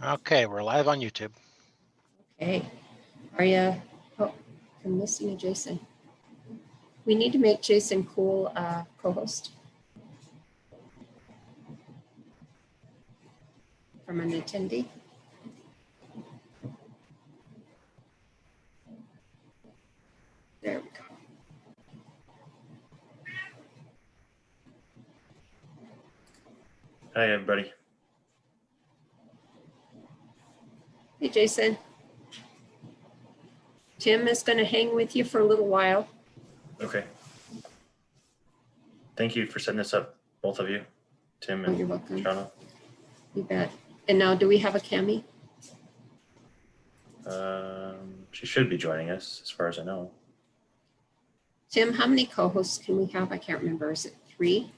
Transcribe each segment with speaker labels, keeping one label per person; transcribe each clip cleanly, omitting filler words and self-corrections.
Speaker 1: Okay, we're live on YouTube.
Speaker 2: Okay. Are you? Oh, I'm missing a Jason. We need to make Jason Cool co-host from an attendee. There we go.
Speaker 3: Hi, everybody.
Speaker 2: Hey, Jason. Tim is going to hang with you for a little while.
Speaker 3: Okay. Thank you for setting this up, both of you, Tim
Speaker 2: Oh,
Speaker 3: and
Speaker 2: you're welcome.
Speaker 3: Shauna.
Speaker 2: You bet. And now, do we have a Cami?
Speaker 3: She should be joining us, as far as I know.
Speaker 2: Tim, how many co-hosts can we have? I can't remember. Is it 3?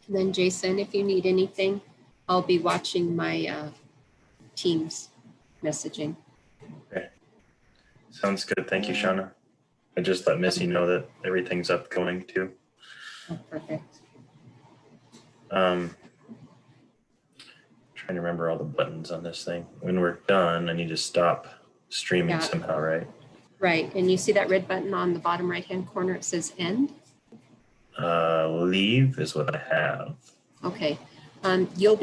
Speaker 2: And then Jason, if you need anything, I'll be watching my Teams messaging.
Speaker 3: Okay. Sounds good. Thank you, Shauna. I just let Missy know that everything's up going too.
Speaker 2: Oh, perfect.
Speaker 3: Trying to remember all the buttons on this thing. When we're done, I need to stop streaming somehow, right?
Speaker 2: Right. And you see that red button on the bottom right-hand corner? It says end.
Speaker 3: Leave is what I have.
Speaker 2: Okay. You'll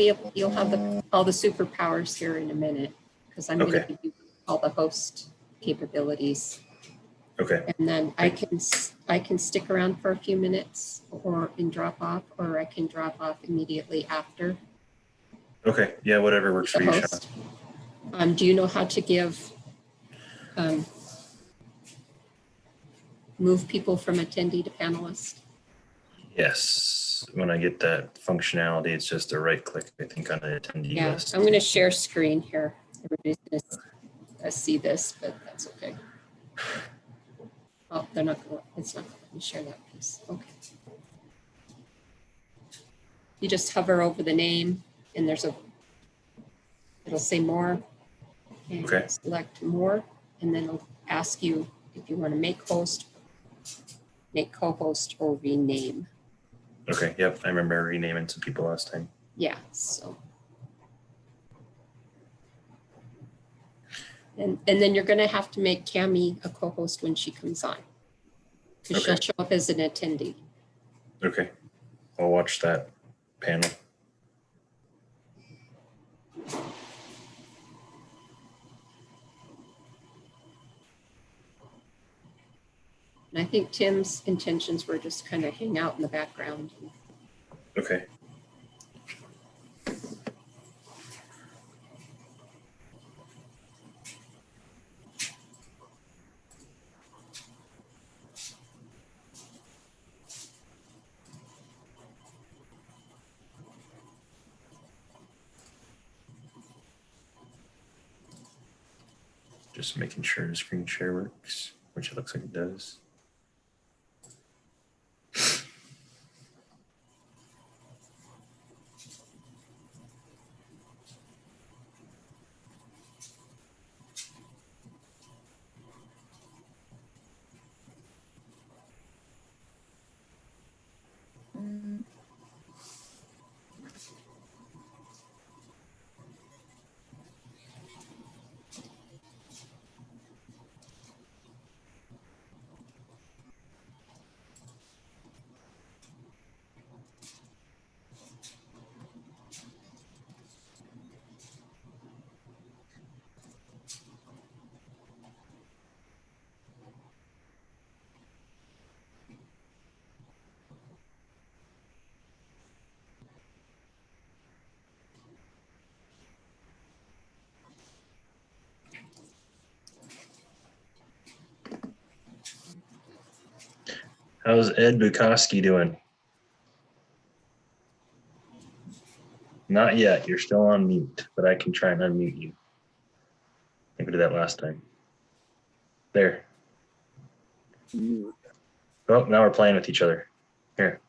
Speaker 2: have all the superpowers here in a minute because I'm going to give you all the host capabilities.
Speaker 3: Okay.
Speaker 2: And then I can stick around for a few minutes and drop off, or I can drop off immediately after.
Speaker 3: Okay. Yeah, whatever works for you, Shauna.
Speaker 2: Do you know how to give move people from attendee to panelist?
Speaker 3: Yes. When I get that functionality, it's just a right click, I think, on the attendee list.
Speaker 2: I'm going to share screen here. Everybody's going to see this, but that's okay. Oh, they're not going to, it's not going to let me share that piece. Okay. You just hover over the name and it'll say more and select more, and then it'll ask you if you want to make host, make co-host, or rename.
Speaker 3: Okay, yep, I remember renaming some people last time.
Speaker 2: Yeah, so. And then you're going to have to make Cami a co-host when she comes on, because she'll show up as an attendee.
Speaker 3: Okay, I'll watch that panel.
Speaker 2: And I think Tim's intentions were just kind of hang out in the background.
Speaker 3: Okay. Just making sure the screen share works, which it looks like it does. How's Ed Bukowski doing? Not yet. You're still on mute, but I can try and unmute you. I think we did that last time. There. Oh, now we're playing with each other. Here.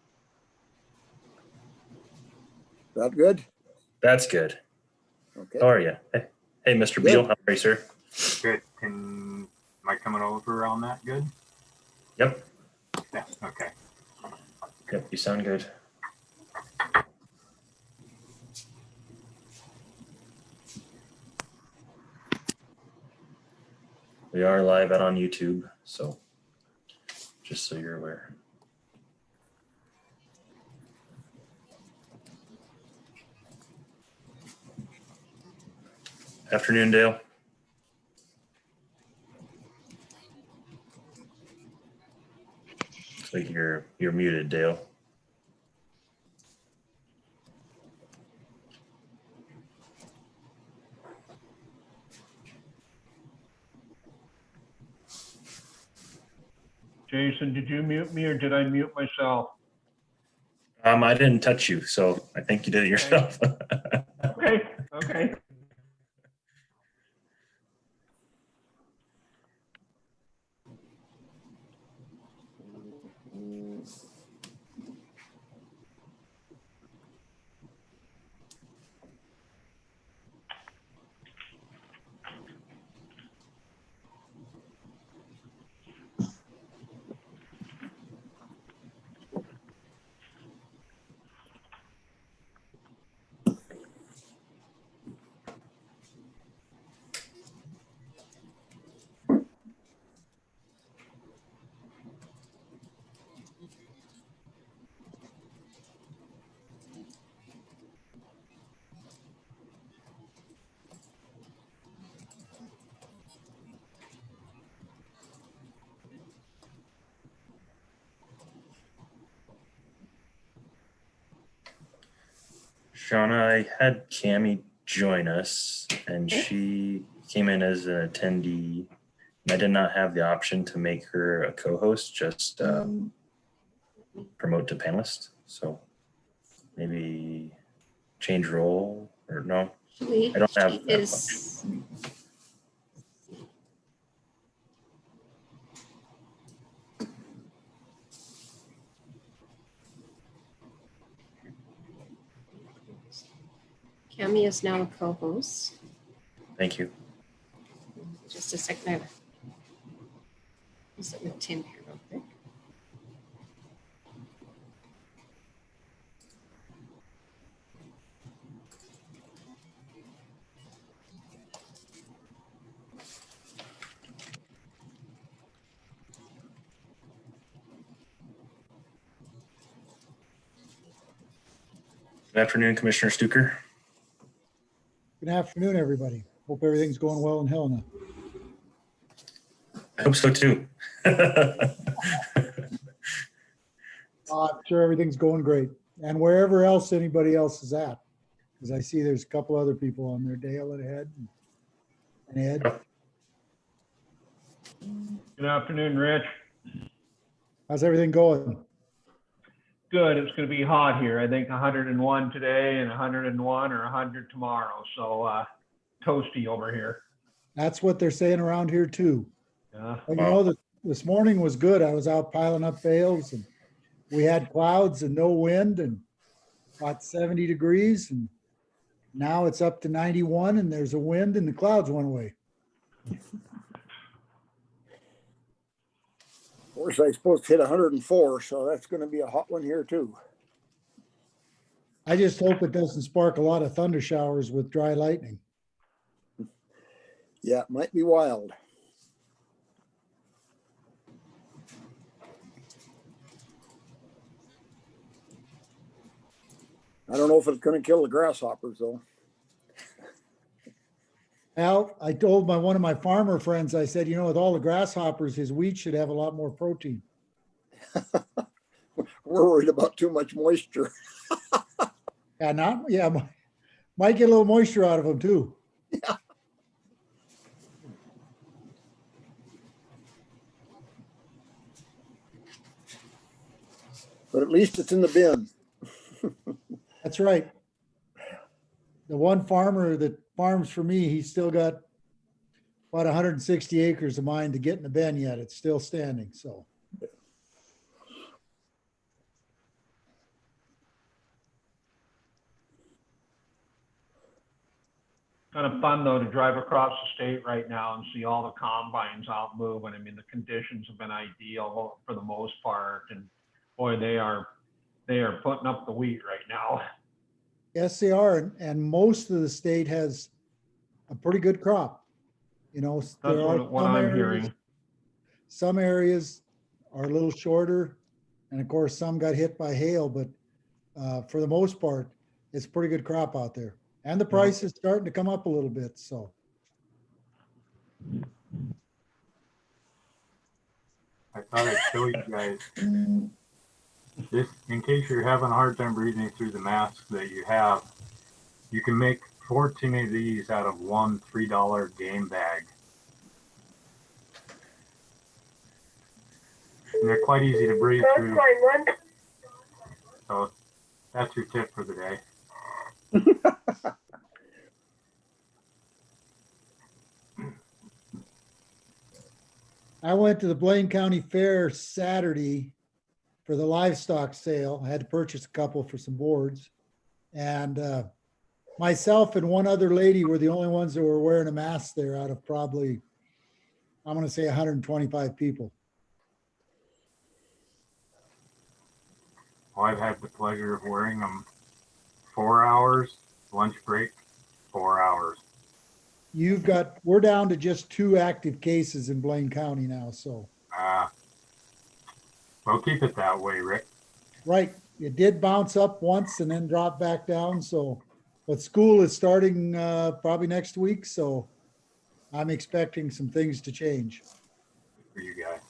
Speaker 1: That good?
Speaker 3: That's good.
Speaker 1: Okay.
Speaker 3: How are you? Hey, Mr. Beal. How are you, sir?
Speaker 4: Good. Am I coming over on that good?
Speaker 3: Yep.
Speaker 4: Yeah. Okay.
Speaker 3: Yep. You sound good. We are live out on YouTube, so just so you're aware. Afternoon, Dale. Looks like you're muted, Dale.
Speaker 5: Jason, did you mute me or did I mute myself?
Speaker 3: I didn't touch you, so I think you did it yourself.
Speaker 5: Okay.
Speaker 3: Shauna, I had Cami join us, and she came in as an attendee. And I did not have the option to make her a co-host, just promote to panelist. So maybe change role or no?
Speaker 2: Actually,
Speaker 3: I don't have
Speaker 2: she
Speaker 3: that
Speaker 2: is. Cami is now a co-host.
Speaker 3: Thank you.
Speaker 2: Just a second. I'll sit with Tim here real quick.
Speaker 3: Good afternoon, Commissioner Stuker.
Speaker 6: Good afternoon, everybody. Hope everything's going well in Helena.
Speaker 3: I hope so too.
Speaker 6: I'm sure everything's going great. And wherever else anybody else is at, because I see there's a couple other people on there, Dale and Ed and Ed.
Speaker 5: Good afternoon, Rich.
Speaker 6: How's everything going?
Speaker 5: Good. It's going to be hot here. I think 101 today and 101 or 100 tomorrow. So toasty over here.
Speaker 6: That's what they're saying around here too.
Speaker 5: Yeah.
Speaker 6: But you know, this morning was good. I was out piling up bales and we had clouds and no wind and about 70 degrees. And now it's up to 91 and there's a wind and the clouds went away.
Speaker 1: Of course, I'm supposed to hit 104, so that's going to be a hot one here too.
Speaker 6: I just hope it doesn't spark a lot of thunder showers with dry lightning.
Speaker 1: Yeah, it might be wild. I don't know if it's going to kill the grasshoppers though.
Speaker 6: Al, I told one of my farmer friends, I said, you know, with all the grasshoppers, his wheat should have a lot more protein.
Speaker 1: We're worried about too much moisture.
Speaker 6: Might get a little moisture out of them too.
Speaker 1: Yeah. But at least it's in the bin.
Speaker 6: That's right. the one farmer that farms for me, he's still got about 160 acres of mine to get in the bin yet. It's still standing, so.
Speaker 5: Kind of fun though to drive across the state right now and see all the combines out moving. I mean, the conditions have been ideal for the most part, and boy, they are putting up the wheat right now.
Speaker 6: Yes, they are, and most of the state has a pretty good crop. You know,
Speaker 5: That's
Speaker 6: there are
Speaker 5: what
Speaker 6: some
Speaker 5: I'm
Speaker 6: areas,
Speaker 5: hearing.
Speaker 6: some areas are a little shorter, and of course, some got hit by hail, but for the most part, it's a pretty good crop out there. And the price is starting to come up a little bit, so.
Speaker 4: I thought I'd show you guys this, in case you're having a hard time breathing through the mask that you have. You can make 14 of these out of one $3 game bag. And they're quite easy to breathe through. So that's your tip for the day.
Speaker 6: I went to the Blaine County Fair Saturday for the livestock sale. I had to purchase a couple for some boards. And myself and one other lady were the only ones that were wearing a mask there out of probably, I'm going to say 125 people.
Speaker 4: Well, I've had the pleasure of wearing them 4 hours, lunch break, 4 hours.
Speaker 6: We're down to just 2 active cases in Blaine County now, so.
Speaker 4: Well, keep it that way, Rick.
Speaker 6: Right, it did bounce up once and then drop back down, so, but school is starting probably next week, so I'm expecting some things to change.
Speaker 4: Good for you guys.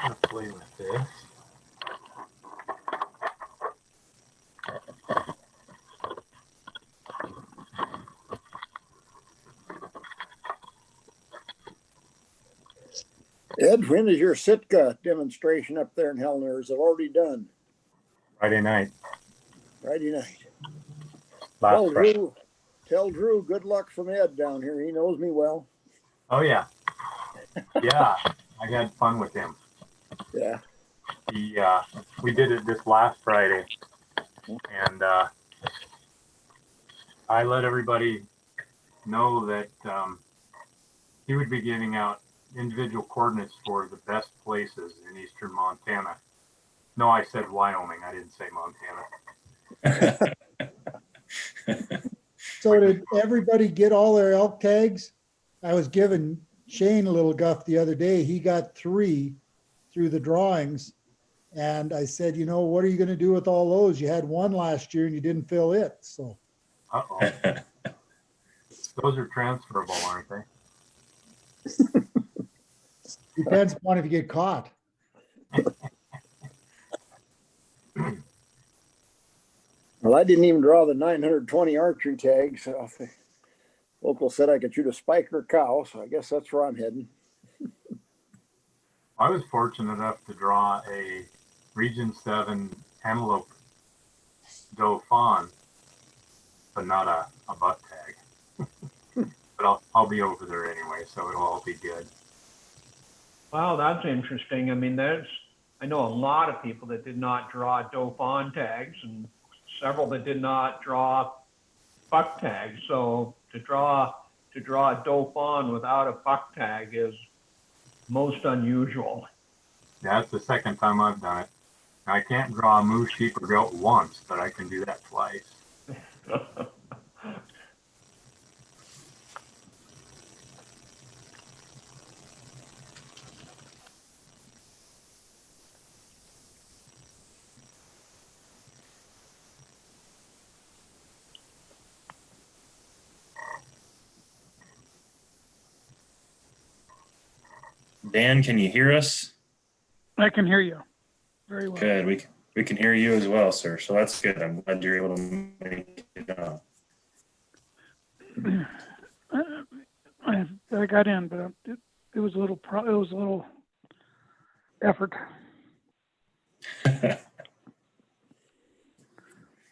Speaker 4: I'll play with this.
Speaker 1: Ed, when is your Sitka demonstration up there in Helena? Or is it already done?
Speaker 4: Friday night.
Speaker 1: Friday night.
Speaker 4: Last Friday.
Speaker 1: Tell Drew good luck from Ed down here. He knows me well.
Speaker 4: Oh yeah. Yeah, I had fun with him.
Speaker 1: Yeah.
Speaker 4: We did it this last Friday, and I let everybody know that he would be giving out individual coordinates for the best places in eastern Montana. No, I said Wyoming. I didn't say Montana.
Speaker 6: So did everybody get all their elk tags? I was giving Shane a little guff the other day. He got 3 through the drawings. And I said, you know, what are you going to do with all those? You had 1 last year and you didn't fill it. So
Speaker 4: Uh-oh. Those are transferable, aren't they?
Speaker 6: depends upon if you get caught.
Speaker 1: Well, I didn't even draw the 920 archery tag, so the local said I could shoot a spike or cow, so I guess that's where I'm heading.
Speaker 4: I was fortunate enough to draw a Region 7 antelope doe fawn, but not a buck tag. But I'll be over there anyway, so it'll all be good.
Speaker 5: Wow, that's interesting. I mean, I know a lot of people that did not draw doe fawn tags and several that did not draw buck tags. So to draw a doe fawn without a buck tag is most unusual.
Speaker 4: That's the second time I've done it. I can't draw a moose, sheep, or goat once, but I can do that twice.
Speaker 3: Dan, can you hear us?
Speaker 7: I can hear you very well.
Speaker 3: Good. We can hear you as well, sir. So that's good. I'm glad you're able to make it on.
Speaker 7: I got in, but it was a little effort.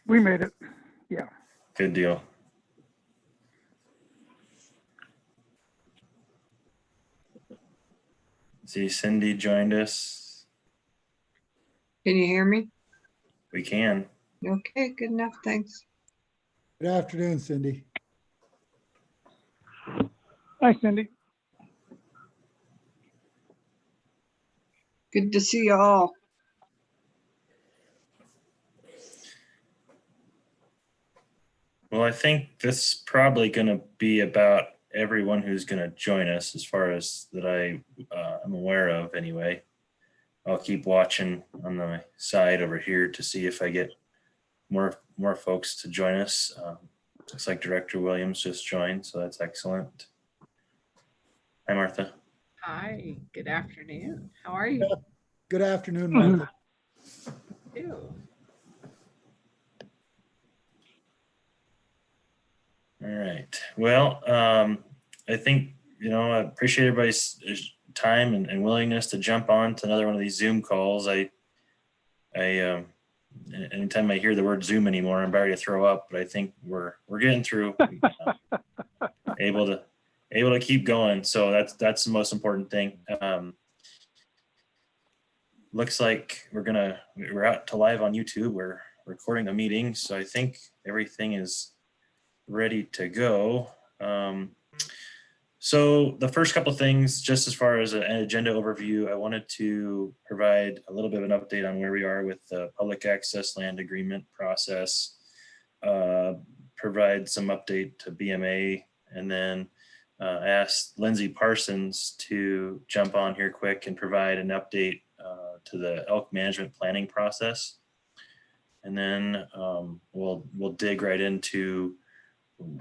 Speaker 7: We made it. Yeah.
Speaker 3: Good deal. See, Cindy joined us.
Speaker 8: Can you hear me?
Speaker 3: We can.
Speaker 8: Okay, good enough, thanks.
Speaker 6: Good afternoon, Cindy.
Speaker 7: Hi, Cindy.
Speaker 8: Good to see you all.
Speaker 3: Well, I think this is probably going to be about everyone who's going to join us, as far as that I'm aware of anyway. I'll keep watching on the side over here to see if I get more folks to join us. Looks like Director Williams just joined, so that's excellent. Hi, Martha.
Speaker 9: Hi, good afternoon. How are you?
Speaker 6: Good afternoon, Martha.
Speaker 9: Ew.
Speaker 3: All right. Well, I think, I appreciate everybody's time and willingness to jump on to another one of these Zoom calls. Anytime I hear the word Zoom anymore, I'm ready to throw up, but I think we're getting through, able to keep going. So that's the most important thing. Looks like we're out to live on YouTube. We're recording a meeting. So I think everything is ready to go. So the first couple of things, just as far as an agenda overview, I wanted to provide a little bit of an update on where we are with the public access land agreement process, provide some update to BMA, and then ask Lindsay Parsons to jump on here quick and provide an update to the elk management planning process. And then we'll dig right into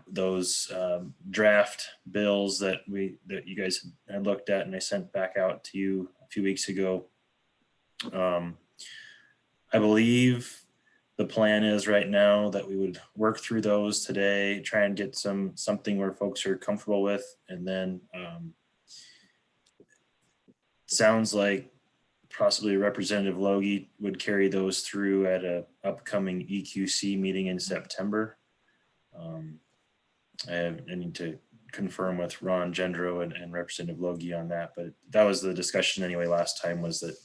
Speaker 3: those draft bills that you guys had looked at and I sent back out to you a few weeks ago. I believe the plan is right now that we would work through those today, try and get something where folks are comfortable with, and then sounds like possibly Representative Logie would carry those through at a upcoming EQC meeting in September. I need to confirm with Ron Gendro and Representative Logie on that, but that was the discussion anyway last time, was that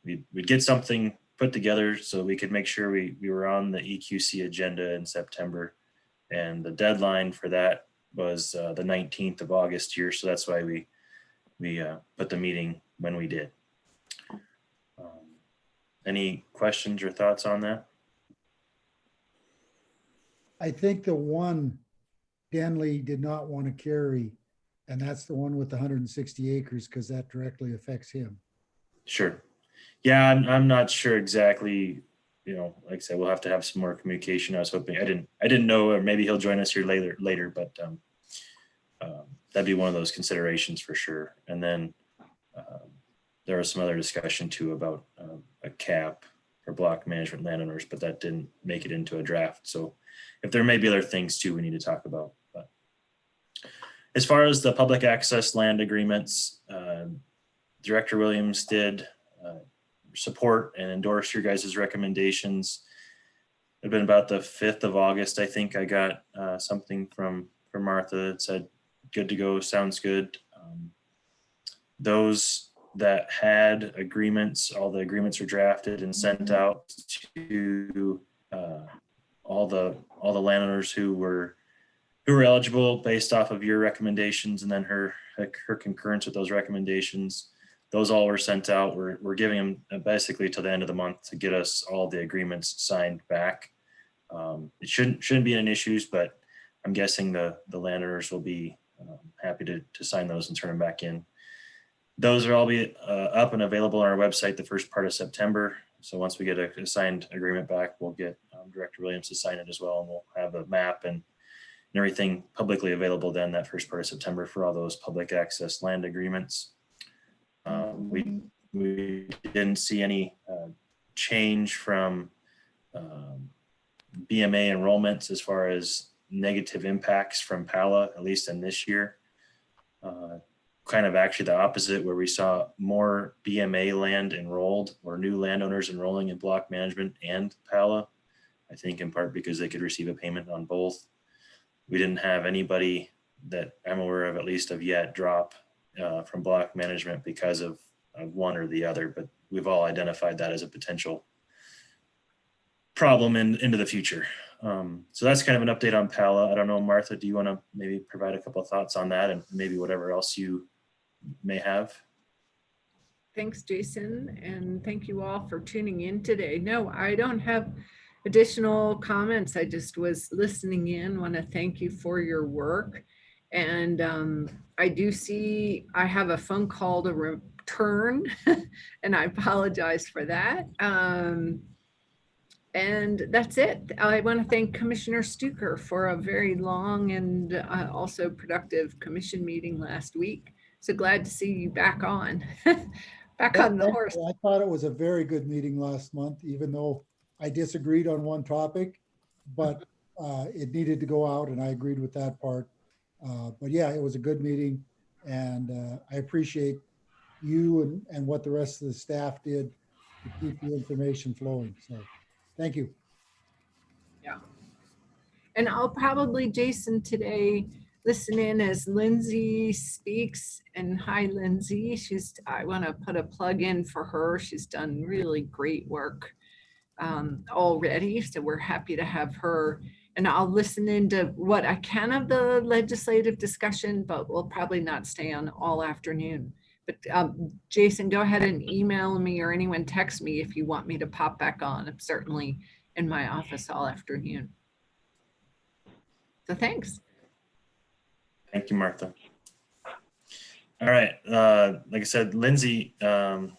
Speaker 3: we'd get something put together so we could make sure we were on the EQC agenda in September. And the deadline for that was the 19th of August here. So that's why we put the meeting when we did. Any questions or thoughts on that?
Speaker 6: I think the one Denley did not want to carry, and that's the one with the 160 acres, because that directly affects him.
Speaker 3: Sure. Yeah, I'm not sure exactly. Like I said, we'll have to have some more communication. I was hoping I didn't know, or maybe he'll join us here later, but that'd be one of those considerations for sure. And then there was some other discussion too about a cap for block management landowners, but that didn't make it into a draft. So if there may be other things too we need to talk about. But as far as the public access land agreements, Director Williams did support and endorse your guys' recommendations. It'd been about the 5th of August, I think I got something from Martha that said, good to go, sounds good. Those that had agreements, all the agreements were drafted and sent out to all the landowners who were eligible based off of your recommendations, and then her concurrence with those recommendations. Those all were sent out. We're giving them basically till the end of the month to get us all the agreements signed back. It shouldn't be any issues, but I'm guessing the landowners will be happy to sign those and turn them back in. Those will all be up and available on our website the first part of September. So once we get a signed agreement back, we'll get Director Williams to sign it as well, and we'll have a map and everything publicly available then that first part of September for all those public access land agreements. We didn't see any change from BMA enrollments as far as negative impacts from PALA, at least in this year. Kind of actually the opposite, where we saw more BMA land enrolled or new landowners enrolling in block management and PALA I think in part because they could receive a payment on both. We didn't have anybody that I'm aware of, at least of yet, drop from block management because of one or the other, but we've all identified that as a potential problem into the future. So that's kind of an update on Pala. I don't know, Martha, do you want to maybe provide a couple of thoughts on that and maybe whatever else you may have?
Speaker 9: Thanks, Jason, and thank you all for tuning in today. No, I don't have additional comments. I just was listening in. Want to thank you for your work. And I do see I have a phone call to return, and I apologize for that. And that's it. I want to thank Commissioner Stuker for a very long and also productive commission meeting last week. So glad to see you back on, back on the horse.
Speaker 6: I thought it was a very good meeting last month, even though I disagreed on one topic, but it needed to go out and I agreed with that part. But yeah, it was a good meeting and I appreciate you and what the rest of the staff did to keep the information flowing. So thank you.
Speaker 9: Yeah. And I'll probably, Jason, today listen in as Lindsay speaks. And hi, Lindsay. I want to put a plug in for her. She's done really great work already. So we're happy to have her. And I'll listen into what I can of the legislative discussion, but we'll probably not stay on all afternoon. But Jason, go ahead and email me or anyone text me if you want me to pop back on. I'm certainly in my office all afternoon. So thanks.
Speaker 3: Thank you, Martha. All right, like I said, Lindsay, the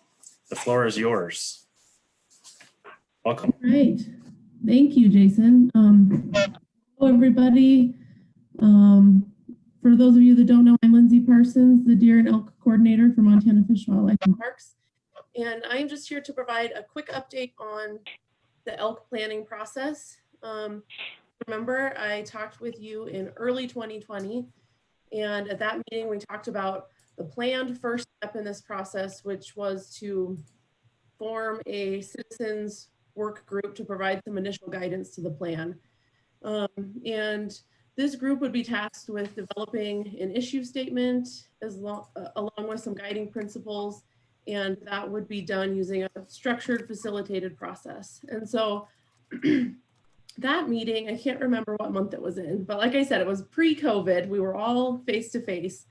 Speaker 3: floor is yours. Welcome.
Speaker 10: Great. Thank you, Jason. Hello, everybody. For those of you that don't know, I'm Lindsay Parsons, the Deer and Elk Coordinator for Montana Fish, Wildlife, and Parks. And I'm just here to provide a quick update on the elk planning process. Remember, I talked with you in early 2020, and at that meeting, we talked about the planned first step in this process, which was to form a citizens work group to provide some initial guidance to the plan. And this group would be tasked with developing an issue statement along with some guiding principles, and that would be done using a structured, facilitated process. And so that meeting, I can't remember what month it was in, but like I said, it was pre-COVID. We were all face-to-face.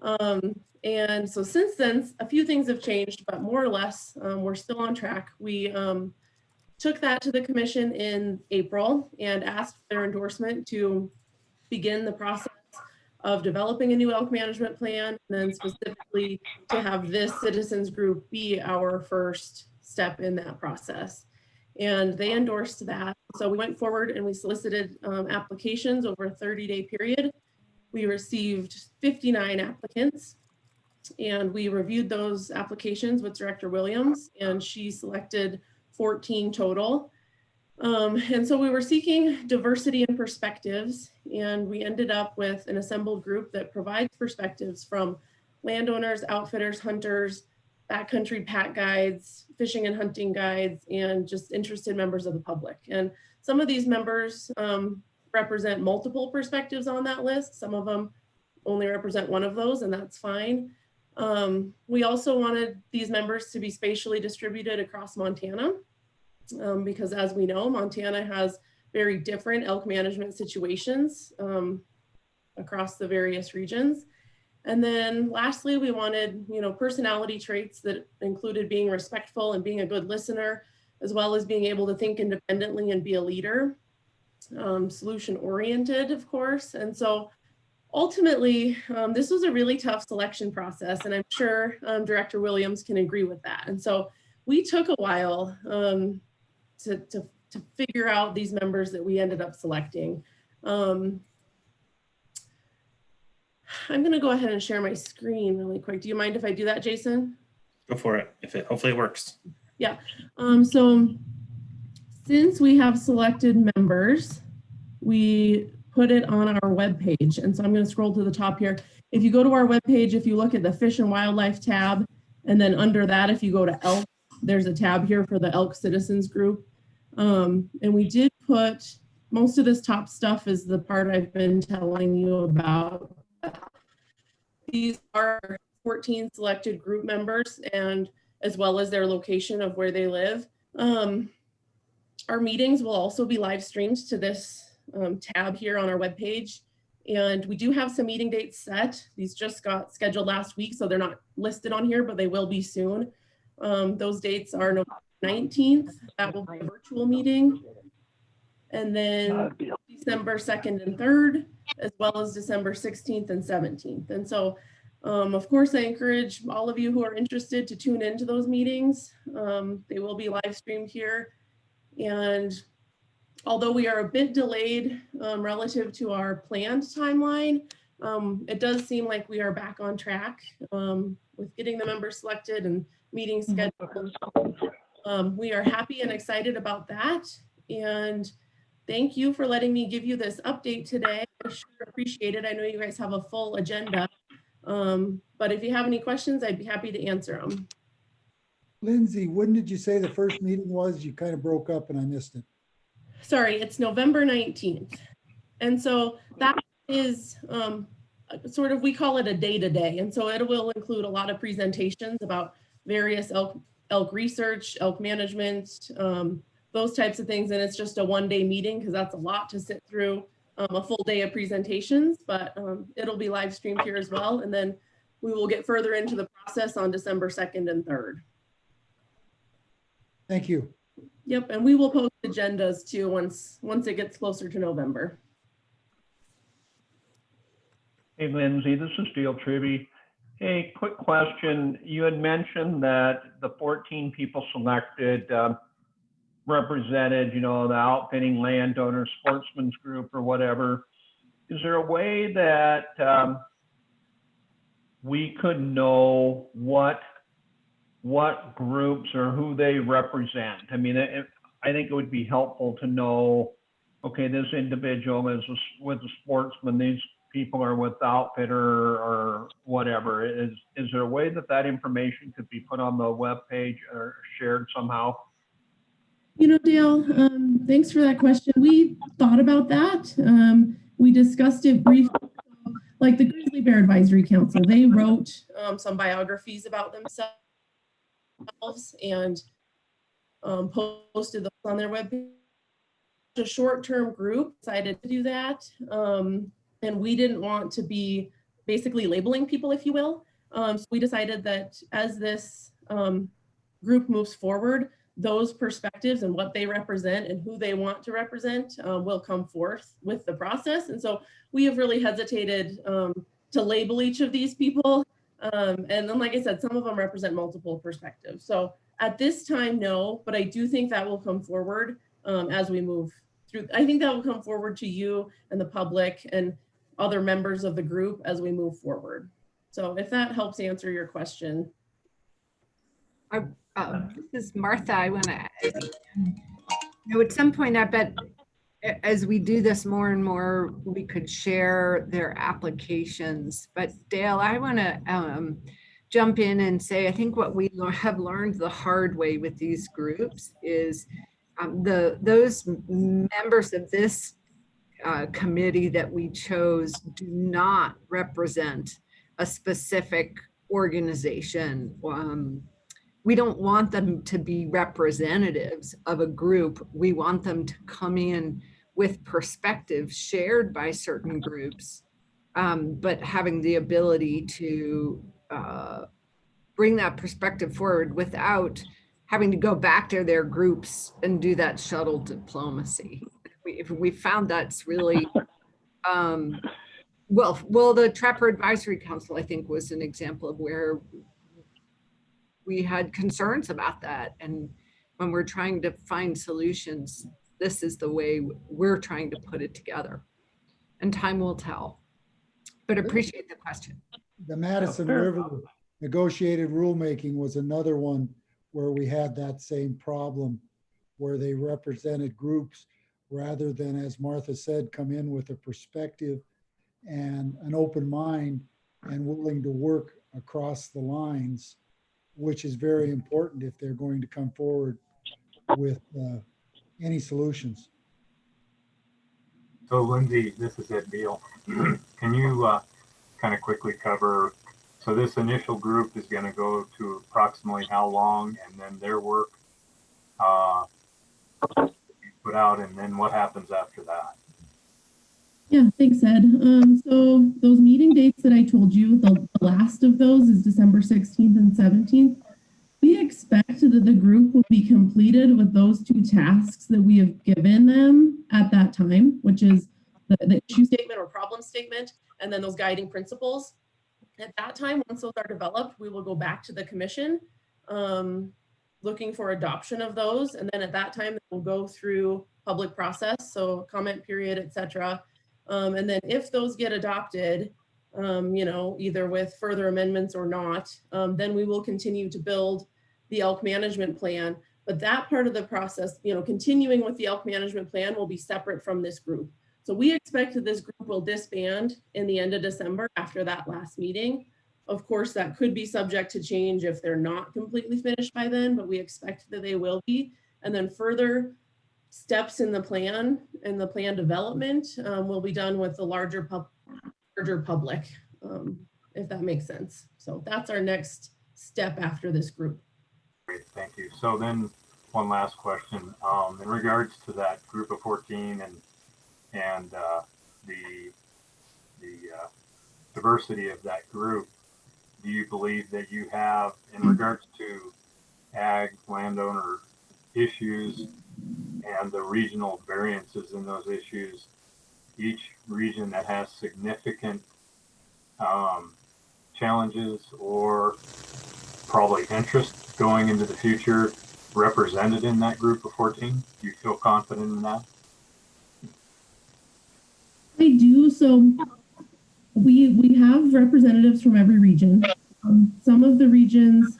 Speaker 10: And so since then, a few things have changed, but more or less, we're still on track. We took that to the commission in April and asked for their endorsement to begin the process of developing a new elk management plan, and then specifically to have this citizens group be our first step in that process. And they endorsed that. So we went forward and we solicited applications over a 30-day period. We received 59 applicants and we reviewed those applications with Director Williams, and she selected 14 total. And so we were seeking diversity and perspectives, and we ended up with an assembled group that provides perspectives from landowners, outfitters, hunters, backcountry pack guides, fishing and hunting guides, and just interested members of the public. And some of these members represent multiple perspectives on that list. Some of them only represent one of those, and that's fine. We also wanted these members to be spatially distributed across Montana. Because as we know, Montana has very different elk management situations across the various regions. And then lastly, we wanted, personality traits that included being respectful and being a good listener, as well as being able to think independently and be a leader, solution oriented, of course. And so ultimately, this was a really tough selection process, and I'm sure Director Williams can agree with that. And so we took a while to figure out these members that we ended up selecting. I'm going to go ahead and share my screen really quick. Do you mind if I do that, Jason?
Speaker 3: Go for it. Hopefully it works.
Speaker 10: Yeah. So since we have selected members, we put it on our webpage. And so I'm going to scroll to the top here. If you go to our webpage, if you look at the Fish and Wildlife tab, and then under that, if you go to elk, there's a tab here for the elk citizens group. And we did put, most of this top stuff is the part I've been telling you about. These are 14 selected group members, and as well as their location of where they live. Our meetings will also be live streamed to this tab here on our webpage. And we do have some meeting dates set. These just got scheduled last week, so they're not listed on here, but they will be soon. Those dates are November 19th. That will be a virtual meeting. And then December 2nd and 3rd, as well as December 16th and 17th. And so, of course, I encourage all of you who are interested to tune into those meetings. They will be live streamed here. And although we are a bit delayed relative to our planned timeline, it does seem like we are back on track with getting the members selected and meetings scheduled. We are happy and excited about that. And thank you for letting me give you this update today. I sure appreciate it. I know you guys have a full agenda. But if you have any questions, I'd be happy to answer them.
Speaker 6: Lindsay, when did you say the first meeting was? You kind of broke up and I missed it.
Speaker 10: Sorry, it's November 19th. And so that is sort of, we call it a day-to-day. And so it will include a lot of presentations about various elk research, elk management, those types of things. And it's just a one-day meeting because that's a lot to sit through a full day of presentations, but it'll be live streamed here as well. And then we will get further into the process on December 2nd and 3rd.
Speaker 6: Thank you.
Speaker 10: Yep, and we will post agendas too once it gets closer to November.
Speaker 5: Hey, Lindsay, this is Dale Tribby. Hey, quick question. You had mentioned that the 14 people selected represented, you know, the outfitting, landowner, sportsman's group or whatever. Is there a way that we could know what groups or who they represent? I mean, I think it would be helpful to know, okay, this individual is with the sportsman, these people are with the outfitter or whatever. Is there a way that that information could be put on the webpage or shared somehow?
Speaker 10: You know, Dale, thanks for that question. We thought about that. We discussed it briefly. Like the Grizzly Bear Advisory Council, they wrote some biographies about themselves and posted those on their webpage. A short-term group decided to do that, and we didn't want to be basically labeling people, if you will. So we decided that as this group moves forward, those perspectives and what they represent and who they want to represent will come forth with the process. And so we have really hesitated to label each of these people. And then, like I said, some of them represent multiple perspectives. So at this time, no, but I do think that will come forward as we move through. I think that will come forward to you and the public and other members of the group as we move forward. So if that helps answer your question.
Speaker 9: This is Martha. I want to add, you know, at some point, I bet as we do this more and more, we could share their applications. But Dale, I want to jump in and say, I think what we have learned the hard way with these groups is those members of this committee that we chose do not represent a specific organization. We don't want them to be representatives of a group. We want them to come in with perspectives shared by certain groups, but having the ability to bring that perspective forward without having to go back to their groups and do that shuttle diplomacy. We found that's really, well, the Trapper Advisory Council, I think, was an example of where we had concerns about that. And when we're trying to find solutions, this is the way we're trying to put it together. And time will tell. But appreciate the question.
Speaker 6: The Madison River negotiated rulemaking was another one where we had that same problem, where they represented groups rather than, as Martha said, come in with a perspective and an open mind and willing to work across the lines, which is very important if they're going to come forward with any solutions.
Speaker 4: So Lindsay, this is Ed Beal. Can you kind of quickly cover, so this initial group is going to go to approximately how long, and then their work put out, and then what happens after that?
Speaker 10: Yeah, thanks, Ed. So those meeting dates that I told you, the last of those is December 16th and 17th. We expect that the group will be completed with those two tasks that we have given them at that time, which is the issue statement or problem statement, and then those guiding principles. At that time, once those are developed, we will go back to the commission looking for adoption of those. And then at that time, we'll go through public process, so comment period, et cetera. And then if those get adopted, either with further amendments or not, then we will continue to build the elk management plan. But that part of the process, continuing with the elk management plan will be separate from this group. So we expect that this group will disband in the end of December after that last meeting. Of course, that could be subject to change if they're not completely finished by then, but we expect that they will be. And then further steps in the plan and the plan development will be done with the larger public, if that makes sense. So that's our next step after this group.
Speaker 4: Great, thank you. So then one last question. In regards to that group of 14 and the diversity of that group, do you believe that you have, in regards to ag landowner issues and the regional variances in those issues, each region that has significant challenges or probably interest going into the future represented in that group of 14? Do you feel confident in that?
Speaker 10: I do. So we have representatives from every region. Some of the regions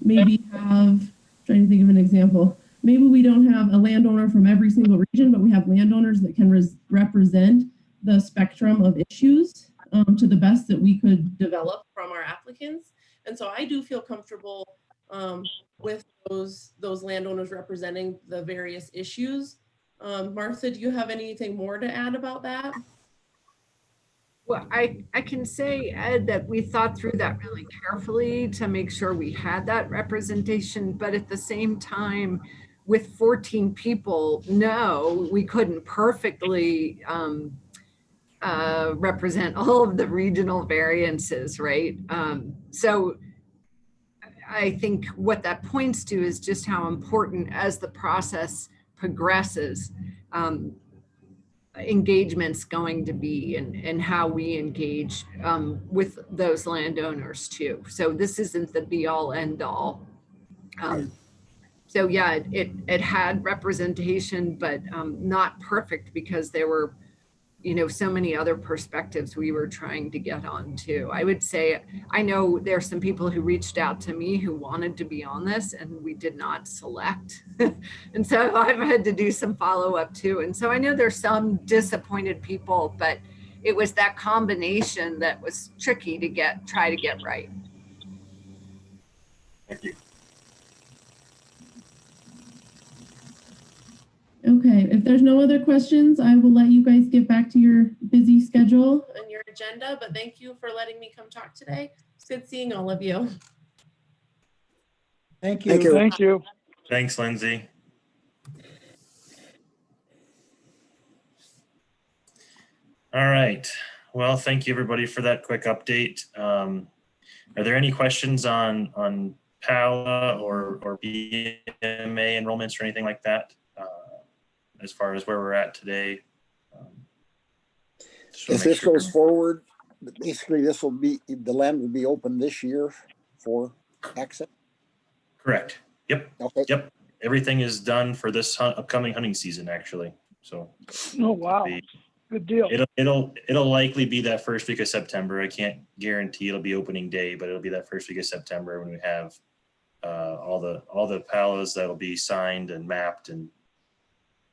Speaker 10: maybe have, trying to think of an example, maybe we don't have a landowner from every single region, but we have landowners that can represent the spectrum of issues to the best that we could develop from our applicants. And so I do feel comfortable with those landowners representing the various issues. Martha, do you have anything more to add about that?
Speaker 9: Well, I can say, Ed, that we thought through that really carefully to make sure we had that representation, but at the same time, with 14 people, no, we couldn't perfectly represent all of the regional variances, right? So I think what that points to is just how important, as the process progresses, engagement's going to be, and how we engage with those landowners too. So this isn't the be all end all. So yeah, it had representation, but not perfect, because there were, so many other perspectives we were trying to get on too. I would say, I know there are some people who reached out to me who wanted to be on this, and we did not select. And so I've had to do some follow-up too. And so I know there's some disappointed people, but it was that combination that was tricky to try to get right.
Speaker 4: Thank you.
Speaker 10: Okay, if there's no other questions, I will let you guys get back to your busy schedule and your agenda, but thank you for letting me come talk today. It's good seeing all of you.
Speaker 6: Thank you.
Speaker 1: Thank you.
Speaker 7: Thank you.
Speaker 3: Thanks, Lindsay. All right. Well, thank you everybody for that quick update. Are there any questions on PALA or BMA enrollments or anything like that? As far as where we're at today.
Speaker 1: If this goes forward, basically the land will be open this year for access?
Speaker 3: Correct. Yep.
Speaker 1: Okay.
Speaker 3: Yep. Everything is done for this upcoming hunting season, actually. So.
Speaker 7: Oh, wow. Good deal.
Speaker 3: It'll likely be that first week of September. I can't guarantee it'll be opening day, but it'll be that first week of September when we have all the PALAs that'll be signed and mapped and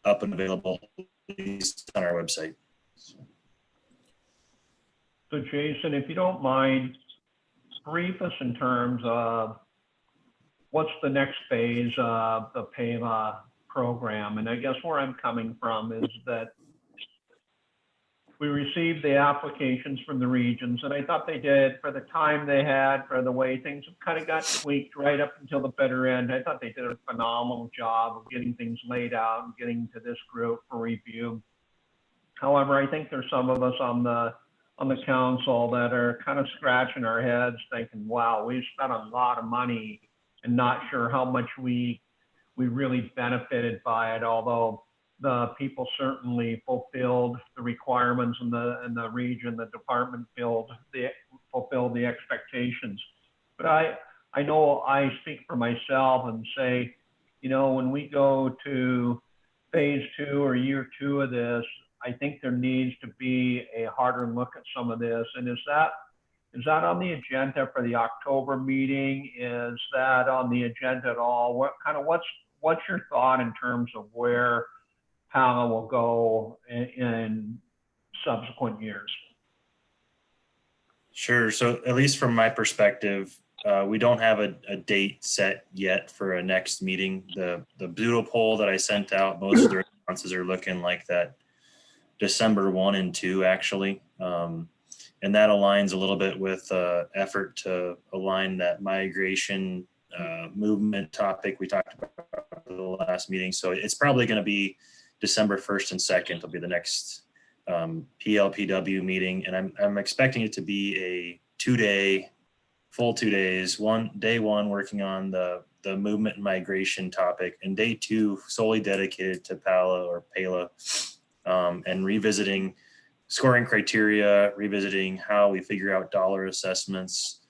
Speaker 3: up and available at least on our website.
Speaker 5: So Jason, if you don't mind, brief us in terms of what's the next phase of the PALA program. And I guess where I'm coming from is that we received the applications from the regions, and I thought they did, for the time they had, for the way things have kind of got tweaked right up until the bitter end. I thought they did a phenomenal job of getting things laid out and getting to this group for review. However, I think there's some of us on the council that are kind of scratching our heads thinking, wow, we've spent a lot of money and not sure how much we really benefited by it, although the people certainly fulfilled the requirements in the region, the department fulfilled the expectations. But I know I speak for myself and say, you know, when we go to phase 2 or year 2 of this, I think there needs to be a harder look at some of this. And is that on the agenda for the October meeting? Is that on the agenda at all? What's your thought in terms of where PALA will go in subsequent years?
Speaker 3: Sure. So at least from my perspective, we don't have a date set yet for a next meeting. The doodle poll that I sent out, most of the responses are looking like that December 1 and 2 actually. And that aligns a little bit with effort to align that migration movement topic we talked about at the last meeting. So it's probably going to be December 1st and 2nd will be the next PLPW meeting. And I'm expecting it to be a full 2 days, day one working on the movement and migration topic, and day 2 solely dedicated to PALA, and revisiting scoring criteria, revisiting how we figure out dollar assessments.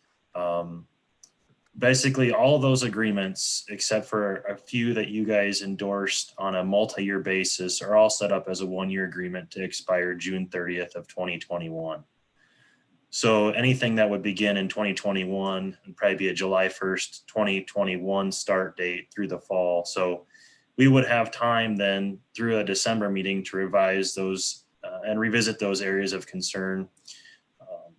Speaker 3: Basically all of those agreements, except for a few that you guys endorsed on a multi-year basis, are all set up as a 1-year agreement to expire June 30th of 2021. So anything that would begin in 2021 would probably be a July 1st, 2021 start date through the fall. So we would have time then through a December meeting to revise those and revisit those areas of concern,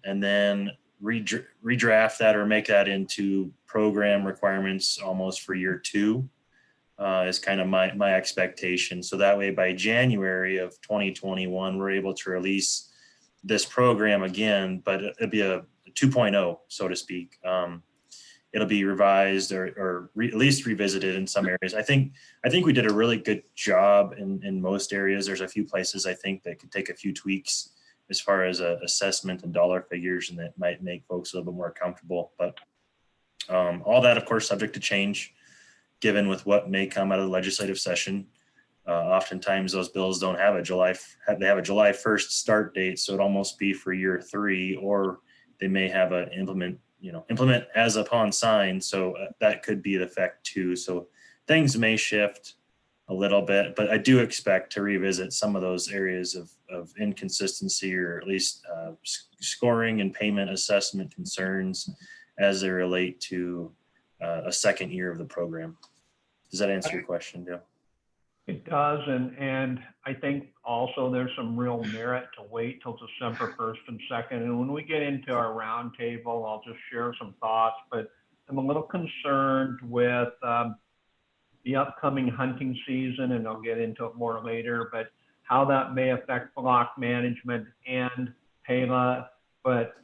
Speaker 3: and then redraft that or make that into program requirements almost for year 2 is kind of my expectation. So that way by January of 2021, we're able to release this program again, but it'll be a 2.0, so to speak. It'll be revised or at least revisited in some areas. I think we did a really good job in most areas. There's a few places I think that could take a few tweaks as far as assessment and dollar figures, and that might make folks a little bit more comfortable. But all that, of course, subject to change, given with what may come out of the legislative session. Oftentimes those bills don't have they have a July 1st start date, so it'd almost be for year 3, or they may have a implement as upon sign. So that could be the effect too. So things may shift a little bit, but I do expect to revisit some of those areas of inconsistency, or at least scoring and payment assessment concerns as they relate to a second year of the program. Does that answer your question, Dale?
Speaker 5: It does, and I think also there's some real merit to wait till December 1st and 2nd. And when we get into our roundtable, I'll just share some thoughts, but I'm a little concerned with the upcoming hunting season, and I'll get into it more later, but how that may affect block management and PALA. But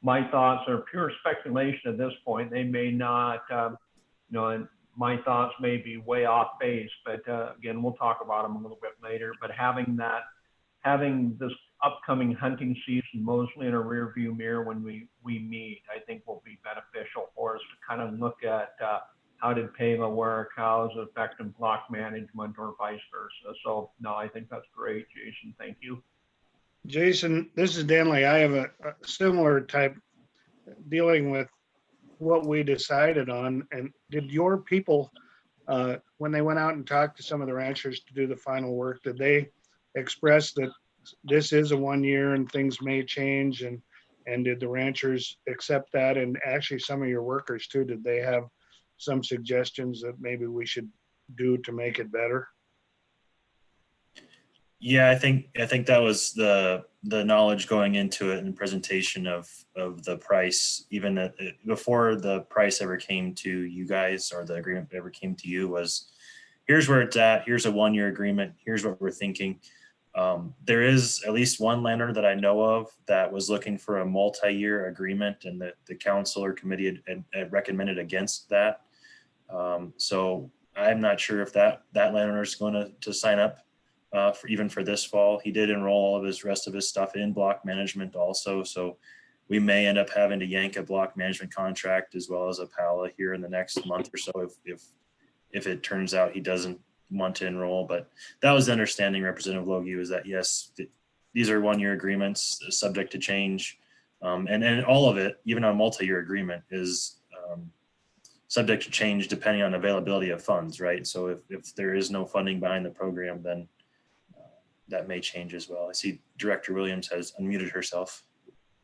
Speaker 5: my thoughts are pure speculation at this point. They may not, and my thoughts may be way off base, but again, we'll talk about them a little bit later. But having this upcoming hunting season mostly in a rear view mirror when we meet, I think will be beneficial for us to kind of look at how did PALA work, how is it affecting block management, or vice versa. So no, I think that's great, Jason. Thank you.
Speaker 7: Jason, this is Denley. I have a similar type dealing with what we decided on. And did your people, when they went out and talked to some of the ranchers to do the final work, did they express that this is a 1 year and things may change? And did the ranchers accept that? And actually some of your workers too, did they have some suggestions that maybe we should do to make it better?
Speaker 3: Yeah, I think that was the knowledge going into it in the presentation of the price, even before the price ever came to you guys, or the agreement ever came to you, was here's where it's at. Here's a 1-year agreement. Here's what we're thinking. There is at least one landowner that I know of that was looking for a multi-year agreement, and the council or committee had recommended against that. So I'm not sure if that landowner is going to sign up even for this fall. He did enroll all of his rest of his stuff in block management also. So we may end up having to yank a block management contract as well as a PALA here in the next month or so if it turns out he doesn't want to enroll. But that was the understanding, Representative Logie, was that yes, these are 1-year agreements subject to change. And all of it, even a multi-year agreement, is subject to change depending on availability of funds, right? So if there is no funding behind the program, then that may change as well. I see Director Williams has unmuted herself.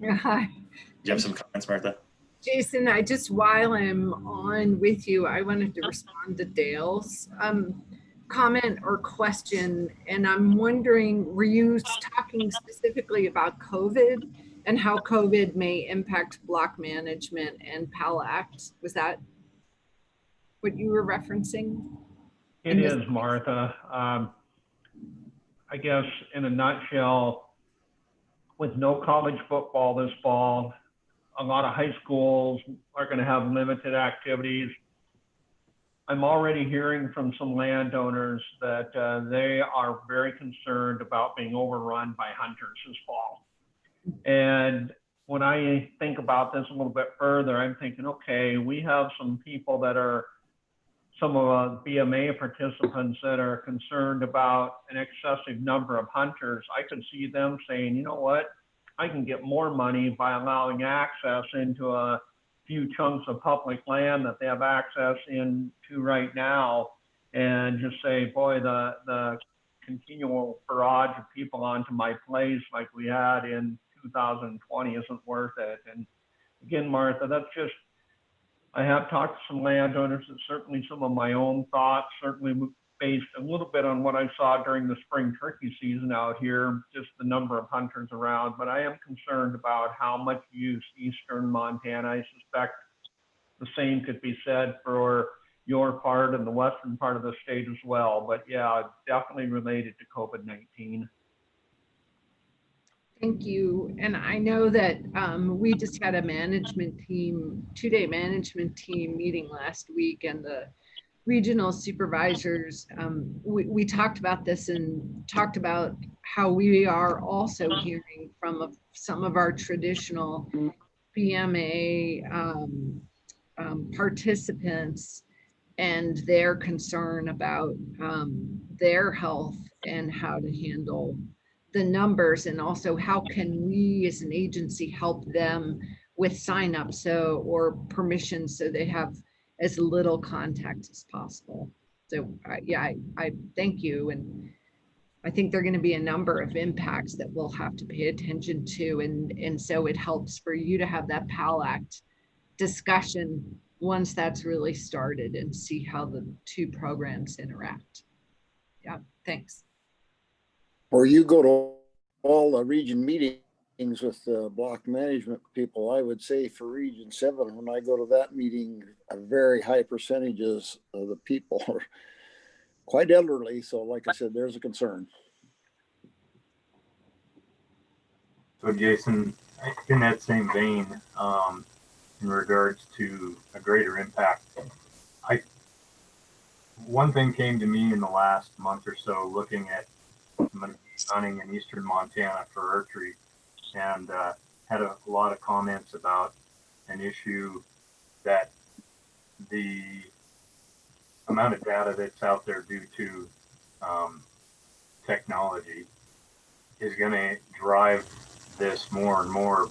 Speaker 9: Hi.
Speaker 3: Do you have some comments, Martha?
Speaker 9: Jason, while I'm on with you, I wanted to respond to Dale's comment or question. And I'm wondering, were you talking specifically about COVID and how COVID may impact block management and PAL Act? Was that what you were referencing?
Speaker 5: It is, Martha. I guess in a nutshell, with no college football this fall, a lot of high schools are going to have limited activities. I'm already hearing from some landowners that they are very concerned about being overrun by hunters this fall. And when I think about this a little bit further, I'm thinking, okay, we have some people that are some of the BMA participants that are concerned about an excessive number of hunters. I could see them saying, you know what, I can get more money by allowing access into a few chunks of public land that they have access into right now, and just say, boy, the continual barrage of people onto my place like we had in 2020 isn't worth it. And again, Martha, that's just, I have talked to some landowners, and certainly some of my own thoughts, certainly based a little bit on what I saw during the spring turkey season out here, just the number of hunters around. But I am concerned about how much use eastern Montana. I suspect the same could be said for your part and the western part of the state as well. But yeah, definitely related to COVID-19.
Speaker 9: Thank you. And I know that we just had a management team, 2-day management team meeting last week, and the regional supervisors, we talked about this and talked about how we are also hearing from some of our traditional BMA participants and their concern about their health and how to handle the numbers, and also how can we as an agency help them with signups or permission so they have as little contact as possible. So yeah, I thank you. And I think there are going to be a number of impacts that we'll have to pay attention to. And so it helps for you to have that PAL Act discussion once that's really started and see how the two programs interact. Yeah, thanks.
Speaker 1: Or you go to all the region meetings with the block management people. I would say for Region 7, when I go to that meeting, a very high percentages of the people are quite elderly. So like I said, there's a concern.
Speaker 4: So Jason, in that same vein, in regards to a greater impact, one thing came to me in the last month or so, looking at hunting in eastern Montana for archery, and had a lot of comments about an issue that the amount of data that's out there due to technology is going to drive this more and more,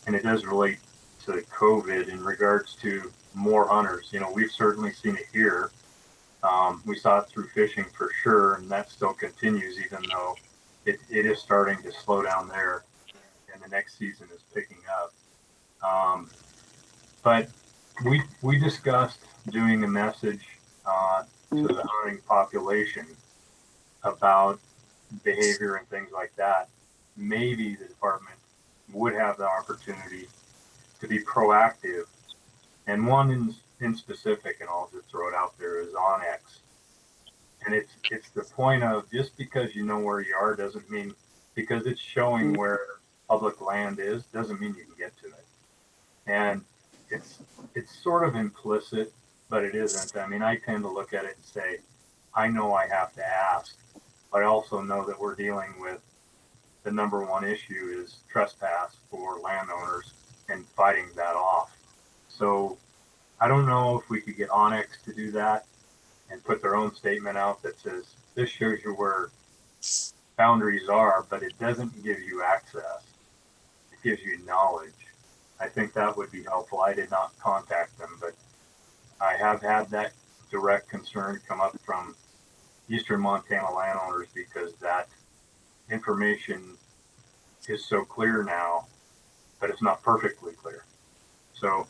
Speaker 4: and it does relate to COVID in regards to more hunters. You know, we've certainly seen it here. We saw it through fishing for sure, and that still continues, even though it is starting to slow down there, and the next season is picking up. But we discussed doing a message to the hunting population about behavior and things like that. Maybe the department would have the opportunity to be proactive, and one in specific, and I'll just throw it out there, is Onyx. And it's the point of, just because you know where you are doesn't mean, because it's showing where public land is, doesn't mean you can get to it. And it's sort of implicit, but it isn't. I mean, I tend to look at it and say, I know I have to ask, but I also know that we're dealing with the number one issue is trespass for landowners and fighting that off. So I don't know if we could get Onyx to do that and put their own statement out that says, this shows you where boundaries are, but it doesn't give you access. It gives you knowledge. I think that would be helpful. I did not contact them, but I have had that direct concern come up from Eastern Montana landowners because that information is so clear now, but it's not perfectly clear. So,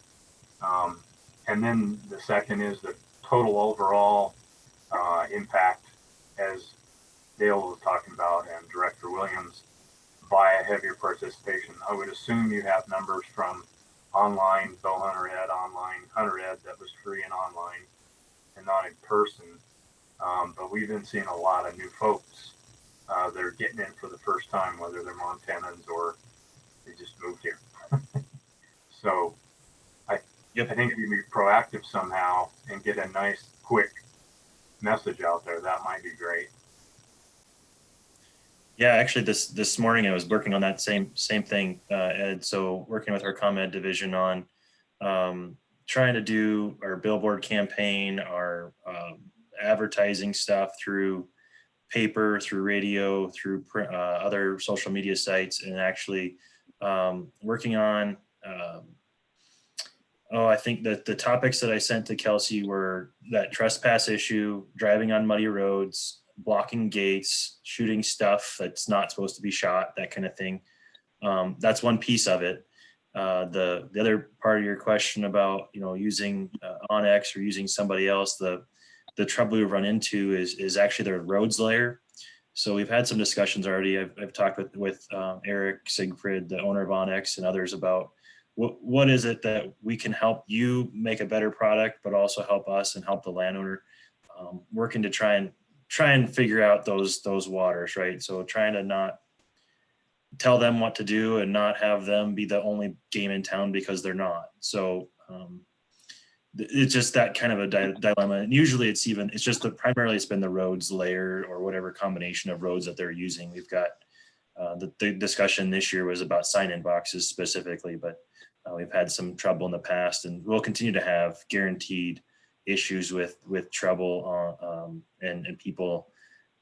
Speaker 4: and then the second is the total overall impact, as Dale was talking about and Director Williams, by a heavier participation. I would assume you have numbers from online, Bow Hunter Ed, online, Hunter Ed that was free and online and not in person. But we've been seeing a lot of new folks that are getting in for the first time, whether they're Montanans or they just moved here. So I think if you be proactive somehow and get a nice, quick message out there, that might be great.
Speaker 3: Yeah, actually, this morning I was working on that same thing, Ed. So working with our ComEd division on trying to do our billboard campaign, our advertising stuff through paper, through radio, through other social media sites, and actually working on. I think that the topics that I sent to Kelsey were that trespass issue, driving on muddy roads, blocking gates, shooting stuff that's not supposed to be shot, that kind of thing. That's one piece of it. The other part of your question about, using Onyx or using somebody else, the trouble we've run into is actually their roads layer. So we've had some discussions already. I've talked with Eric Siegfried, the owner of Onyx, and others about what is it that we can help you make a better product, but also help us and help the landowner, working to try and figure out those waters, right? So trying to not tell them what to do and not have them be the only game in town because they're not. So it's just that kind of a dilemma. And usually it's just primarily it's been the roads layer or whatever combination of roads that they're using. We've got the discussion this year was about sign-in boxes specifically, but we've had some trouble in the past, and we'll continue to have guaranteed issues with trouble and people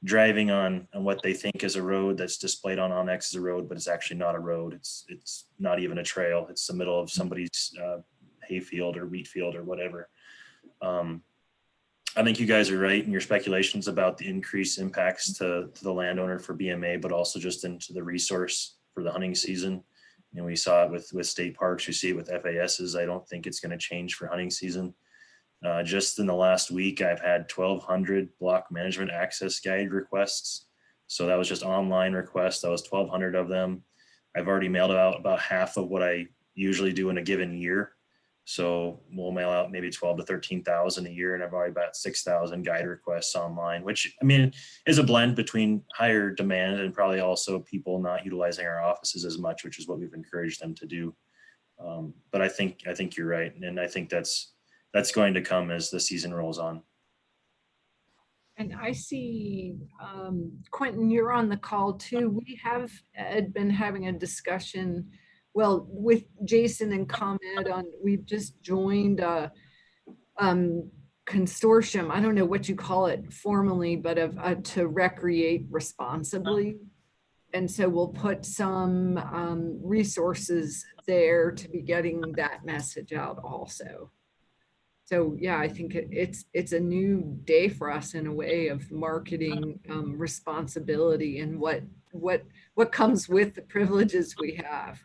Speaker 3: driving on what they think is a road that's displayed on Onyx as a road, but it's actually not a road. It's not even a trail. It's the middle of somebody's hayfield or wheat field or whatever. I think you guys are right in your speculations about the increased impacts to the landowner for BMA, but also just into the resource for the hunting season. We saw it with state parks. You see it with FASs. I don't think it's going to change for hunting season. Just in the last week, I've had 1,200 block management access guide requests. So that was just online requests. That was 1,200 of them. I've already mailed out about half of what I usually do in a given year. So we'll mail out maybe 12 to 13,000 a year, and I've already about 6,000 guide requests online, which is a blend between higher demand and probably also people not utilizing our offices as much, which is what we've encouraged them to do. But I think you're right, and I think that's going to come as the season rolls on.
Speaker 9: And I see, Quentin, you're on the call too. We have been having a discussion, with Jason and ComEd we've just joined a consortium. I don't know what you call it formally, but to recreate responsibly. And so we'll put some resources there to be getting that message out also. So yeah, I think it's a new day for us in a way of marketing responsibility and what comes with the privileges we have.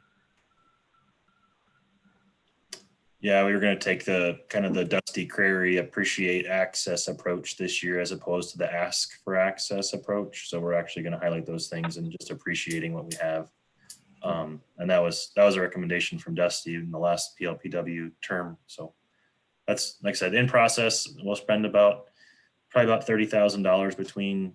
Speaker 3: Yeah, we were going to take the kind of the Dusty Crary appreciate access approach this year as opposed to the ask for access approach. So we're actually going to highlight those things and just appreciating what we have. And that was a recommendation from Dusty in the last PLPW term. So that's, like I said, in process. We'll spend about probably about $30,000 between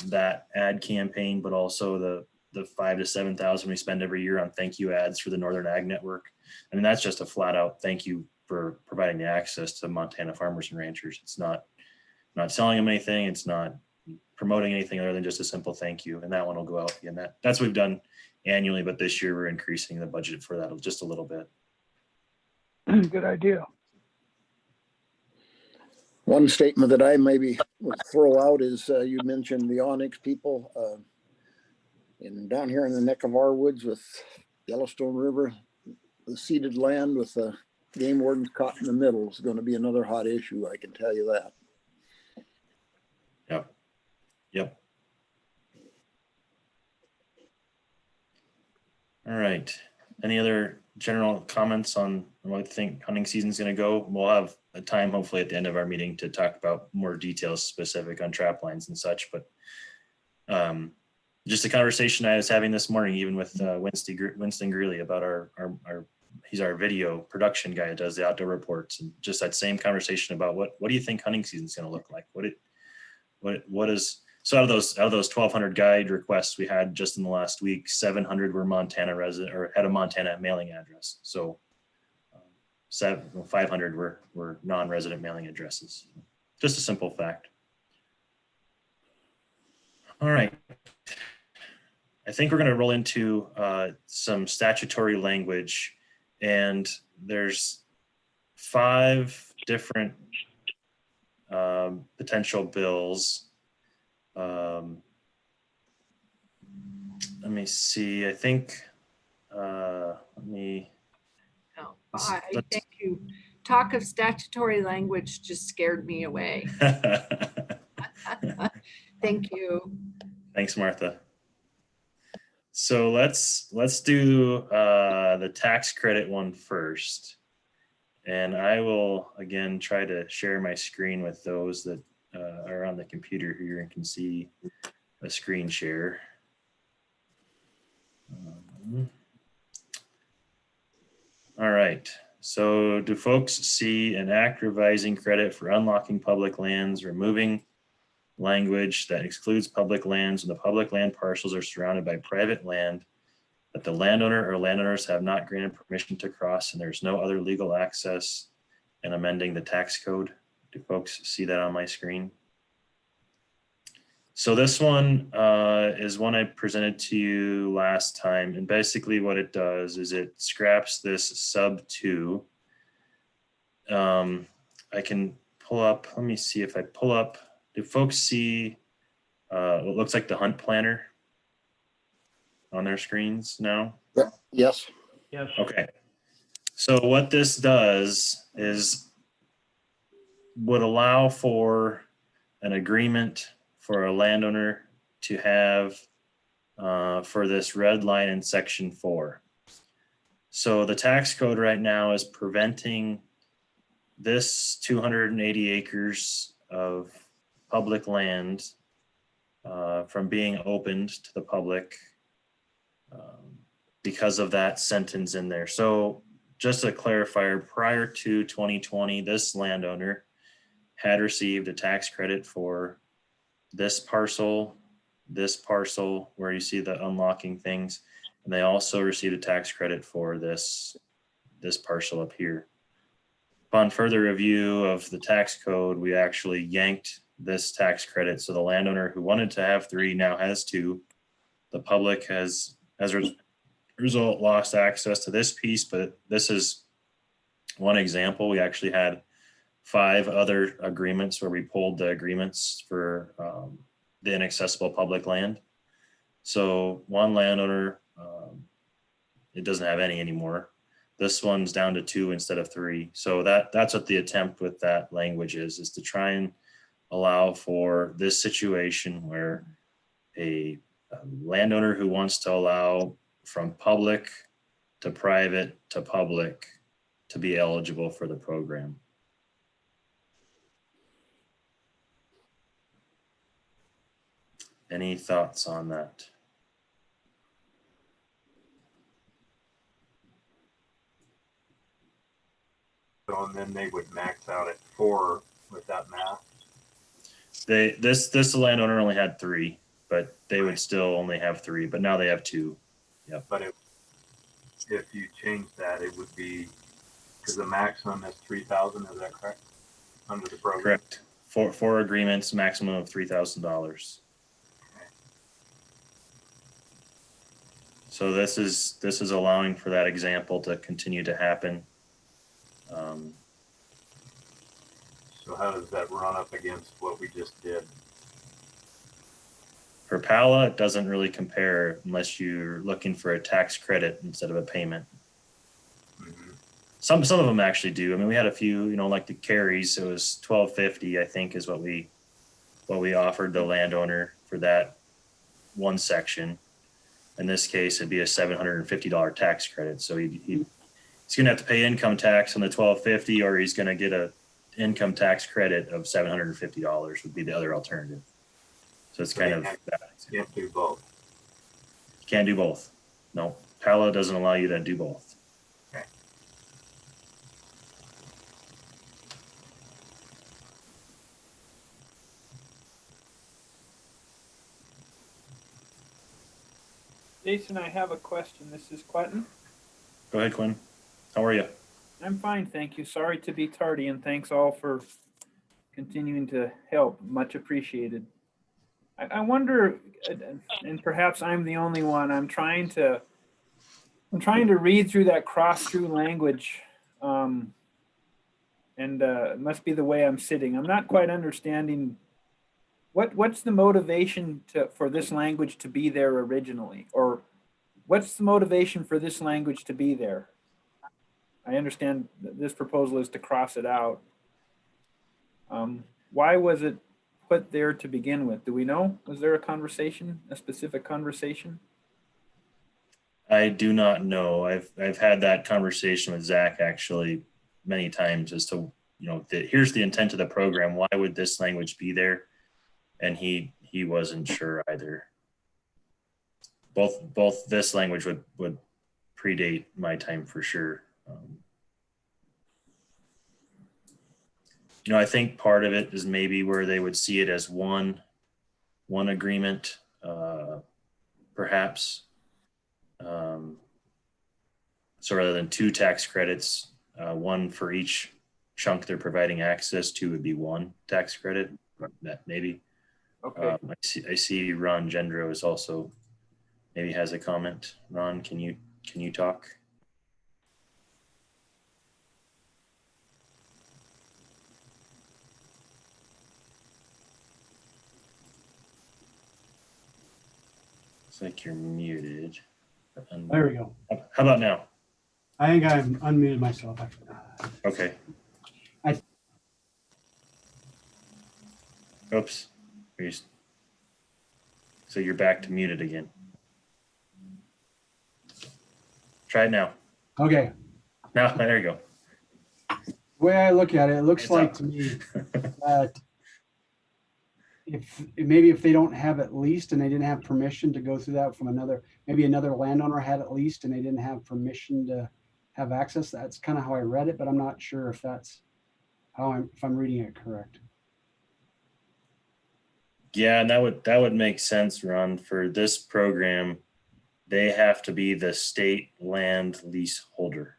Speaker 3: that ad campaign, but also the 5,000 to 7,000 we spend every year on thank you ads for the Northern Ag Network. I mean, that's just a flat out thank you for providing the access to Montana farmers and ranchers. It's not selling them anything. It's not promoting anything other than just a simple thank you. And that one will go out again. That's what we've done annually, but this year we're increasing the budget for that just a little bit.
Speaker 7: Good idea.
Speaker 1: One statement that I maybe would throw out is you mentioned the Onyx people down here in the neck of our woods with Yellowstone River, the ceded land with the game wardens caught in the middle is going to be another hot issue. I can tell you that.
Speaker 3: Yep. All right. Any other general comments on what I think hunting season is going to go? We'll have a time, hopefully, at the end of our meeting to talk about more details specific on trap lines and such. But just a conversation I was having this morning, even with Winston Greeley about he's our video production guy that does the outdoor reports, and just that same conversation about what do you think hunting season is going to look like? What is so out of those 1,200 guide requests we had just in the last week, 700 were Montana resident or had a Montana mailing address. So 500 were non-resident mailing addresses. Just a simple fact. All right. I think we're going to roll into some statutory language, and there's 5 different potential bills. Let me see. I think.
Speaker 9: No, I thank you. Talk of statutory language just scared me away. Thank you.
Speaker 3: Thanks, Martha. So let's do the tax credit one first. And I will, again, try to share my screen with those that are on the computer here and can see a screen share. All right. So do folks see an act revising credit for unlocking public lands, removing language that excludes public lands when the public land parcels are surrounded by private land that the landowner or landowners have not granted permission to cross and there's no other legal access, and amending the tax code? Do folks see that on my screen? So this one is one I presented to you last time, and basically what it does is it scraps this sub 2. I can pull up, let me see if I pull up. Do folks see what looks like the hunt planner on their screens now?
Speaker 1: Yes.
Speaker 5: Yes.
Speaker 3: Okay. So what this does is would allow for an agreement for a landowner to have for this red line in section 4. So the tax code right now is preventing this 280 acres of public land from being opened to the public because of that sentence in there. So just a clarifier, prior to 2020, this landowner had received a tax credit for this parcel, where you see the unlocking things, and they also received a tax credit for this parcel up here. Upon further review of the tax code, we actually yanked this tax credit. So the landowner who wanted to have 3 now has 2. The public has, as a result, lost access to this piece, but this is one example. We actually had 5 other agreements where we pulled the agreements for the inaccessible public land. So one landowner, it doesn't have any anymore. This one's down to 2 instead of 3. So that's what the attempt with that language is to try and allow for this situation where a landowner who wants to allow from public to private to public to be eligible for the program. Any thoughts on that?
Speaker 4: So, and then they would max out at 4 with that math.
Speaker 3: This landowner only had 3, but they would still only have 3, but now they have 2.
Speaker 4: But if you change that, it would be, because the maximum is 3,000, is that correct? Under the program?
Speaker 3: Correct. Four agreements, maximum of $3,000. So this is allowing for that example to continue to happen.
Speaker 4: So how does that run up against what we just did?
Speaker 3: For PALA, it doesn't really compare unless you're looking for a tax credit instead of a payment.
Speaker 4: Mhm.
Speaker 3: Some of them actually do. I mean, we had a few, like the carries. It was $1,250, I think, is what we offered the landowner for that one section. In this case, it'd be a $750 tax credit. So he's going to have to pay income tax on the $1,250, or he's going to get a income tax credit of $750 would be the other alternative. So it's kind of that.
Speaker 4: Can't do both.
Speaker 3: You can't do both. No, PALA doesn't allow you to do both.
Speaker 4: Okay.
Speaker 11: Jason, I have a question. This is Quentin.
Speaker 3: Go ahead, Quinn. How are you?
Speaker 11: I'm fine, thank you. Sorry to be tardy, and thanks all for continuing to help. Much appreciated. I wonder, and perhaps I'm the only one, I'm trying to read through that cross-through language, and it must be the way I'm sitting. I'm not quite understanding what's the motivation for this language to be there originally, or what's the motivation for this language to be there? I understand that this proposal is to cross it out. Why was it put there to begin with? Do we know? Was there a conversation, a specific conversation?
Speaker 3: I do not know. I've had that conversation with Zach actually many times as to, here's the intent of the program. Why would this language be there? And he wasn't sure either. Both this language would predate my time for sure. I think part of it is maybe where they would see it as one agreement, perhaps. So rather than 2 tax credits, one for each chunk they're providing access to would be 1 tax credit. That maybe.
Speaker 11: Okay.
Speaker 3: I see Ron Gendro is also maybe has a comment. Ron, can you talk? Looks like you're muted.
Speaker 12: There we go.
Speaker 3: How about now?
Speaker 12: I think I've unmuted myself.
Speaker 3: Okay. Oops. So you're back to muted again. Try it now.
Speaker 12: Okay.
Speaker 3: Now, there you go.
Speaker 12: The way I look at it, it looks
Speaker 3: It's
Speaker 12: like
Speaker 3: up.
Speaker 12: to me that if they don't have at least and they didn't have permission to go through that from maybe another landowner had at least and they didn't have permission to have access. That's kind of how I read it, but I'm not sure if that's if I'm reading it correct.
Speaker 3: Yeah, and that would make sense, Ron. For this program, they have to be the state land leaseholder,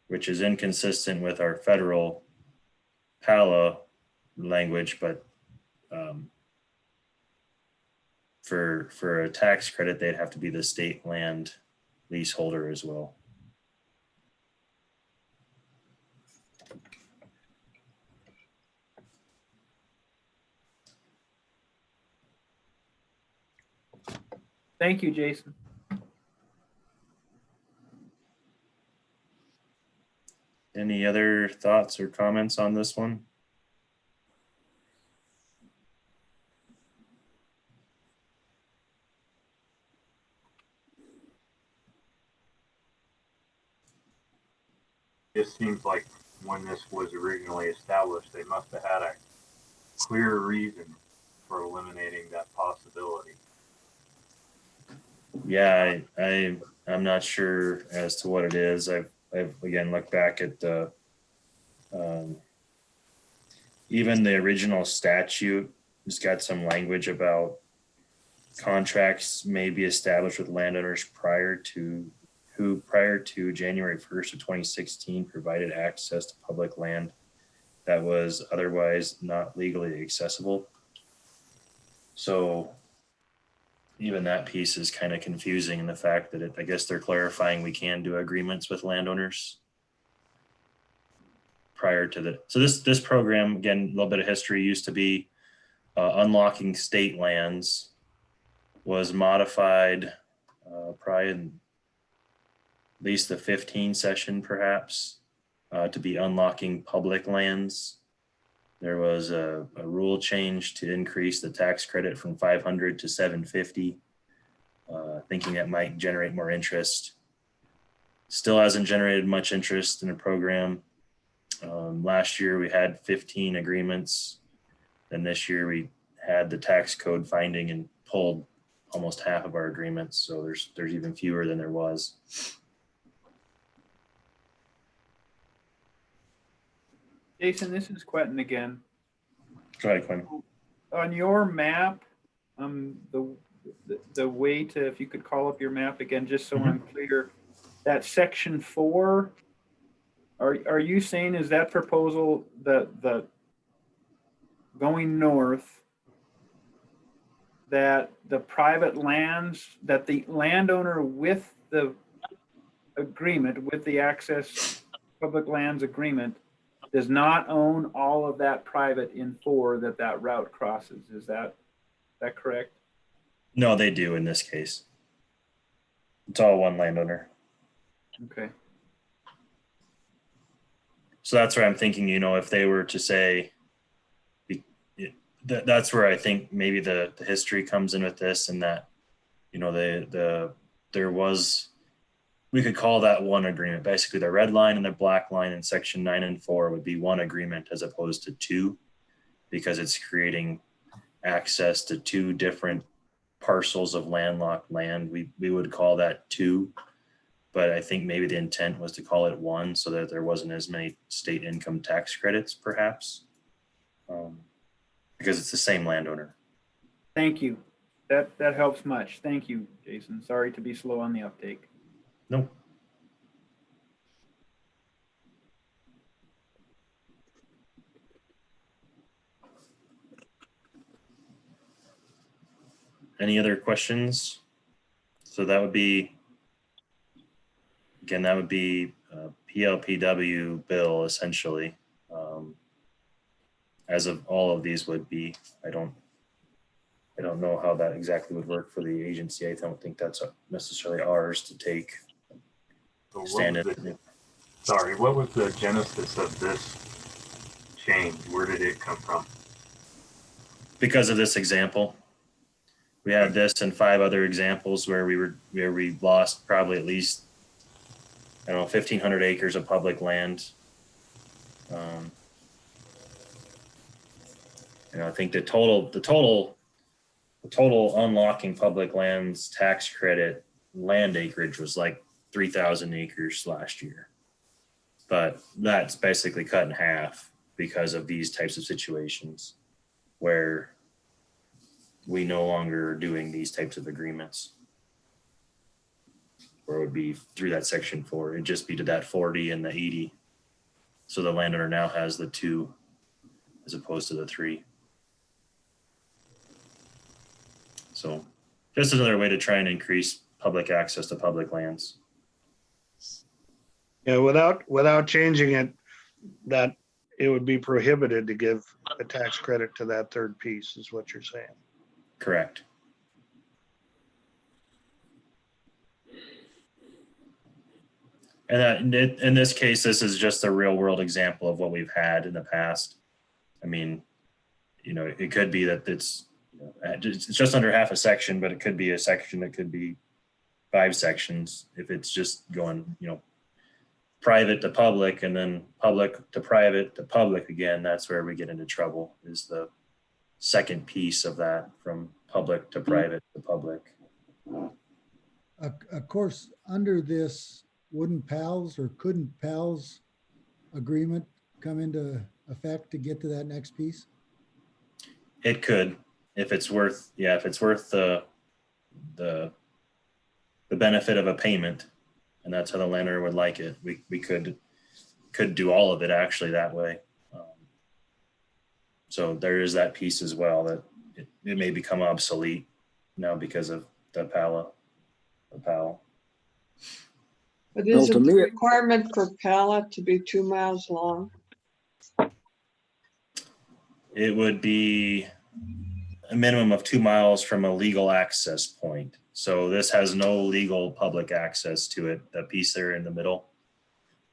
Speaker 3: which is inconsistent with our federal PALA language, but for a tax credit, they'd have to be the state land leaseholder as well.
Speaker 11: Thank you, Jason.
Speaker 3: Any other thoughts or comments on this one?
Speaker 4: It seems like when this was originally established, they must have had a clear reason for eliminating that possibility.
Speaker 3: Yeah, I'm not sure as to what it is. I've again looked back at the even the original statute has got some language about contracts may be established with landowners prior to January 1st of 2016 provided access to public land that was otherwise not legally accessible. So even that piece is kind of confusing in the fact that I guess they're clarifying we can do agreements with landowners prior to so this program, again, a little bit of history, used to be unlocking state lands, was modified probably in at least the 15 session perhaps to be unlocking public lands. There was a rule change to increase the tax credit from 500 to 750, thinking that might generate more interest. Still hasn't generated much interest in the program. Last year we had 15 agreements. Then this year we had the tax code finding and pulled almost half of our agreements. So there's even fewer than there was.
Speaker 11: Jason, this is Quentin again.
Speaker 3: Go ahead, Quinn.
Speaker 11: On your map, the way to, if you could call up your map again, just so I'm clear, that section 4, are you saying is that proposal the going north, that the private lands, that the landowner with the agreement, with the access public lands agreement, does not own all of that private in 4 that route crosses? Is that correct?
Speaker 3: No, they do in this case. It's all one landowner.
Speaker 11: Okay.
Speaker 3: So that's where I'm thinking, if they were to say, that's where I think maybe the history comes in with this, and that, there was, we could call that one agreement. Basically the red line and the black line in section 9 and 4 would be one agreement as opposed to 2, because it's creating access to 2 different parcels of landlocked land. We would call that 2, but I think maybe the intent was to call it 1 so that there wasn't as many state income tax credits perhaps, because it's the same landowner.
Speaker 11: Thank you. That helps much. Thank you, Jason. Sorry to be slow on the uptake.
Speaker 3: Nope. Any other questions? So that would be, again, that would be a PLPW bill essentially. As of all of these would be, I don't know how that exactly would work for the agency. I don't think that's necessarily ours to take.
Speaker 4: So
Speaker 3: Stand
Speaker 4: what was the genesis of this change? Where did it come from?
Speaker 3: Because of this example. We had this and 5 other examples where we lost probably at least, 1,500 acres of public land. I think the total unlocking public lands tax credit land acreage was like 3,000 acres last year, but that's basically cut in half because of these types of situations where we no longer are doing these types of agreements, where it would be through that section 4. It'd just be to that 40 and the 80. So the landowner now has the 2 as opposed to the 3. So just another way to try and increase public access to public lands.
Speaker 7: Yeah, without changing it, that it would be prohibited to give a tax credit to that third piece is what you're saying.
Speaker 3: Correct. And that in this case, this is just a real world example of what we've had in the past. I mean, it could be that it's just under half a section, but it could be a section that could be 5 sections if it's just going, private to public and then public to private to public again. That's where we get into trouble, is the second piece of that, from public to private to public.
Speaker 6: Of course, under this, wouldn't PALs or couldn't PALs agreement come into effect to get to that next piece?
Speaker 3: It could, if it's worth, yeah, if it's worth the benefit of a payment, and that's how the landowner would like it, we could do all of it actually that way. So there is that piece as well, that it may become obsolete now because of the PAL.
Speaker 8: But
Speaker 1: Well,
Speaker 8: is
Speaker 1: to
Speaker 8: it the
Speaker 1: me,
Speaker 8: requirement for pallet to be 2 miles long?
Speaker 3: It would be a minimum of 2 miles from a legal access point. So this has no legal public access to it, the piece there in the middle,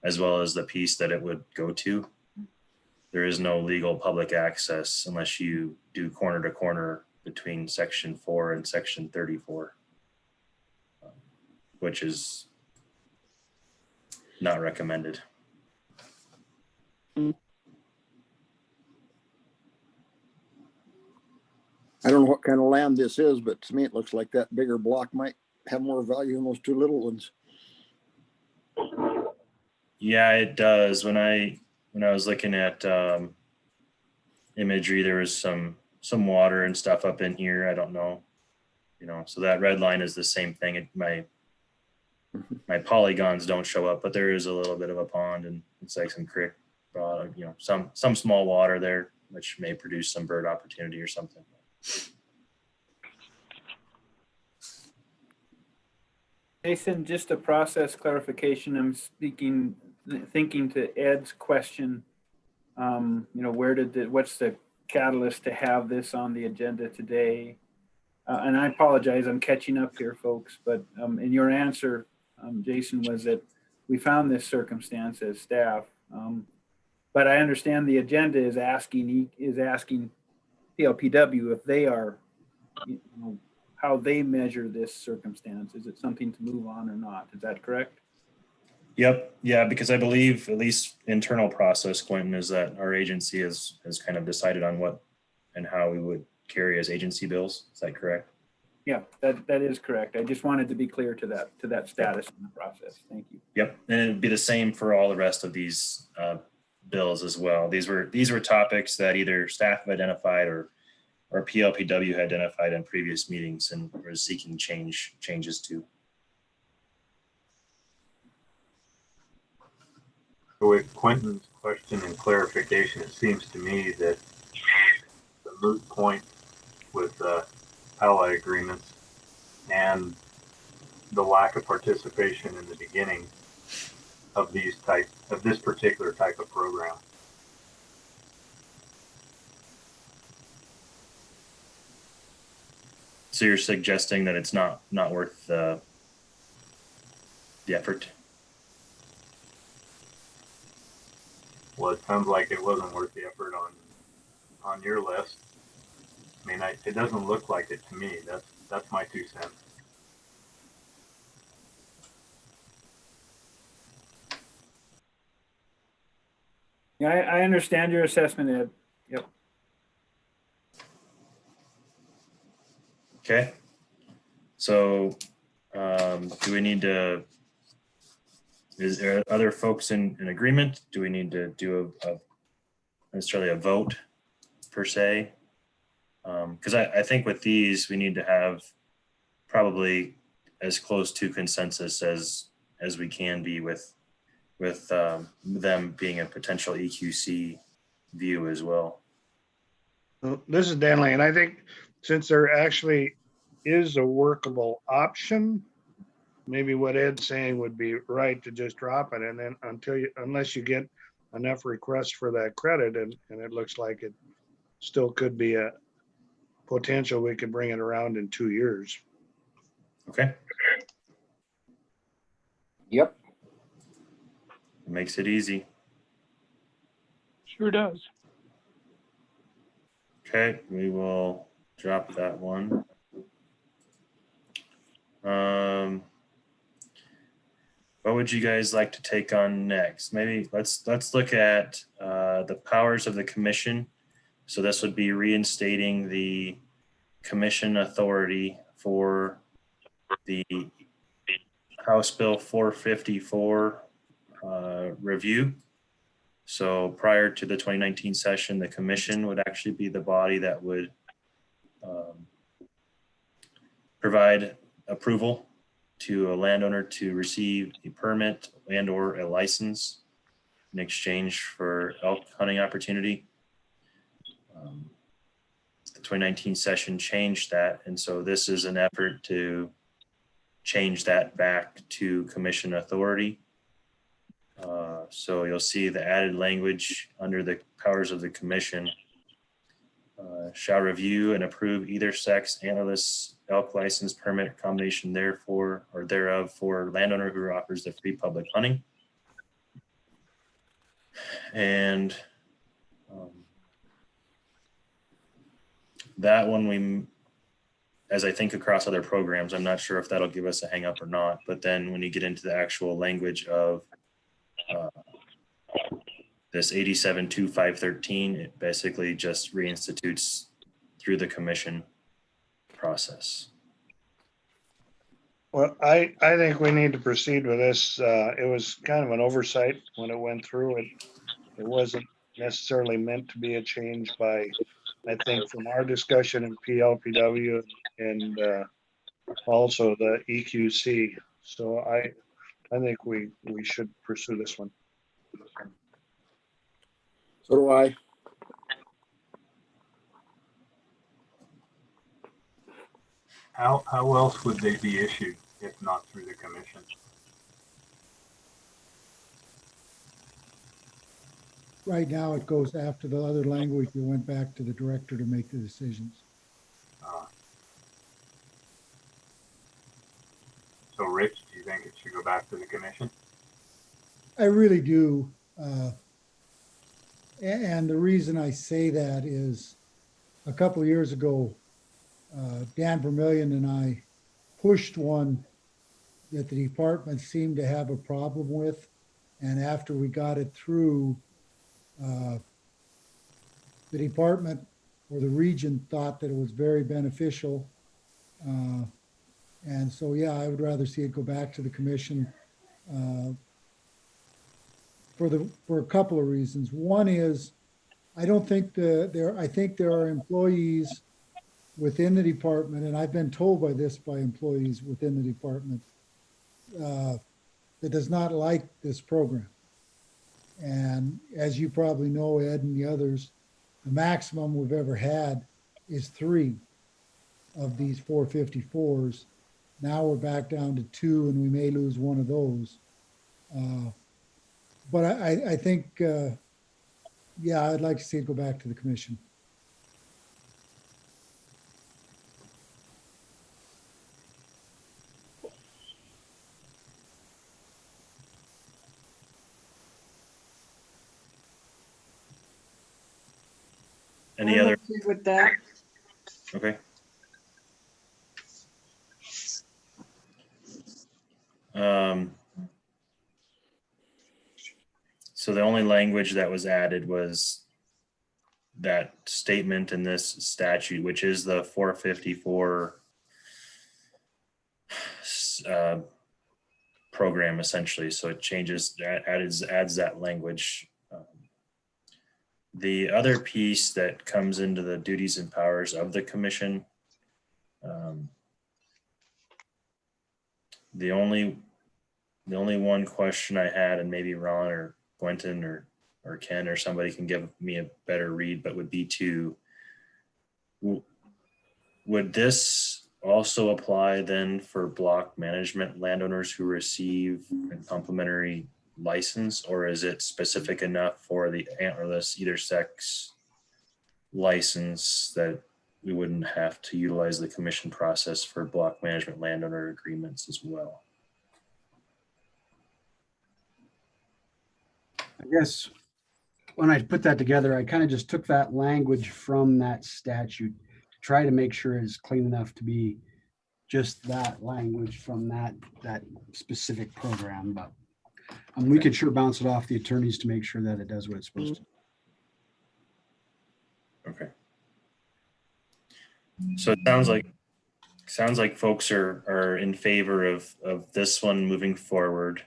Speaker 3: as well as the piece that it would go to. There is no legal public access unless you do corner to corner between section 4 and section 34, which is not recommended.
Speaker 1: I don't know what kind of land this is, but to me, it looks like that bigger block might have more value than those 2 little ones.
Speaker 3: Yeah, it does. When I was looking at imagery, there was some water and stuff up in here. I don't know, so that red line is the same thing. My polygons don't show up, but there is a little bit of a pond, and it's like some creek, some small water there, which may produce some bird opportunity or something.
Speaker 11: Jason, just a process clarification. I'm thinking to Ed's question. What's the catalyst to have this on the agenda today? And I apologize, I'm catching up here, folks, but in your answer, Jason, was that we found this circumstance as staff. But I understand the agenda is asking PLPW if they are, how they measure this circumstance. Is it something to move on or not? Is that correct?
Speaker 3: Yep. Yeah, because I believe at least internal process, Quentin, is that our agency has kind of decided on what and how we would carry as agency bills. Is that correct?
Speaker 11: Yeah, that is correct. I just wanted to be clear to that status in the process. Thank you.
Speaker 3: Yep. And it'd be the same for all the rest of these bills as well. These were topics that either staff have identified or PLPW had identified in previous meetings and was seeking changes to.
Speaker 4: So with Quentin's question and clarification, it seems to me that the moot point with ally agreements and the lack of participation in the beginning of this particular type of program.
Speaker 3: So you're suggesting that it's not worth the effort?
Speaker 4: Well, it sounds like it wasn't worth the effort on your list. I mean, it doesn't look like it to me. That's my 2 cents.
Speaker 11: Yeah, I understand your assessment, Ed. Yep.
Speaker 3: Okay. So do we need to, is there other folks in agreement? Do we need to do necessarily a vote per se? Because I think with these, we need to have probably as close to consensus as we can be with them being a potential EQC view as well.
Speaker 7: Well, this is Danley, and I think since there actually is a workable option, maybe what Ed's saying would be right, to just drop it, and then unless you get enough requests for that credit, and it looks like it still could be a potential, we could bring it around in 2 years.
Speaker 3: Okay.
Speaker 1: Yep.
Speaker 3: It makes it easy.
Speaker 13: Sure does.
Speaker 3: Okay, we will drop that one. What would you guys like to take on next? Maybe let's look at the powers of the commission. So this would be reinstating the commission authority for the House Bill 454 review. So prior to the 2019 session, the commission would actually be the body that would provide approval to a landowner to receive a permit and or a license in exchange for elk hunting opportunity. The 2019 session changed that, and so this is an effort to change that back to commission authority. So you'll see the added language under the powers of the commission. Shall review and approve either sex antlerless elk license permit combination therefore or thereof for landowner who offers the free public hunting. And that one as I think across other programs, I'm not sure if that'll give us a hang up or not, but then when you get into the actual language of this 87.2513, it basically just reinstitutes through the commission process.
Speaker 7: Well, I think we need to proceed with this. It was kind of an oversight when it went through. It wasn't necessarily meant to be a change by, I think, from our discussion in PLPW and also the EQC. So I think we should pursue this one.
Speaker 1: So do I.
Speaker 4: How else would they be issued if not through the commission?
Speaker 6: Right now, it goes after the other language. We went back to the director to make the decisions.
Speaker 4: So Rich, do you think it should go back to the commission?
Speaker 6: I really do. And the reason I say that is a couple of years ago, Dan Vermillion and I pushed one that the department seemed to have a problem with. And after we got it through, the department or the region thought that it was very beneficial. And so, yeah, I would rather see it go back to the commission for a couple of reasons. One is, I don't think I think there are employees within the department, and I've been told by employees within the department that does not like this program. And as you probably know, Ed and the others, the maximum we've ever had is 3 of these 454s. Now we're back down to 2, and we may lose one of those. But I think, yeah, I'd like to see it go back to the commission.
Speaker 3: Any
Speaker 8: I'm
Speaker 3: other?
Speaker 8: okay with that.
Speaker 3: Okay. So the only language that was added was that statement in this statute, which is the 454 program essentially. So it changes, adds that language. The other piece that comes into the duties and powers of the commission, the only one question I had, and maybe Ron or Quentin or Ken or somebody can give me a better read, but would be would this also apply then for block management landowners who receive a complimentary license, or is it specific enough for the antlerless either sex license that we wouldn't have to utilize the commission process for block management landowner agreements as well?
Speaker 12: I guess when I put that together, I kind of just took that language from that statute to try to make sure it's clean enough to be just that language from that specific program. But we could sure bounce it off the attorneys to make sure that it does what it's supposed to.
Speaker 3: Okay. So it sounds like folks are in favor of this one moving forward.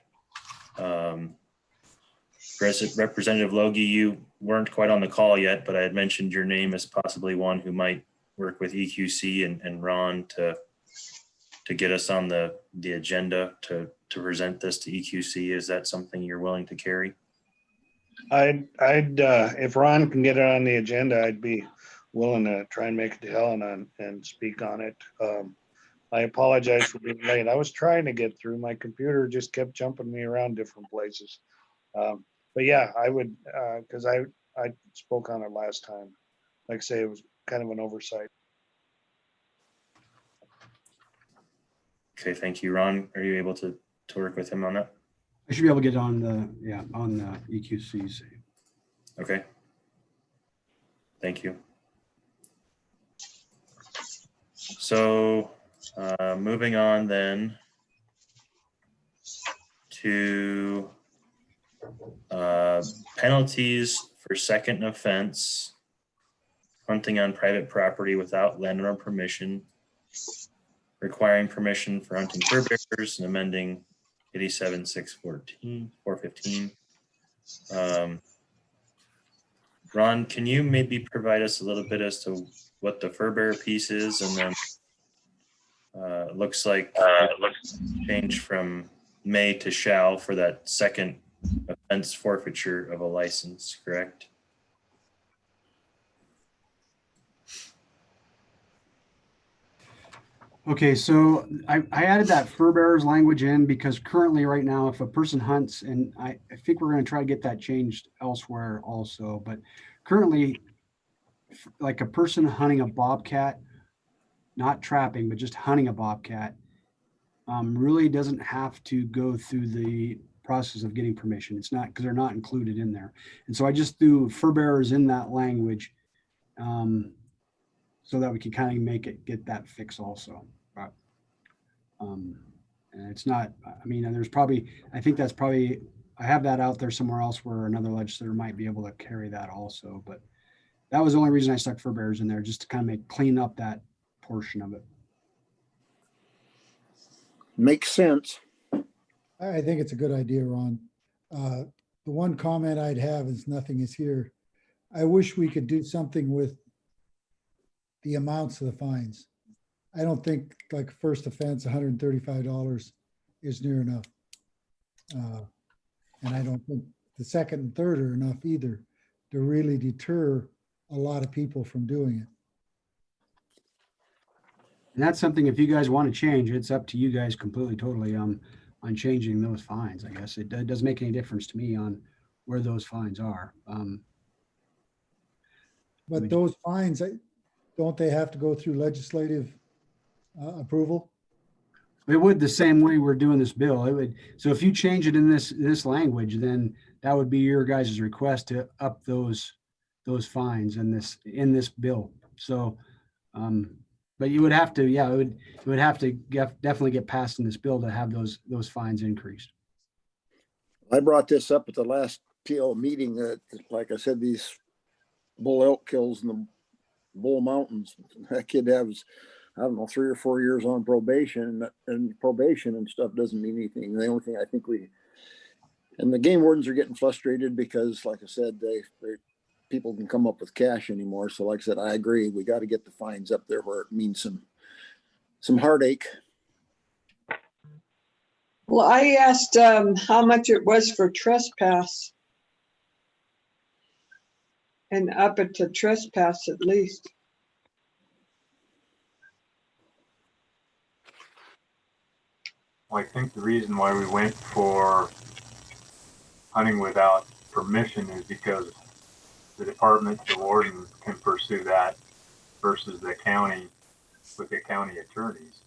Speaker 3: Representative Logie, you weren't quite on the call yet, but I had mentioned your name as possibly one who might work with EQC and Ron to get us on the agenda to present this to EQC. Is that something you're willing to carry?
Speaker 7: If Ron can get it on the agenda, I'd be willing to try and make it to Helen and speak on it. I apologize for being late. I was trying to get through. My computer just kept jumping me around different places. But yeah, I would, because I spoke on it last time. Like I say, it was kind of an oversight.
Speaker 3: Okay, thank you. Ron, are you able to work with him on that?
Speaker 12: I should be able to get on the EQCs.
Speaker 3: Okay. Thank you. So moving on then to penalties for second offense, hunting on private property without landowner permission, requiring permission for hunting fur bearers, and amending 87-614-415. Ron, can you maybe provide us a little bit as to what the fur bearer piece is, and then it looks like change from may to shall for that second offense forfeiture of a license, correct?
Speaker 12: Okay, so I added that fur bearers language in because currently right now, if a person hunts, and I think we're going to try to get that changed elsewhere also, but currently like a person hunting a bobcat, not trapping, but just hunting a bobcat, really doesn't have to go through the process of getting permission. It's not, because they're not included in there. And so I just threw fur bearers in that language so that we can kind of get that fix also. But and it's not, I mean, there's probably, I think that's probably, I have that out there somewhere else where another legislator might be able to carry that also. But that was the only reason I stuck fur bearers in there, just to kind of clean up that portion of it.
Speaker 1: Makes sense.
Speaker 6: I think it's a good idea, Ron. The one comment I'd have is nothing is here. I wish we could do something with the amounts of the fines. I don't think like first offense, $135 is near enough. And I don't think the second and third are enough either to really deter a lot of people from doing it.
Speaker 12: And that's something, if you guys want to change, it's up to you guys completely, totally on changing those fines. I guess it doesn't make any difference to me on where those fines are.
Speaker 6: But those fines, don't they have to go through legislative approval?
Speaker 12: It would, the same way we're doing this bill. It would. So if you change it in this language, then that would be your guys' request to up those fines in this bill. So, but you would have to, yeah, it would have to definitely get passed in this bill to have those fines increased.
Speaker 1: I brought this up at the last PL meeting that, like I said, these bull elk kills in the Bull Mountains, that kid has, I don't know, 3 or 4 years on probation, and probation and stuff doesn't mean anything. The only thing I think and the game wardens are getting frustrated because, like I said, people can come up with cash anymore. So like I said, I agree. We got to get the fines up there where it means some heartache.
Speaker 8: Well, I asked how much it was for trespass. And up it to trespass at least.
Speaker 4: Well, I think the reason why we went for hunting without permission is because the department, the warden, can pursue that versus the county with the county attorneys.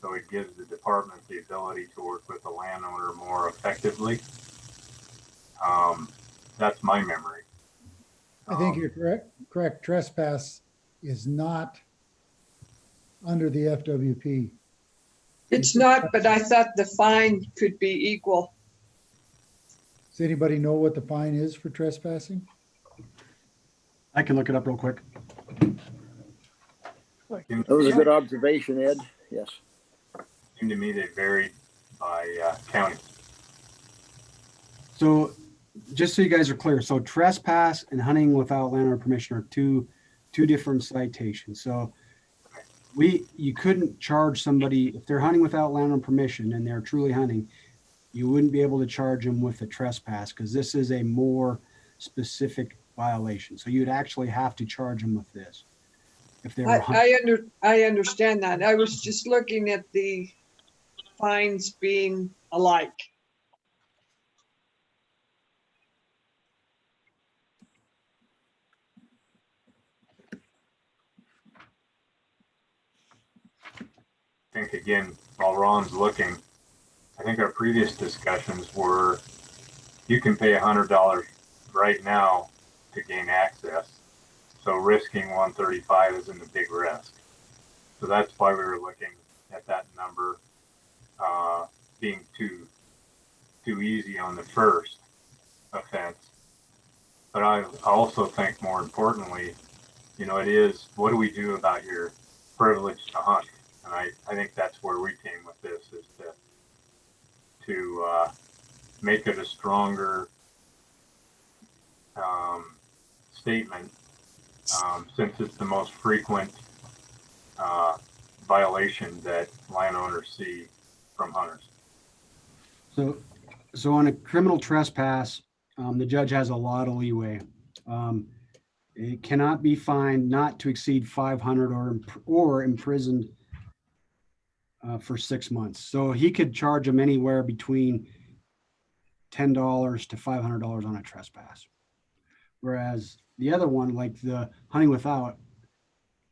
Speaker 4: So it gives the department the ability to work with the landowner more effectively. That's my memory.
Speaker 6: I think you're correct. Trespass is not under the FWP.
Speaker 8: It's not, but I thought the fine could be equal.
Speaker 6: Does anybody know what the fine is for trespassing?
Speaker 12: I can look it up real quick.
Speaker 1: That was a good observation, Ed. Yes.
Speaker 4: Seemed to me they varied by county.
Speaker 12: So just so you guys are clear, so trespass and hunting without landowner permission are two different citations. So you couldn't charge somebody if they're hunting without landowner permission and they're truly hunting, you wouldn't be able to charge them with a trespass because this is a more specific violation. So you'd actually have to charge them with this. If they were hunting.
Speaker 8: I understand that. I was just looking at the fines being alike.
Speaker 4: I think again, while Ron's looking, I think our previous discussions were you can pay $100 right now to gain access. So risking 135 isn't a big risk. So that's why we were looking at that number being too easy on the first offense. But I also think more importantly, you know, it is, what do we do about your privilege to hunt? And I think that's where we came with this, is to make it a stronger statement, since it's the most frequent violation that landowners see from hunters.
Speaker 12: So on a criminal trespass, the judge has a lot of leeway. It cannot be fined not to exceed 500 or imprisoned for 6 months. So he could charge them anywhere between $10 to $500 on a trespass. Whereas the other one, like the hunting without,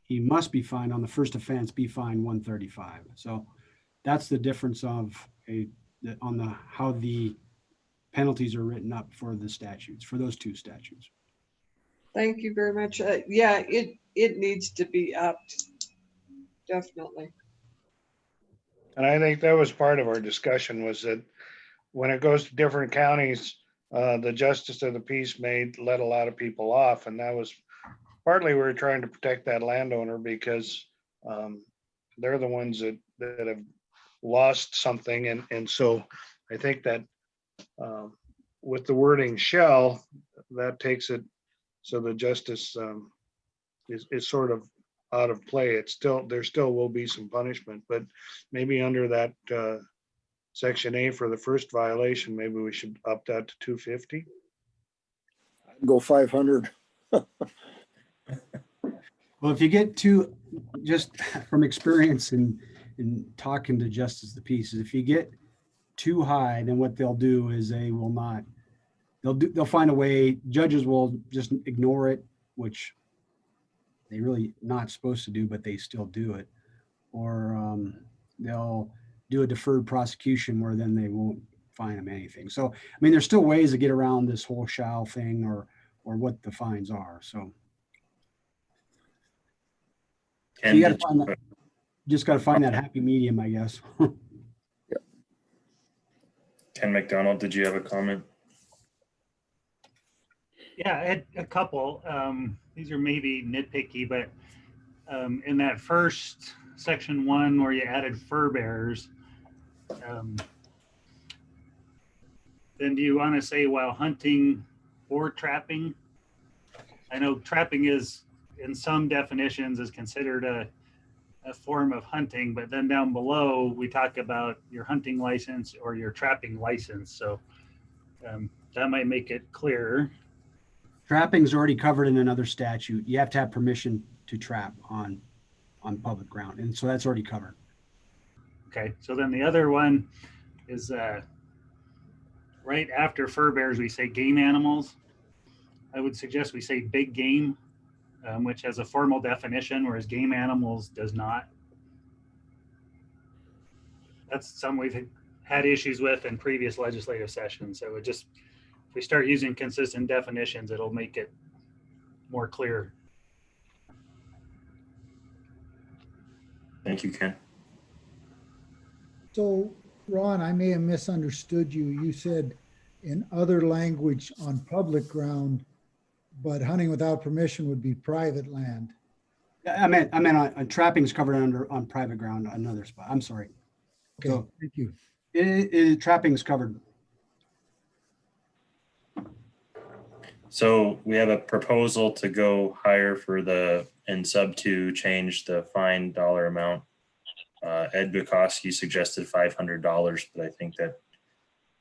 Speaker 12: he must be fined on the first offense, be fined $135. So that's the difference of how the penalties are written up for the statutes, for those two statutes.
Speaker 8: Thank you very much. Yeah, it needs to be upped. Definitely.
Speaker 7: And I think that was part of our discussion, was that when it goes to different counties, the justice of the peace may let a lot of people off. And that was partly we were trying to protect that landowner, because they're the ones that have lost something. And so I think that with the wording shall, that takes it so the justice is sort of out of play. There still will be some punishment, but maybe under that section A for the first violation, maybe we should up that to 250.
Speaker 1: Go 500.
Speaker 12: Well, if you get too, just from experience in talking to justice of the peace, if you get too high, then what they'll do is they will not, they'll find a way. Judges will just ignore it, which they really not supposed to do, but they still do it. Or they'll do a deferred prosecution where then they won't fine them anything. So, I mean, there's still ways to get around this whole shall thing or what the fines are. So you got to find that, just got to find that happy medium, I guess.
Speaker 3: Ken McDonald, did you have a comment?
Speaker 13: Yeah, I had a couple. These are maybe nitpicky, but in that first section 1 where you added fur bearers, then do you want to say while hunting or trapping? I know trapping is, in some definitions, is considered a form of hunting, but then down below we talk about your hunting license or your trapping license. So that might make it clearer.
Speaker 12: Trapping is already covered in another statute. You have to have permission to trap on public ground, and so that's already covered.
Speaker 13: Okay, so then the other one is right after fur bearers, we say game animals. I would suggest we say big game, which has a formal definition, whereas game animals does not. That's something we've had issues with in previous legislative sessions. So it just, if we start using consistent definitions, it'll make it more clear.
Speaker 3: Thank you, Ken.
Speaker 6: So, Ron, I may have misunderstood you. You said in other language on public ground, but hunting without permission would be private land.
Speaker 12: I meant on trapping is covered on private ground, another spot. I'm sorry.
Speaker 6: Okay, so, thank you.
Speaker 12: Trapping is covered.
Speaker 3: So we have a proposal to go higher for the, in sub 2, change the fine dollar amount. Ed Bukowski suggested $500, but I think that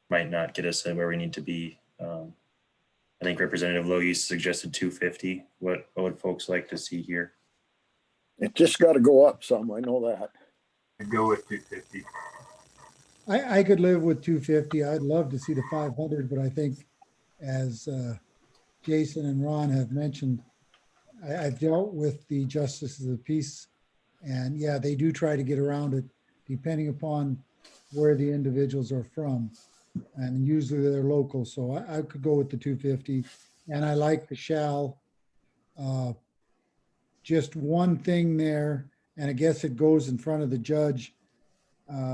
Speaker 3: might not get us where we need to be. I think Representative Logie suggested 250. What would folks like to see here?
Speaker 1: It just got to go up some. I know that.
Speaker 4: I'd go with 250.
Speaker 6: I could live with 250. I'd love to see the 500, but I think as Jason and Ron have mentioned, I've dealt with the justices of the peace, and yeah, they do try to get around it depending upon where the individuals are from. And usually they're local, so I could go with the 250. And I like the shall. Just one thing there, and I guess it goes in front of the judge,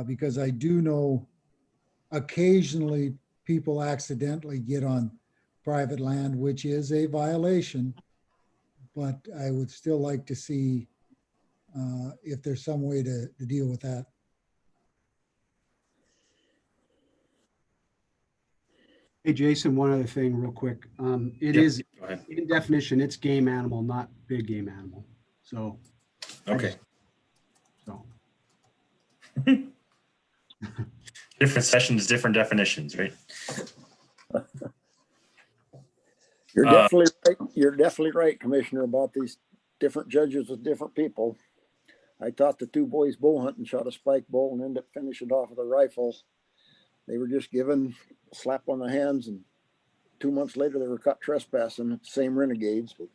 Speaker 6: because I do know occasionally people accidentally get on private land, which is a violation. But I would still like to see if there's some way to deal with that.
Speaker 12: Hey, Jason, one other thing real quick. It
Speaker 3: Yep,
Speaker 12: is
Speaker 3: go ahead.
Speaker 12: in definition, it's game animal, not big game animal. So,
Speaker 3: Okay.
Speaker 12: so
Speaker 3: Different sessions, different definitions, right?
Speaker 1: You're definitely right. You're definitely right, Commissioner, about these different judges with different people. I taught the 2 boys bow hunting, shot a spike bow and ended up finishing it off with a rifle. They were just given a slap on the hands, and 2 months later they were caught trespassing, same renegades, but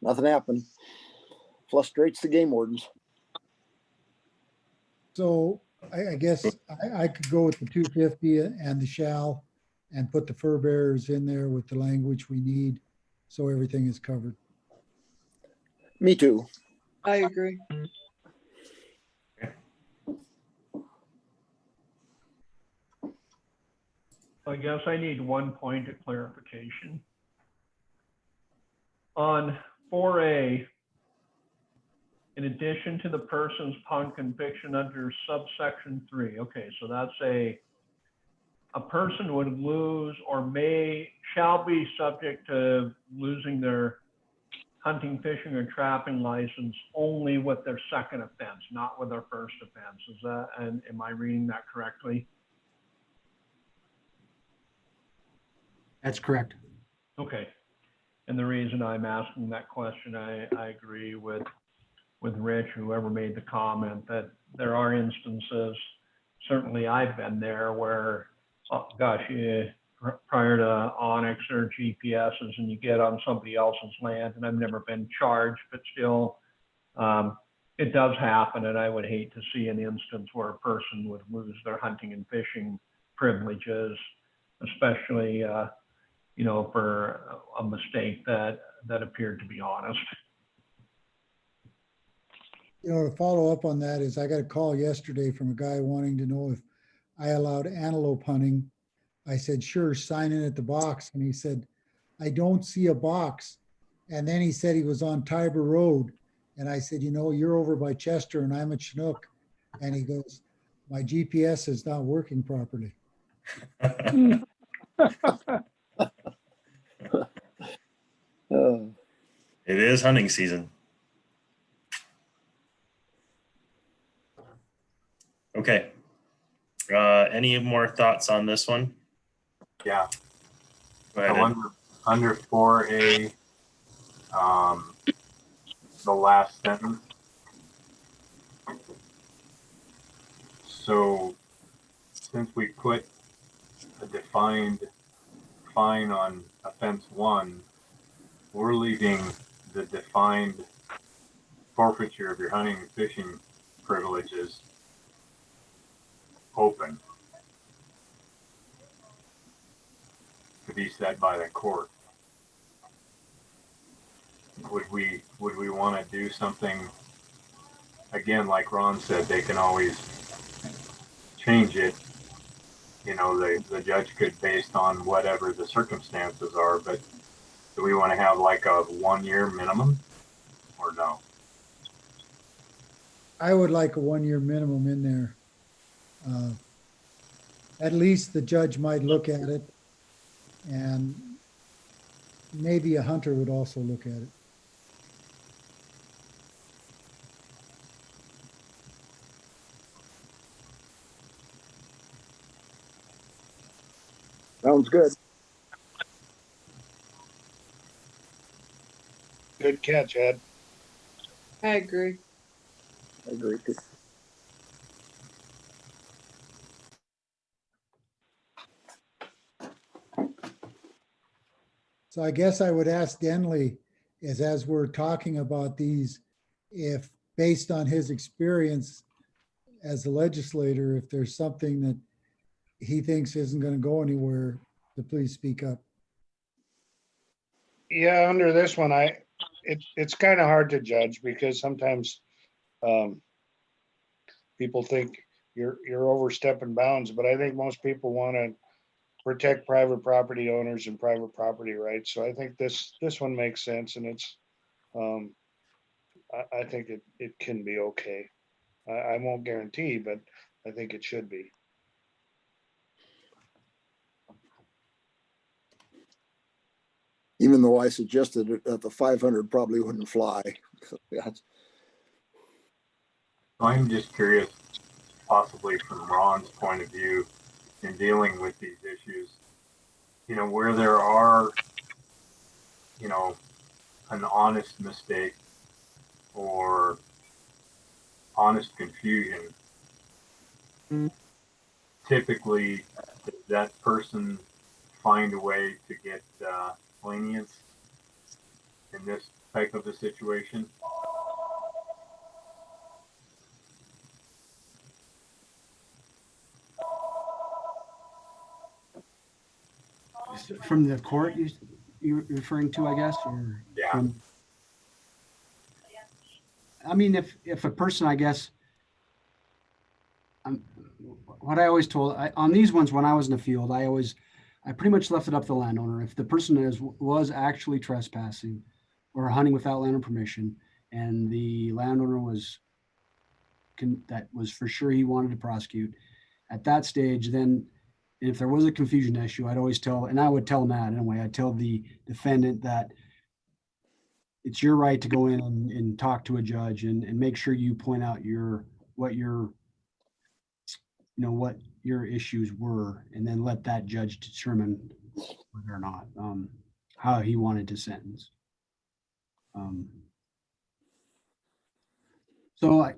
Speaker 1: nothing happened. Frustrates the game wardens.
Speaker 6: So I guess I could go with the 250 and the shall and put the fur bearers in there with the language we need. So everything is covered.
Speaker 1: Me too.
Speaker 8: I agree.
Speaker 5: I guess I need one point of clarification. On 4A, in addition to the persons upon conviction under subsection 3, okay, so that's a person would lose or shall be subject to losing their hunting, fishing, or trapping license only with their second offense, not with their first offense. Is that, and am I reading that correctly?
Speaker 12: that's correct.
Speaker 5: Okay. And the reason I'm asking that question, I agree with Rich, whoever made the comment, that there are instances, certainly I've been there, where, oh gosh, prior to Onyx or GPSs, and you get on somebody else's land, and I've never been charged, but still, it does happen, and I would hate to see an instance where a person would lose their hunting and fishing privileges, especially for a mistake that appeared to be honest.
Speaker 6: To follow up on that is I got a call yesterday from a guy wanting to know if I allowed antelope hunting. I said, sure, sign in at the box. And he said, I don't see a box. And then he said he was on Tiber Road. And I said, you're over by Chester and I'm at Chinook. And he goes, my GPS is not working properly.
Speaker 3: It is hunting season. Okay. Any more thoughts on this one?
Speaker 4: Yeah.
Speaker 3: Go ahead.
Speaker 4: So under 4A, the last sentence. So since we put a defined fine on offense 1, we're leaving the defined forfeiture of your hunting and fishing privileges open to be set by the court. Would we want to do something again, like Ron said, they can always change it. The judge could, based on whatever the circumstances are, but do we want to have like a 1-year minimum or no?
Speaker 6: I would like a 1-year minimum in there. At least the judge might look at it and maybe a hunter would also look at it.
Speaker 1: Sounds good.
Speaker 7: Good catch, Ed.
Speaker 8: I agree.
Speaker 1: I agree too.
Speaker 6: So I guess I would ask Denley is as we're talking about these, if based on his experience as a legislator, if there's something that he thinks isn't going to go anywhere, to please speak up.
Speaker 7: Yeah, under this one, it's kind of hard to judge because sometimes people think you're overstepping bounds, but I think most people want to protect private property owners and private property rights. So I think this one makes sense, and it's I think it can be okay. I won't guarantee, but I think it should be.
Speaker 1: Even though I suggested that the 500 probably wouldn't fly. So, yeah.
Speaker 4: I'm just curious, possibly from Ron's point of view in dealing with these issues, where there are, an honest mistake or honest confusion, typically does that person find a way to get lenience in this type of a situation?
Speaker 12: From the court, you're referring to, I guess, or?
Speaker 4: Yeah.
Speaker 12: From, I mean, if a person, I guess, what I always told, on these ones, when I was in the field, I pretty much left it up to the landowner. If the person was actually trespassing or hunting without landowner permission, and the landowner that was for sure he wanted to prosecute, at that stage, then if there was a confusion issue, I'd always tell, and I would tell them that anyway, I'd tell the defendant that it's your right to go in and talk to a judge and make sure you point out what your issues were, and then let that judge determine whether or not how he wanted to sentence. So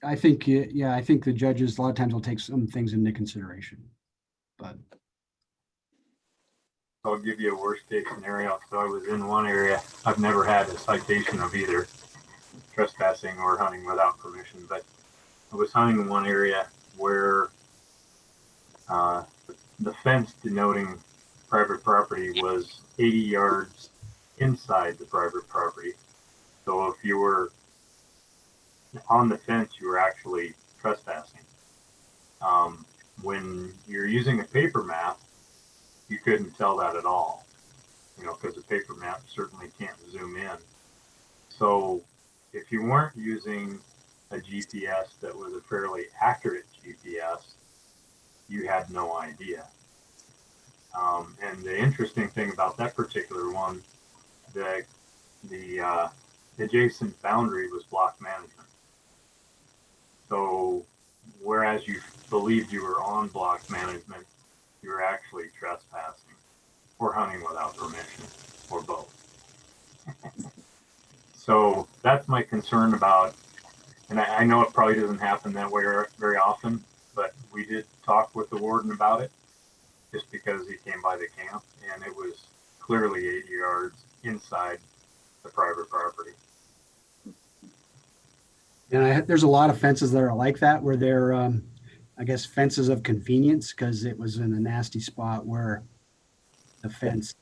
Speaker 12: I think, yeah, I think the judges a lot of times will take some things into consideration, but.
Speaker 4: I'll give you a worst case scenario. So I was in one area. I've never had a citation of either trespassing or hunting without permission, but I was hunting in one area where the fence denoting private property was 80 yards inside the private property. So if you were on the fence, you were actually trespassing. When you're using a paper map, you couldn't tell that at all, because the paper map certainly can't zoom in. So if you weren't using a GPS that was a fairly accurate GPS, you had no idea. And the interesting thing about that particular one, the adjacent boundary was block management. So whereas you believed you were on block management, you were actually trespassing or hunting without permission, or both. So that's my concern about, and I know it probably doesn't happen that way very often, but we did talk with the warden about it just because he came by the camp, and it was clearly 80 yards inside the private property.
Speaker 12: And there's a lot of fences that are like that, where they're, I guess, fences of convenience, because it was in a nasty spot where the fence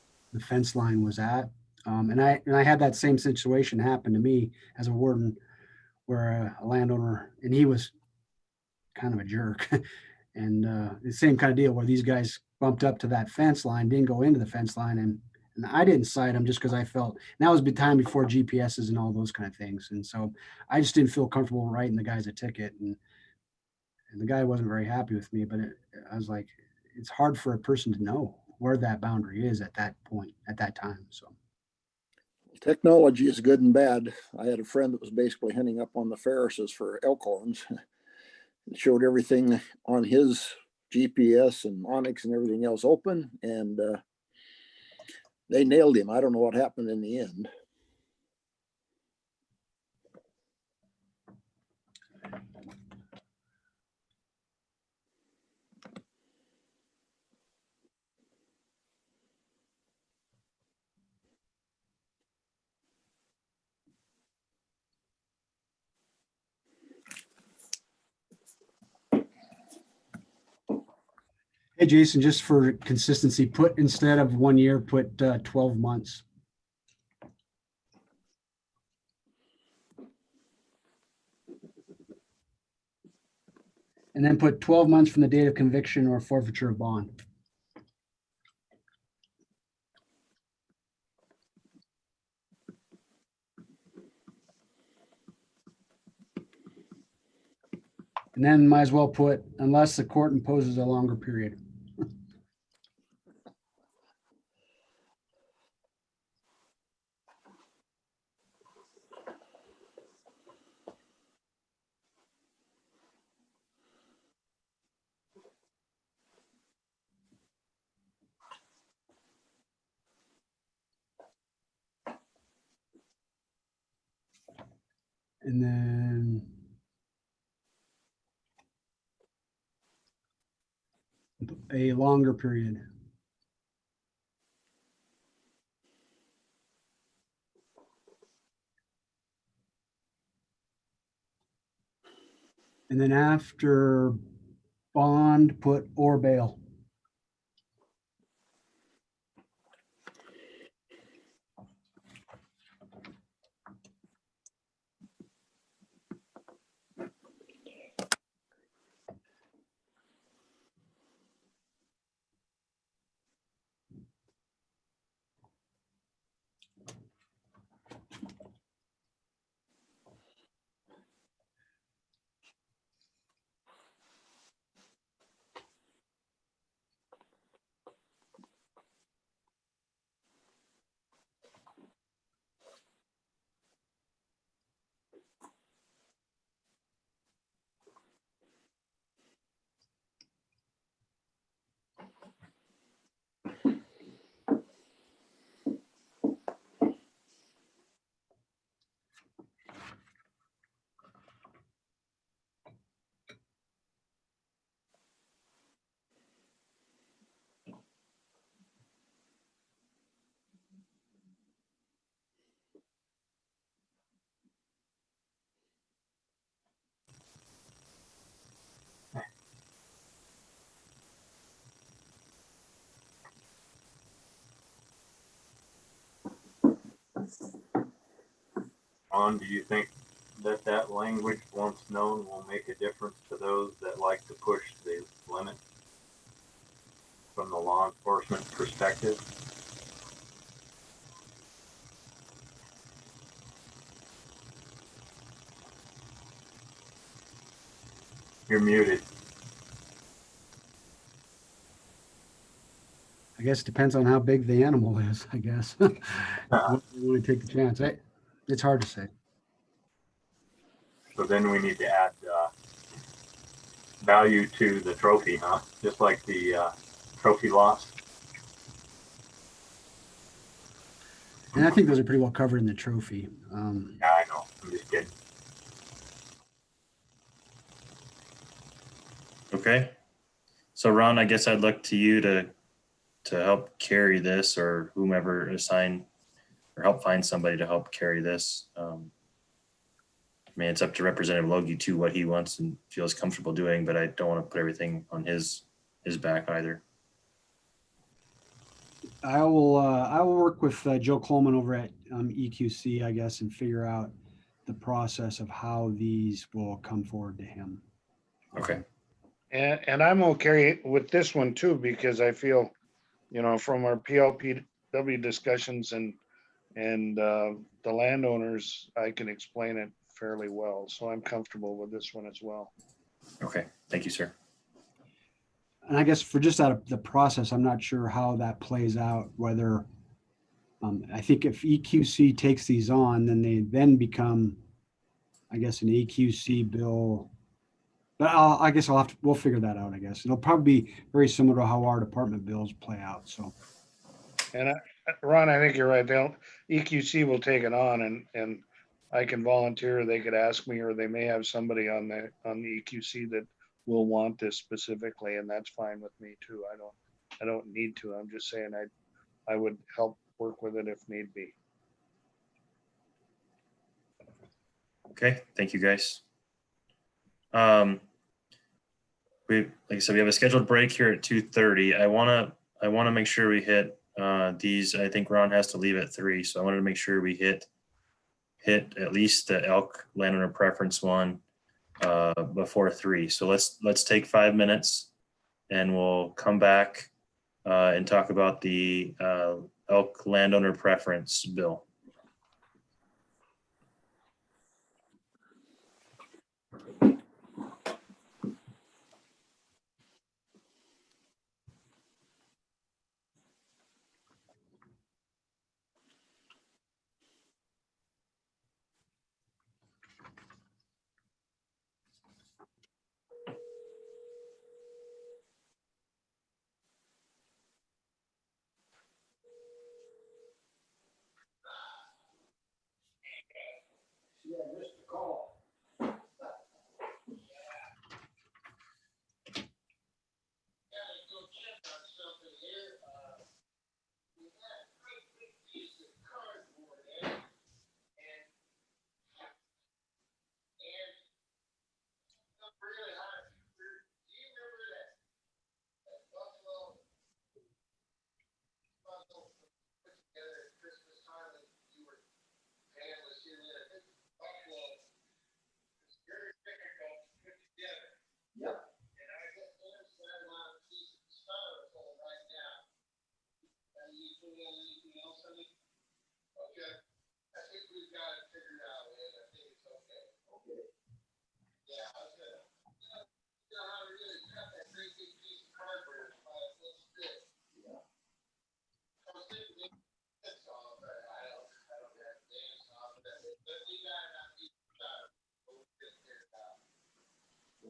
Speaker 12: line was at. And I had that same situation happen to me as a warden, where a landowner, and he was kind of a jerk, and the same kind of deal where these guys bumped up to that fence line, didn't go into the fence line, and I didn't cite them just because I felt, and that was the time before GPSs and all those kind of things, and so I just didn't feel comfortable writing the guys a ticket, and the guy wasn't very happy with me. But I was like, it's hard for a person to know where that boundary is at that point, at that time. So,
Speaker 1: Technology is good and bad. I had a friend that was basically hunting up on the Ferrises for elk horns. It showed everything on his GPS and Onyx and everything else open, and they nailed him. I don't know what happened in the end.
Speaker 12: hey, Jason, just for consistency, put instead of 1 year, put 12 months. And then put 12 months from the date of conviction or forfeiture of bond. And then might as well put unless the court imposes a longer period. And then a longer period. And then after bond, put or bail.
Speaker 4: Ron, do you think that that language, once known, will make a difference to those that like to push the limit from the law enforcement perspective? You're muted.
Speaker 12: I guess it depends on how big the animal is, I guess. You want to take the chance. It's hard to say.
Speaker 4: So then we need to add value to the trophy, huh? Just like the trophy loss.
Speaker 12: And I think those are pretty well covered in the trophy.
Speaker 4: Yeah, I know. I'm just kidding.
Speaker 3: Okay. So Ron, I guess I'd look to you to help carry this, or whomever assign or help find somebody to help carry this. I mean, it's up to Representative Logie too, what he wants and feels comfortable doing, but I don't want to put everything on his back either.
Speaker 12: I will work with Joe Coleman over at EQC, I guess, and figure out the process of how these will come forward to him.
Speaker 3: Okay.
Speaker 7: And I'm okay with this one too, because I feel, from our PLPW discussions and the landowners, I can explain it fairly well. So I'm comfortable with this one as well.
Speaker 3: Okay. Thank you, sir.
Speaker 12: and I guess for just out of the process, I'm not sure how that plays out, whether, I think if EQC takes these on, then they then become, I guess, an EQC bill. But I guess we'll figure that out, I guess. It'll probably be very similar to how our department bills play out, so.
Speaker 7: And Ron, I think you're right. EQC will take it on and I can volunteer. They could ask me, or they may have somebody on the EQC that will want this specifically, and that's fine with me too. I don't need to. I'm just saying I would help work with it if need be.
Speaker 3: Okay, thank you guys. Like I said, we have a scheduled break here at 2:30. I wanna make sure we hit these. I think Ron has to leave at 3, so I wanted to make sure we hit at least the elk landowner preference one before 3. So let's take 5 minutes, and we'll come back and talk about the elk landowner preference bill.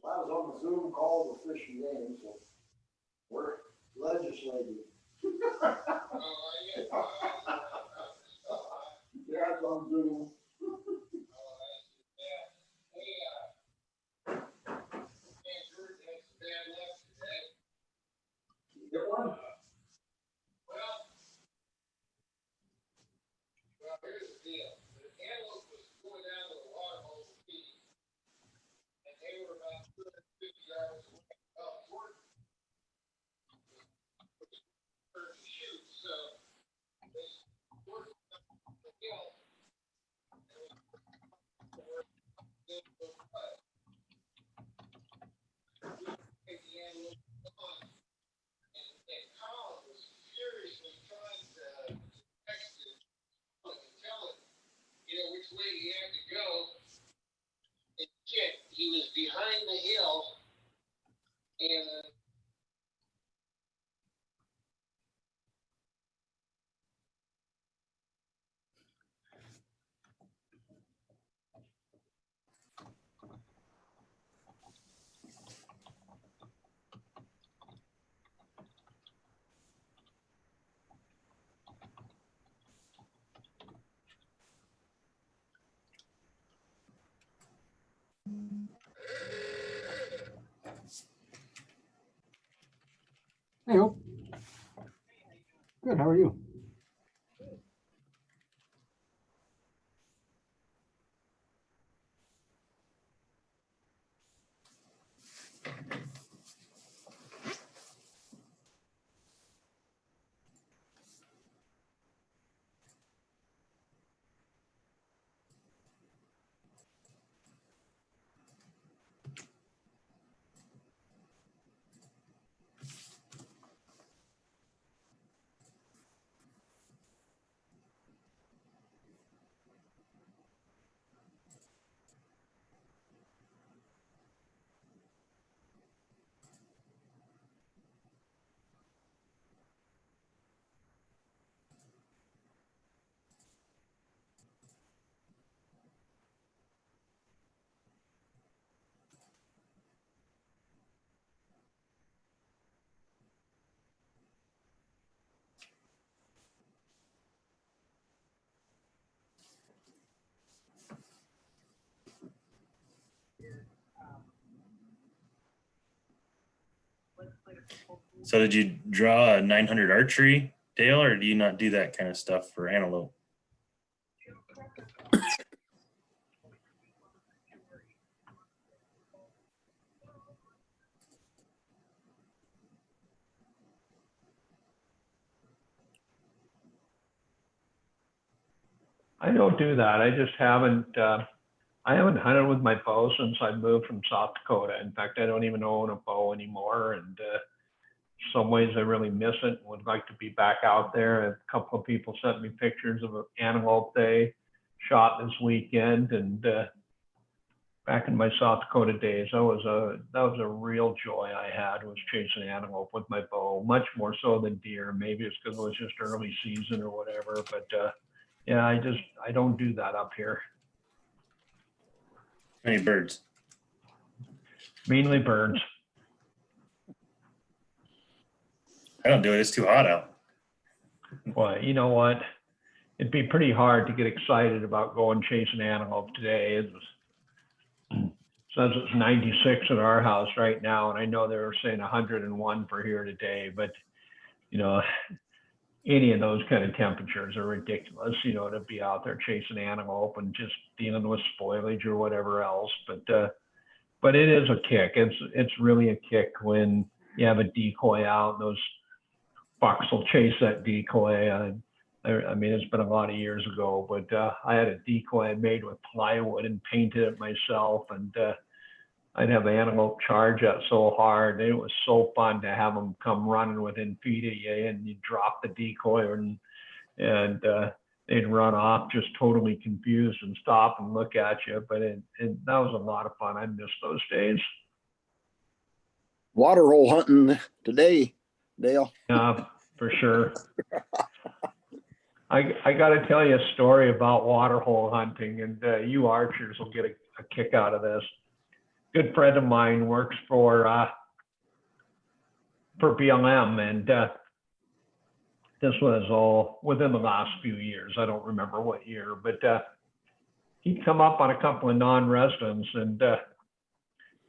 Speaker 1: I was on the Zoom call with Fish and Game, so we're legislating. Yeah, it's on Zoom. Get one? Well, here's the deal. The antelope was going down to the water hole to feed, and they were about 250 yards away. To shoot, so they worked up the hill. The antelope on, and Colin was furiously trying to text it and tell it, which way he had to go. And shit, he was behind the hill, and
Speaker 12: Hey, Hope. Good, how are you?
Speaker 3: So did you draw a 900 archery, Dale, or do you not do that kind of stuff for antelope?
Speaker 5: I don't do that. I just haven't, I haven't hunted with my bow since I moved from South Dakota. In fact, I don't even own a bow anymore. And some ways I really miss it. Would like to be back out there. A couple of people sent me pictures of an antelope they shot this weekend. And back in my South Dakota days, that was a real joy I had, was chasing antelope with my bow, much more so than deer. Maybe it's because it was just early season or whatever. But yeah, I don't do that up here.
Speaker 3: Any birds?
Speaker 5: Mainly birds.
Speaker 3: I don't do it. It's too hot out.
Speaker 5: Well, you know what? It'd be pretty hard to get excited about going chasing antelope today. It says it's 96 at our house right now, and I know they were saying 101 for here today. But you know, any of those kind of temperatures are ridiculous. You know, to be out there chasing antelope and just dealing with spoilage or whatever else. But it is a kick. It's really a kick when you have a decoy out. Those bucks will chase that decoy. I mean, it's been a lot of years ago, but I had a decoy I made with plywood and painted it myself, and I'd have antelope charge that so hard. It was so fun to have them come running within feet of you, and you drop the decoy and they'd run off just totally confused and stop and look at you. But that was a lot of fun. I miss those days.
Speaker 1: Waterhole hunting today, Dale.
Speaker 5: Yeah, for sure. I got to tell you a story about waterhole hunting, and you archers will get a kick out of this. Good friend of mine works for BLM, and this was all within the last few years. I don't remember what year, but he'd come up on a couple of non-residents, and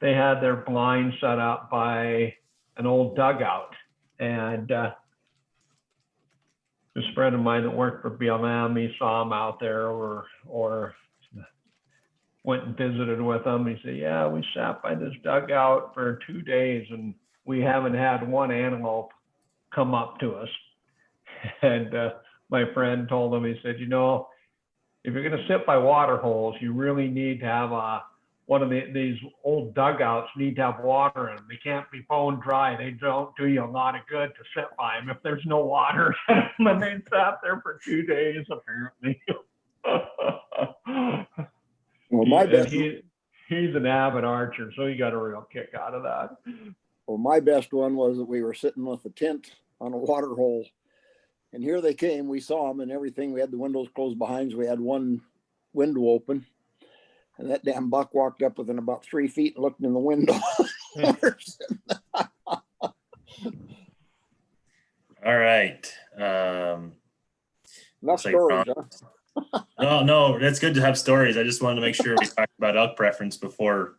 Speaker 5: they had their blind set up by an old dugout. And this friend of mine that worked for BLM, he saw him out there or went and visited with them. He said, yeah, we sat by this dugout for 2 days and we haven't had one antelope come up to us. And my friend told him, he said, you know, if you're going to sit by water holes, you really need to have one of these old dugouts need to have water in them. They can't be bone dry. They don't do you a lot of good to sit by them if there's no water. And they sat there for 2 days, apparently.
Speaker 1: Well, my best.
Speaker 5: He's an avid archer, so he got a real kick out of that.
Speaker 1: Well, my best one was that we were sitting with a tent on a water hole, and here they came. We saw them and everything. We had the windows closed behind us. We had one window open, and that damn buck walked up within about 3 feet and looked in the window.
Speaker 3: All right.
Speaker 1: Enough stories, huh?
Speaker 3: No, that's good to have stories. I just wanted to make sure we talked about elk preference before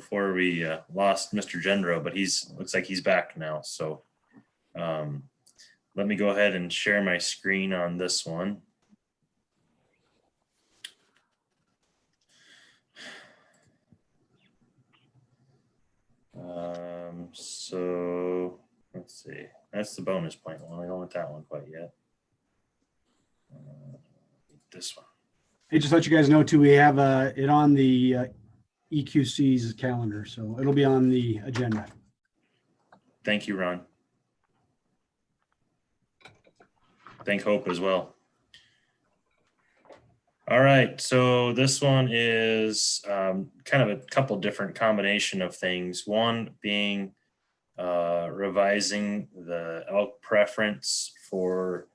Speaker 3: we lost Mr. Gendro, but looks like he's back now. So let me go ahead and share my screen on this one. So let's see. That's the bonus point one. I don't want that one quite yet. This one.
Speaker 12: Hey, just let you guys know too, we have it on the EQC's calendar, so it'll be on the agenda.
Speaker 3: Thank you, Ron. Thank Hope as well. All right, so this one is kind of a couple different combination of things. One being revising the elk preference for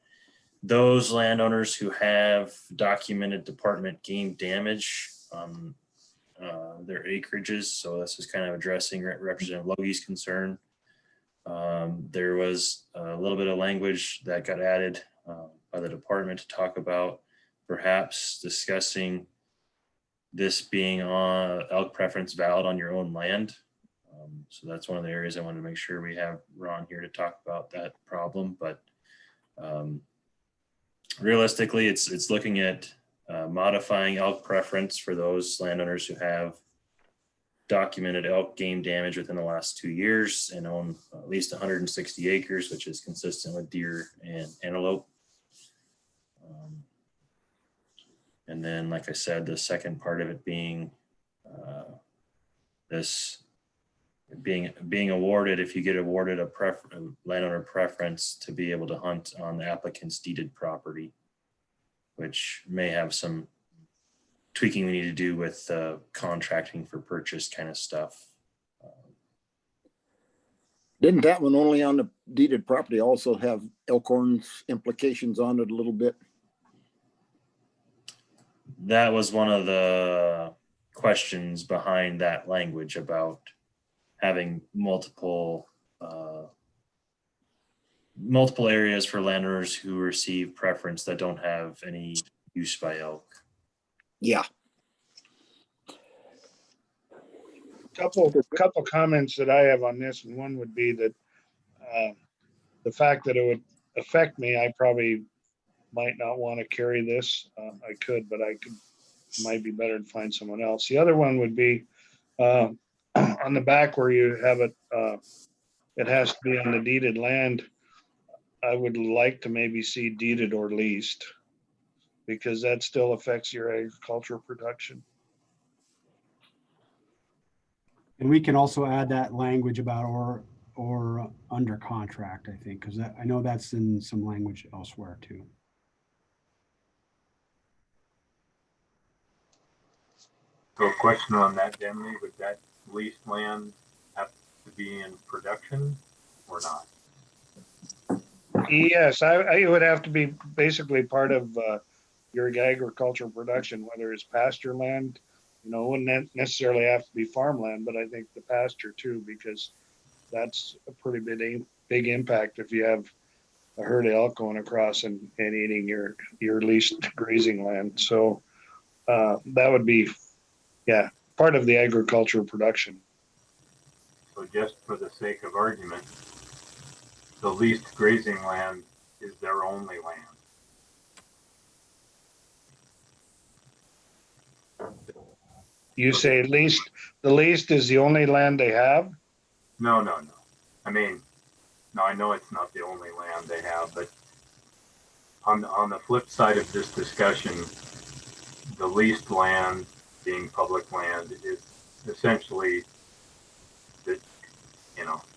Speaker 3: those landowners who have documented department game damage on their acreages. So this is kind of addressing Representative Logie's concern. There was a little bit of language that got added by the department to talk about perhaps discussing this being on elk preference valid on your own land. So that's one of the areas I wanted to make sure we have Ron here to talk about that problem. But realistically, it's looking at modifying elk preference for those landowners who have documented elk game damage within the last 2 years and own at least 160 acres, which is consistent with deer and antelope. And then, like I said, the second part of it being this being awarded, if you get awarded a landowner preference, to be able to hunt on the applicant's deeded property, which may have some tweaking we need to do with contracting for purchase kind of stuff.
Speaker 1: Didn't that one only on the deeded property also have Elkhorn's implications on it a little bit?
Speaker 3: That was one of the questions behind that language about having multiple areas for landowners who receive preference that don't have any use by elk.
Speaker 1: Yeah.
Speaker 7: Couple comments that I have on this, and one would be that the fact that it would affect me, I probably might not want to carry this. I could, but might be better to find someone else. The other one would be on the back where you have it, it has to be on the deeded land. I would like to maybe see deeded or leased, because that still affects your agricultural production.
Speaker 12: And we can also add that language about or under contract, I think, because I know that's in some language elsewhere too.
Speaker 4: So a question on that, Denley, would that leased land have to be in production or not?
Speaker 7: Yes, it would have to be basically part of your agricultural production, whether it's pasture land. Wouldn't necessarily have to be farmland, but I think the pasture too, because that's a pretty big impact if you have a herd of elk going across and eating your leased grazing land. So that would be, part of the agricultural production.
Speaker 4: So just for the sake of argument, the leased grazing land is their only land.
Speaker 7: You say the leased is the only land they have?
Speaker 4: No. I mean, no, I know it's not the only land they have, but on the flip side of this discussion, the leased land being public land is essentially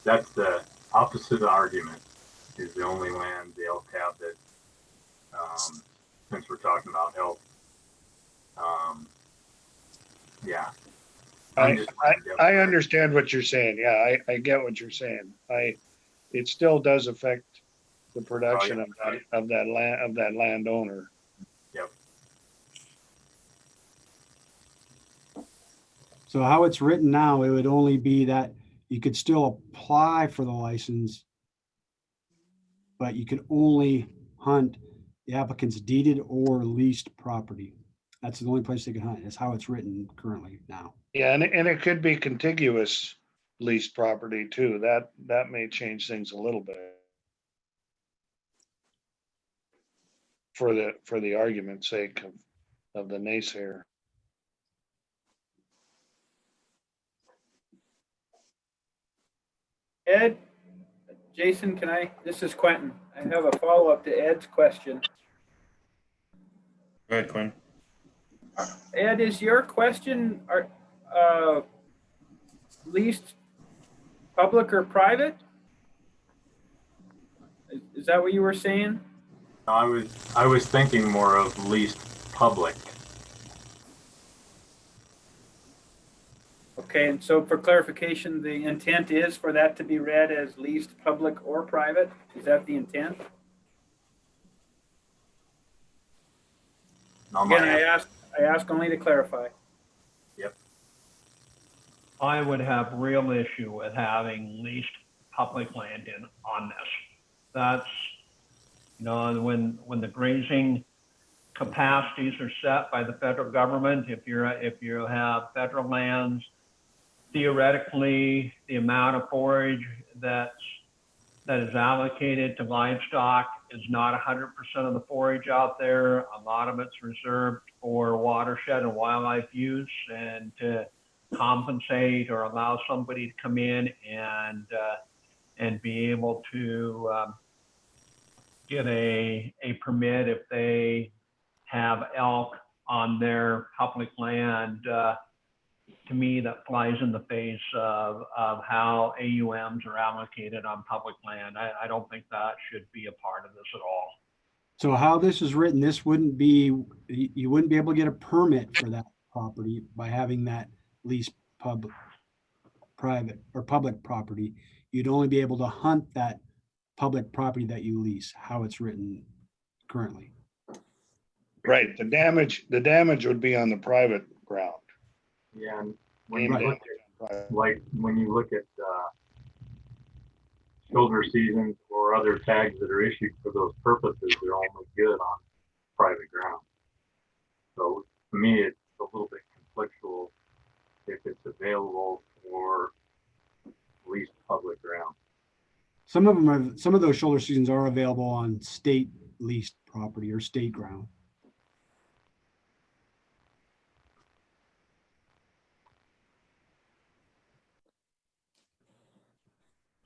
Speaker 4: that's the opposite argument, is the only land the elk have that, since we're talking about elk.
Speaker 7: I understand what you're saying. Yeah, I get what you're saying. It still does affect the production of that landowner.
Speaker 4: Yep.
Speaker 12: So how it's written now, it would only be that you could still apply for the license, but you could only hunt the applicant's deeded or leased property. That's the only place they can hunt. Is how it's written currently now.
Speaker 7: Yeah, and it could be contiguous leased property too. That may change things a little bit for the argument's sake of the naysayer.
Speaker 11: Ed, Jason, this is Quentin. I have a follow-up to Ed's question.
Speaker 3: Go ahead, Quinn.
Speaker 11: Ed, is your question leased public or private? Is that what you were saying?
Speaker 4: I was thinking more of leased public.
Speaker 11: Okay, and so for clarification, the intent is for that to be read as leased public or private? Is that the intent? Again, I ask only to clarify.
Speaker 4: Yep.
Speaker 5: I would have real issue with having leased public land on this. That's, when the grazing capacities are set by the federal government, if you have federal lands theoretically, the amount of forage that is allocated to livestock is not 100% of the forage out there. A lot of it's reserved for watershed and wildlife use, and to compensate or allow somebody to come in and be able to get a permit if they have elk on their public land. To me, that flies in the face of how AUMs are allocated on public land. I don't think that should be a part of this at all.
Speaker 12: So how this is written, this wouldn't be, you wouldn't be able to get a permit for that property by having that leased private or public property. You'd only be able to hunt that public property that you lease, how it's written currently.
Speaker 7: Right, the damage would be on the private ground.
Speaker 4: Yeah, and when
Speaker 7: Game
Speaker 4: you look at, like, when you look at shoulder seasons or other tags that are issued for those purposes, they're only good on private ground. So to me, it's a little bit conflictual if it's available for leased public ground.
Speaker 12: Some of those shoulder seasons are available on state leased property or state ground.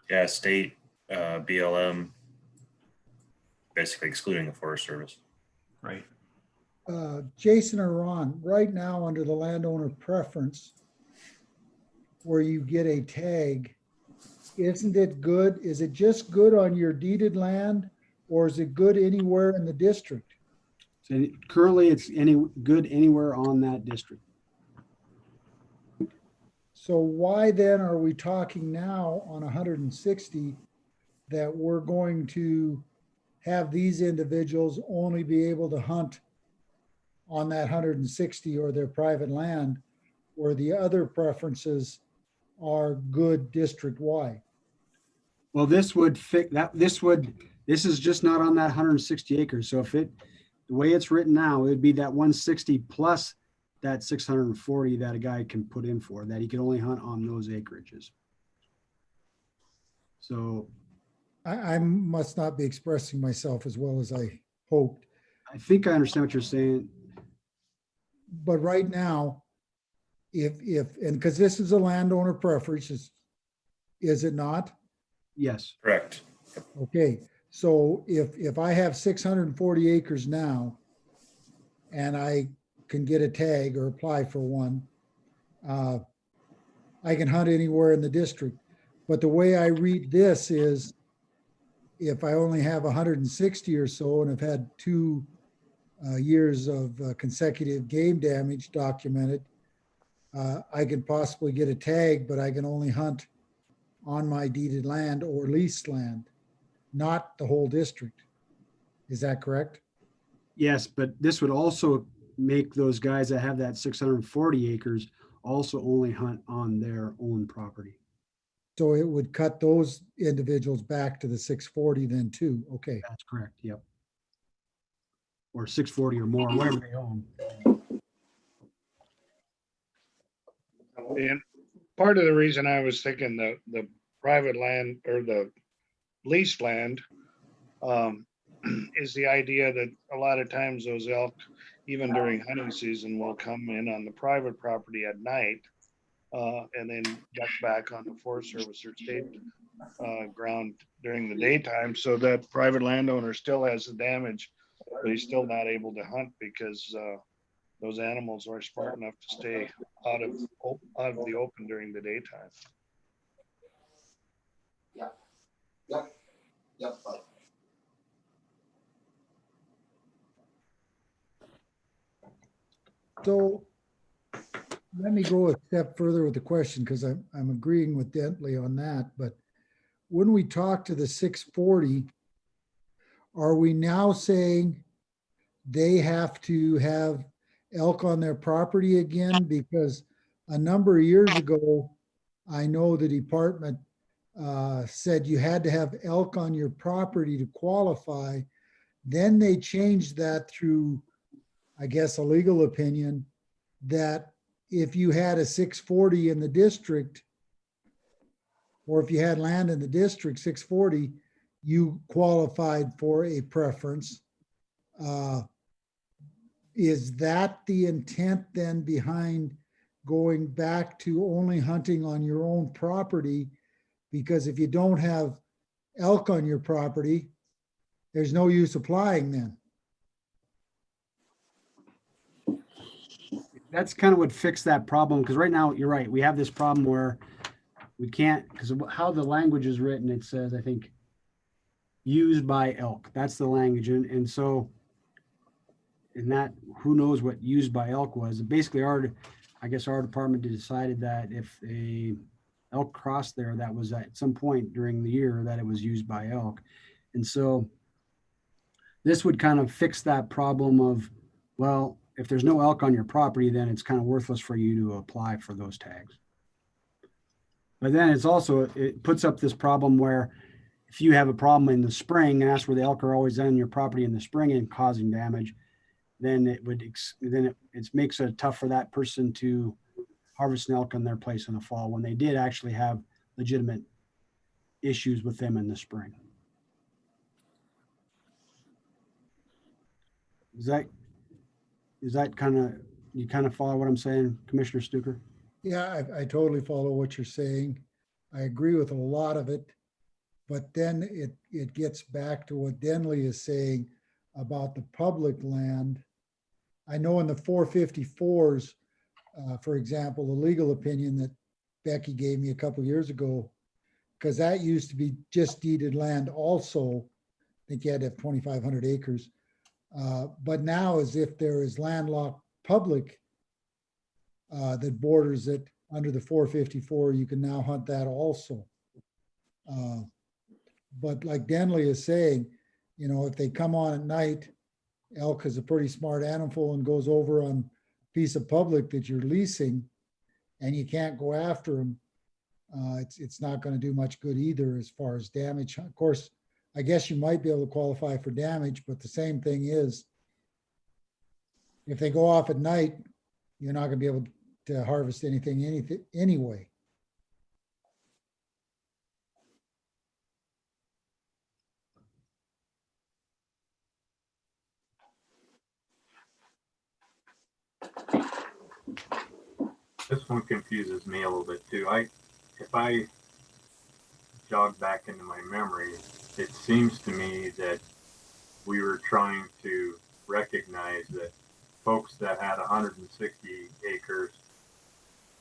Speaker 3: Yeah, state, BLM, basically excluding the Forest Service.
Speaker 5: Right.
Speaker 6: Jason or Ron, right now under the landowner preference, where you get a tag, isn't it good? Is it just good on your deeded land, or is it good anywhere in the district?
Speaker 12: So currently it's good anywhere on that district.
Speaker 6: So why then are we talking now on 160 that we're going to have these individuals only be able to hunt on that 160 or their private land, where the other preferences are good district-wide?
Speaker 12: Well, this would fit that. This is just not on that 160 acres. So if the way it's written now, it would be that 160 plus that 640 that a guy can put in for, that he can only hunt on those acreages. So
Speaker 6: I must not be expressing myself as well as I hoped.
Speaker 12: I think I understand what you're saying.
Speaker 6: But right now, and because this is a landowner preference, is it not?
Speaker 12: Yes.
Speaker 3: Correct.
Speaker 6: Okay, so if I have 640 acres now and I can get a tag or apply for one, I can hunt anywhere in the district. But the way I read this is, if I only have 160 or so and have had 2 years of consecutive game damage documented, I can possibly get a tag, but I can only hunt on my deeded land or leased land, not the whole district. Is that correct?
Speaker 12: Yes, but this would also make those guys that have that 640 acres also only hunt on their own property.
Speaker 6: So it would cut those individuals back to the 640 then too. Okay.
Speaker 12: That's correct. Yep. Or 640 or more, whatever they own.
Speaker 7: And part of the reason I was thinking the private land or the leased land is the idea that a lot of times those elk, even during hunting season, will come in on the private property at night and then duck back on the Forest Service or state ground during the daytime. So that private landowner still has the damage, but he's still not able to hunt because those animals are smart enough to stay out of the open during the daytime.
Speaker 1: Yep.
Speaker 6: So let me go a step further with the question, because I'm agreeing with Dentley on that. But when we talk to the 640, are we now saying they have to have elk on their property again? Because a number of years ago, I know the department said you had to have elk on your property to qualify. Then they changed that through, I guess, a legal opinion that if you had a 640 in the district, or if you had land in the district 640, you qualified for a preference. Is that the intent then behind going back to only hunting on your own property? Because if you don't have elk on your property, there's no use applying then.
Speaker 12: That's kind of what fixed that problem, because right now, you're right, we have this problem where we can't, because of how the language is written, it says, I think, used by elk. That's the language. And so, in that, who knows what used by elk was. Basically, I guess our department decided that if a elk crossed there, that was at some point during the year that it was used by elk. And so this would kind of fix that problem of, well, if there's no elk on your property, then it's kind of worthless for you to apply for those tags. But then it puts up this problem where if you have a problem in the spring, and that's where the elk are always on your property in the spring and causing damage, then it makes it tough for that person to harvest an elk in their place in the fall when they did actually have legitimate issues with them in the spring. Is that kind of, you kind of follow what I'm saying, Commissioner Stuker?
Speaker 6: Yeah, I totally follow what you're saying. I agree with a lot of it, but then it gets back to what Denley is saying about the public land. I know in the 454s, for example, the legal opinion that Becky gave me a couple of years ago, because that used to be just deeded land also. I think you had to have 2,500 acres. But now, as if there is landlocked public that borders it under the 454, you can now hunt that also. But like Denley is saying, you know, if they come on at night, elk is a pretty smart animal and goes over on a piece of public that you're leasing and you can't go after them, it's not going to do much good either as far as damage. Of course, I guess you might be able to qualify for damage, but the same thing is, if they go off at night, you're not going to be able to harvest anything anyway.
Speaker 4: This one confuses me a little bit too. If I jog back into my memory, it seems to me that we were trying to recognize that folks that had 160 acres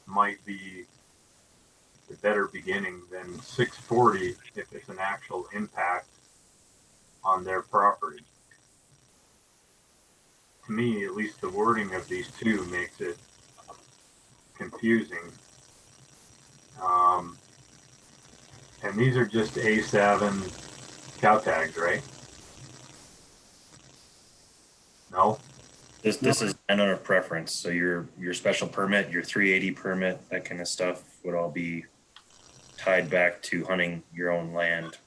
Speaker 4: might be the better beginning than 640 if it's an actual impact on their property. To me, at least the wording of these two makes it confusing. And these are just A7 cow tags, right? No?
Speaker 3: This is landowner preference. So your special permit, your 380 permit, that kind of stuff would all be tied back to hunting your own land.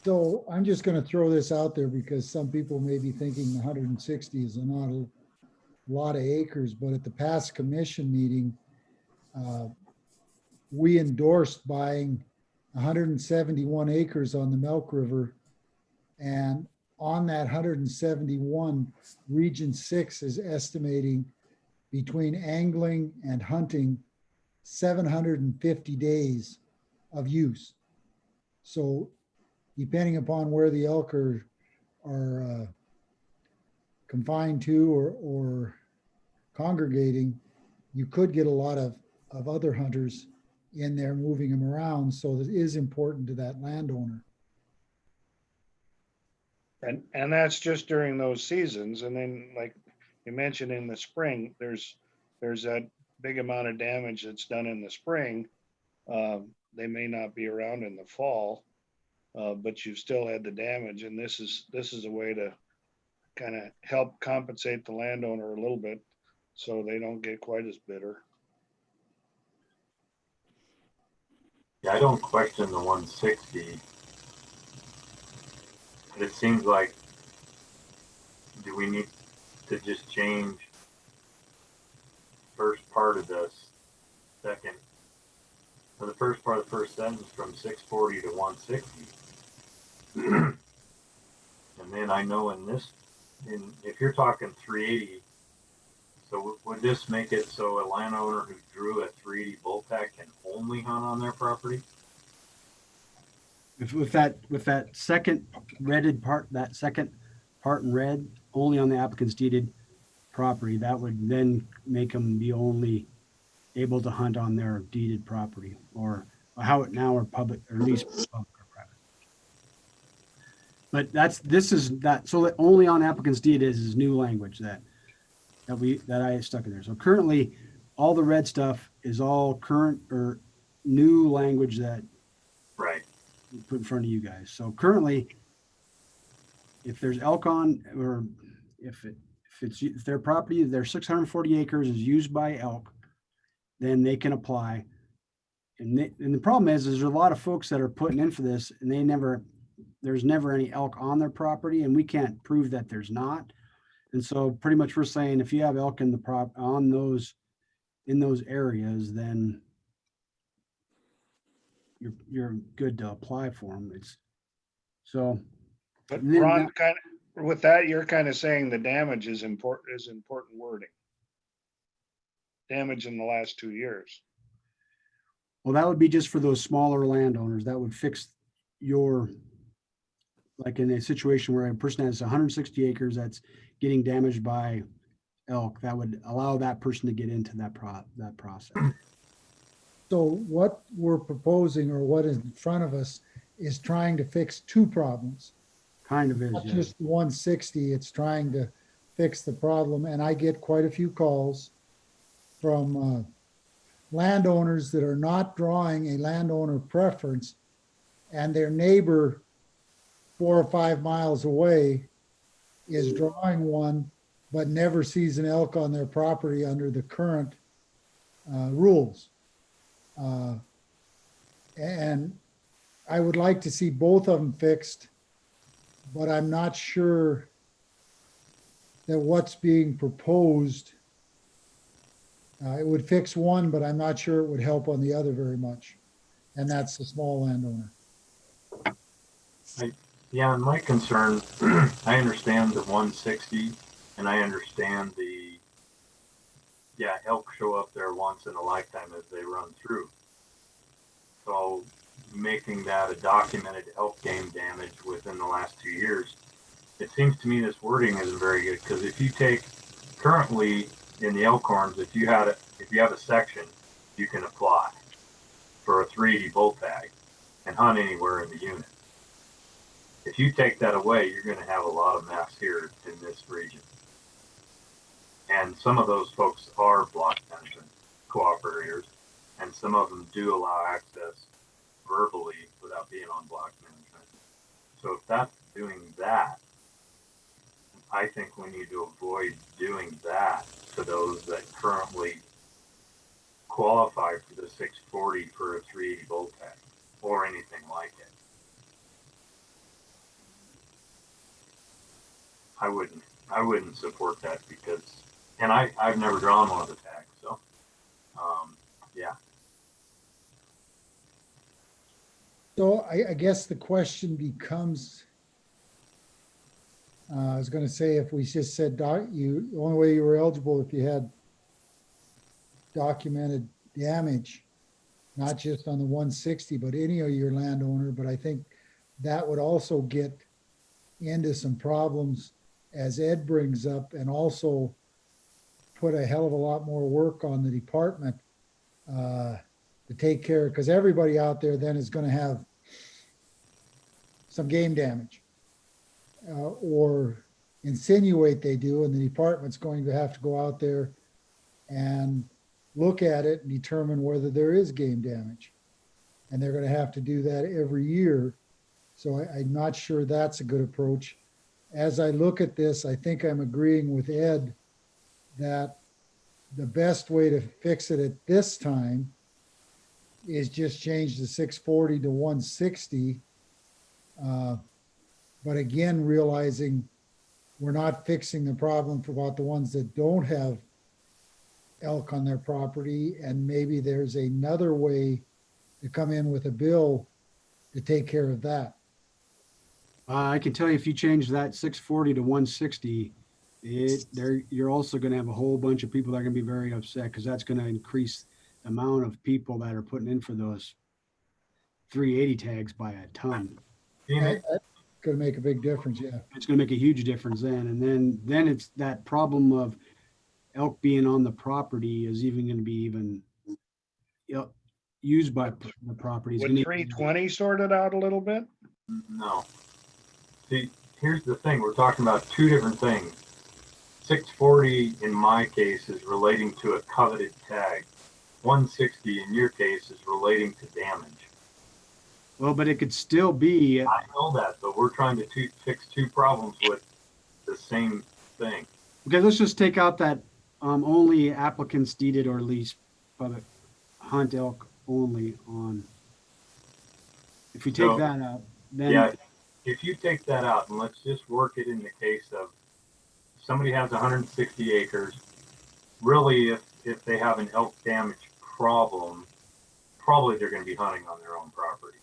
Speaker 6: So I'm just going to throw this out there because some people may be thinking 160 is not a lot of acres, but at the past commission meeting, we endorsed buying 171 acres on the Milk River. And on that 171, Region 6 is estimating between angling and hunting 750 days of use. So depending upon where the elk are confined to or congregating, you could get a lot of other hunters in there moving them around. So that is important to that landowner.
Speaker 7: And that's just during those seasons. And then, like you mentioned, in the spring, there's that big amount of damage that's done in the spring. They may not be around in the fall, but you've still had the damage. And this is a way to kind of help compensate the landowner a little bit so they don't get quite as bitter.
Speaker 4: Yeah, I don't question the 160. But it seems like do we need to just change first part of this second, or the first part of the first sentence from 640 to 160? And then I know if you're talking 380, so would this make it so a landowner who drew a 380 bull tag can only hunt on their property?
Speaker 12: If with that second redded part, that second part in red, only on the applicant's deeded property, that would then make them be only able to hunt on their deeded property, or how it now are public, or at least public or private. But this is that, so that only on applicant's deed is new language that I stuck in there. So currently, all the red stuff is all current or new language that
Speaker 4: Right.
Speaker 12: we put in front of you guys. So currently, if there's elk on, or if their property, their 640 acres is used by elk, then they can apply. And the problem is there's a lot of folks that are putting in for this, and there's never any elk on their property, and we can't prove that there's not. And so pretty much we're saying if you have elk in those areas, then you're good to apply for them.
Speaker 7: But
Speaker 12: then
Speaker 7: Ron, with that, you're kind of saying the damage is important wording. Damage in the last 2 years.
Speaker 12: Well, that would be just for those smaller landowners. That would fix like in a situation where a person has 160 acres that's getting damaged by elk, that would allow that person to get into that process.
Speaker 6: So what we're proposing, or what is in front of us, is trying to fix two problems.
Speaker 12: Kind of is,
Speaker 6: Not
Speaker 12: yeah.
Speaker 6: just 160, it's trying to fix the problem. And I get quite a few calls from landowners that are not drawing a landowner preference, and their neighbor 4 or 5 miles away is drawing one, but never sees an elk on their property under the current rules. And I would like to see both of them fixed, but I'm not sure that what's being proposed, it would fix one, but I'm not sure it would help on the other very much. And that's the small landowner.
Speaker 4: Yeah, and my concern, I understand the 160, and I understand elk show up there once in a lifetime as they run through. So making that a documented elk game damage within the last 2 years, it seems to me this wording isn't very good, because if you take currently in the Elkhorns, if you have a section, you can apply for a 380 bull tag and hunt anywhere in the unit. If you take that away, you're going to have a lot of mess here in this region. And some of those folks are block management cooperators, and some of them do allow access verbally without being on block management. So if that's doing that, I think we need to avoid doing that to those that currently qualify for the 640 for a 380 bull tag or anything like it. I wouldn't support that because, and I've never drawn one of the tags, so yeah.
Speaker 6: So I guess the question becomes, I was going to say, if we just said the only way you were eligible if you had documented damage, not just on the 160, but any of your landowner. But I think that would also get into some problems, as Ed brings up, and also put a hell of a lot more work on the department to take care, because everybody out there then is going to have some game damage or insinuate they do, and the department's going to have to go out there and look at it and determine whether there is game damage. And they're going to have to do that every year. So I'm not sure that's a good approach. As I look at this, I think I'm agreeing with Ed that the best way to fix it at this time is just change the 640 to 160. But again, realizing we're not fixing the problem for about the ones that don't have elk on their property, and maybe there's another way to come in with a bill to take care of that.
Speaker 12: I can tell you if you change that 640 to 160, you're also going to have a whole bunch of people that are going to be very upset because that's going to increase the amount of people that are putting in for those 380 tags by a ton.
Speaker 6: That's gonna make a big difference, yeah.
Speaker 12: It's going to make a huge difference then. And then it's that problem of elk being on the property is even going to be even used by the properties.
Speaker 7: Would 320 sort it out a little bit?
Speaker 4: No. See, here's the thing. We're talking about two different things. 640 in my case is relating to a coveted tag. 160 in your case is relating to damage.
Speaker 12: Well, but it could still be.
Speaker 4: I know that, but we're trying to fix two problems with the same thing.
Speaker 12: Okay, let's just take out that only applicants deeded or leased public hunt elk only on. If you take that out, then.
Speaker 4: Yeah, if you take that out and let's just work it in the case of somebody has 160 acres, really if they have an elk damage problem, probably they're going to be hunting on their own property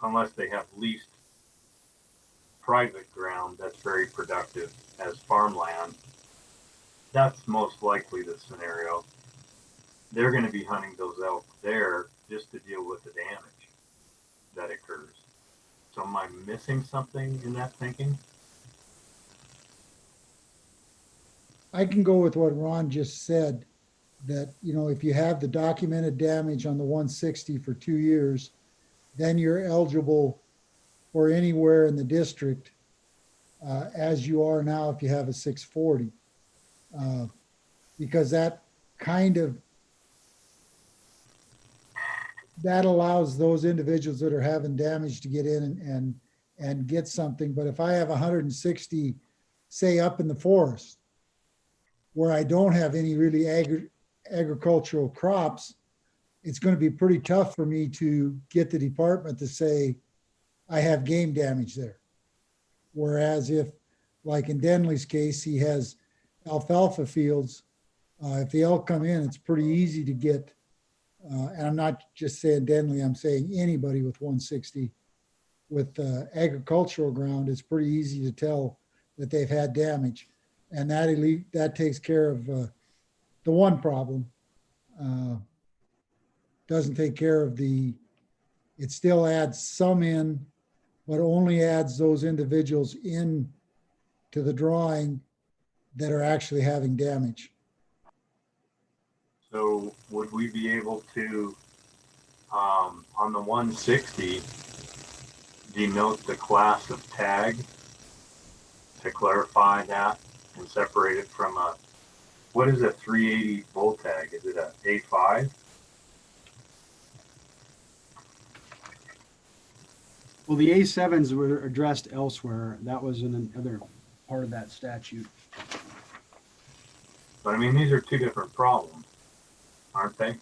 Speaker 4: unless they have leased private ground that's very productive as farmland. That's most likely the scenario. They're going to be hunting those elk there just to deal with the damage that occurs. So am I missing something in that thinking?
Speaker 6: I can go with what Ron just said, that, you know, if you have the documented damage on the 160 for 2 years, then you're eligible for anywhere in the district as you are now if you have a 640. Because that kind of, that allows those individuals that are having damage to get in and get something. But if I have 160, say up in the forest, where I don't have any really agricultural crops, it's going to be pretty tough for me to get the department to say, I have game damage there. Whereas if, like in Denley's case, he has alfalfa fields, if the elk come in, it's pretty easy to get, and I'm not just saying Denley, I'm saying anybody with 160 with agricultural ground, it's pretty easy to tell that they've had damage. And that takes care of the one problem. Doesn't take care of it still adds some in, but only adds those individuals in to the drawing that are actually having damage.
Speaker 4: So would we be able to, on the 160, denote the class of tag to clarify that and separate it from what is a 380 bull tag? Is it a A5?
Speaker 12: Well, the A7s were addressed elsewhere. That was in another part of that statute.
Speaker 4: But I mean, these are two different problems, aren't they?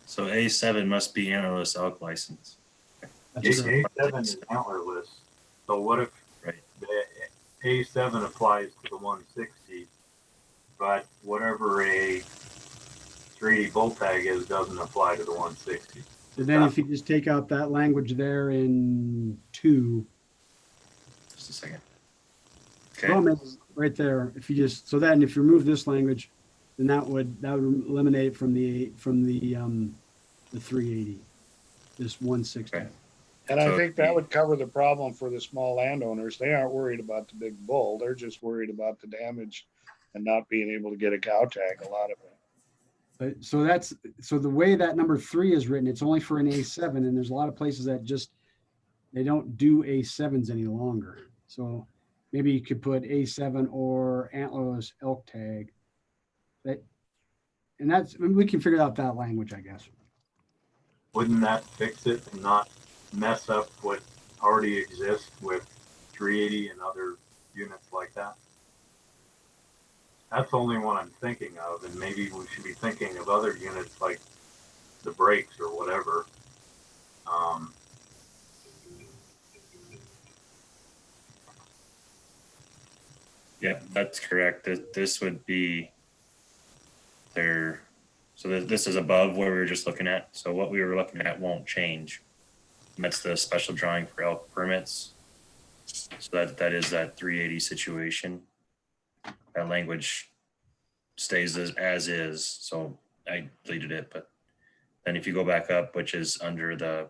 Speaker 3: So A7 must be antlerless elk license.
Speaker 4: A7 is antlerless. So what if the A7 applies to the 160, but whatever a 380 bull tag is doesn't apply to the 160?
Speaker 12: So then if you just take out that language there in 2.
Speaker 3: Just a second.
Speaker 12: Okay. Right there. If you just, so then if you remove this language, then that would eliminate it from the 380, this 160.
Speaker 3: Okay.
Speaker 7: And I think that would cover the problem for the small landowners. They aren't worried about the big bull. They're just worried about the damage and not being able to get a cow tag, a lot of it.
Speaker 12: But so the way that number 3 is written, it's only for an A7, and there's a lot of places that they don't do A7s any longer. So maybe you could put A7 or antlerless elk tag. We can figure out that language, I guess.
Speaker 4: Wouldn't that fix it and not mess up what already exists with 380 and other units like that? That's the only one I'm thinking of, and maybe we should be thinking of other units like the brakes or whatever.
Speaker 3: Yeah, that's correct. This would be there. So this is above where we were just looking at. So what we were looking at won't change. And that's the special drawing for elk permits. So that is that 380 situation. That language stays as is. So I deleted it, but then if you go back up, which is under the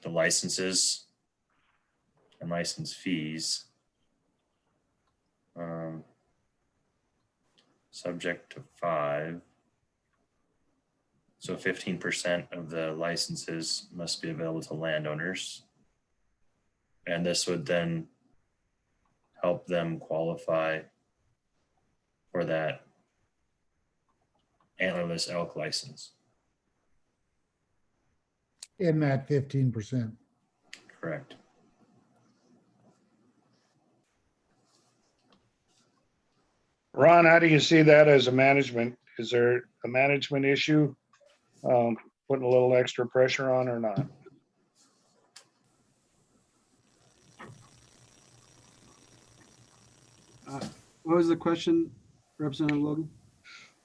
Speaker 3: licenses and license fees, subject to 5. So 15% of the licenses must be available to landowners. And this would then help them qualify for that antlerless elk license.
Speaker 6: In that 15%.
Speaker 3: Correct.
Speaker 7: Ron, how do you see that as a management? Is there a management issue? Putting a little extra pressure on or not?
Speaker 12: What was the question, Representative Logan?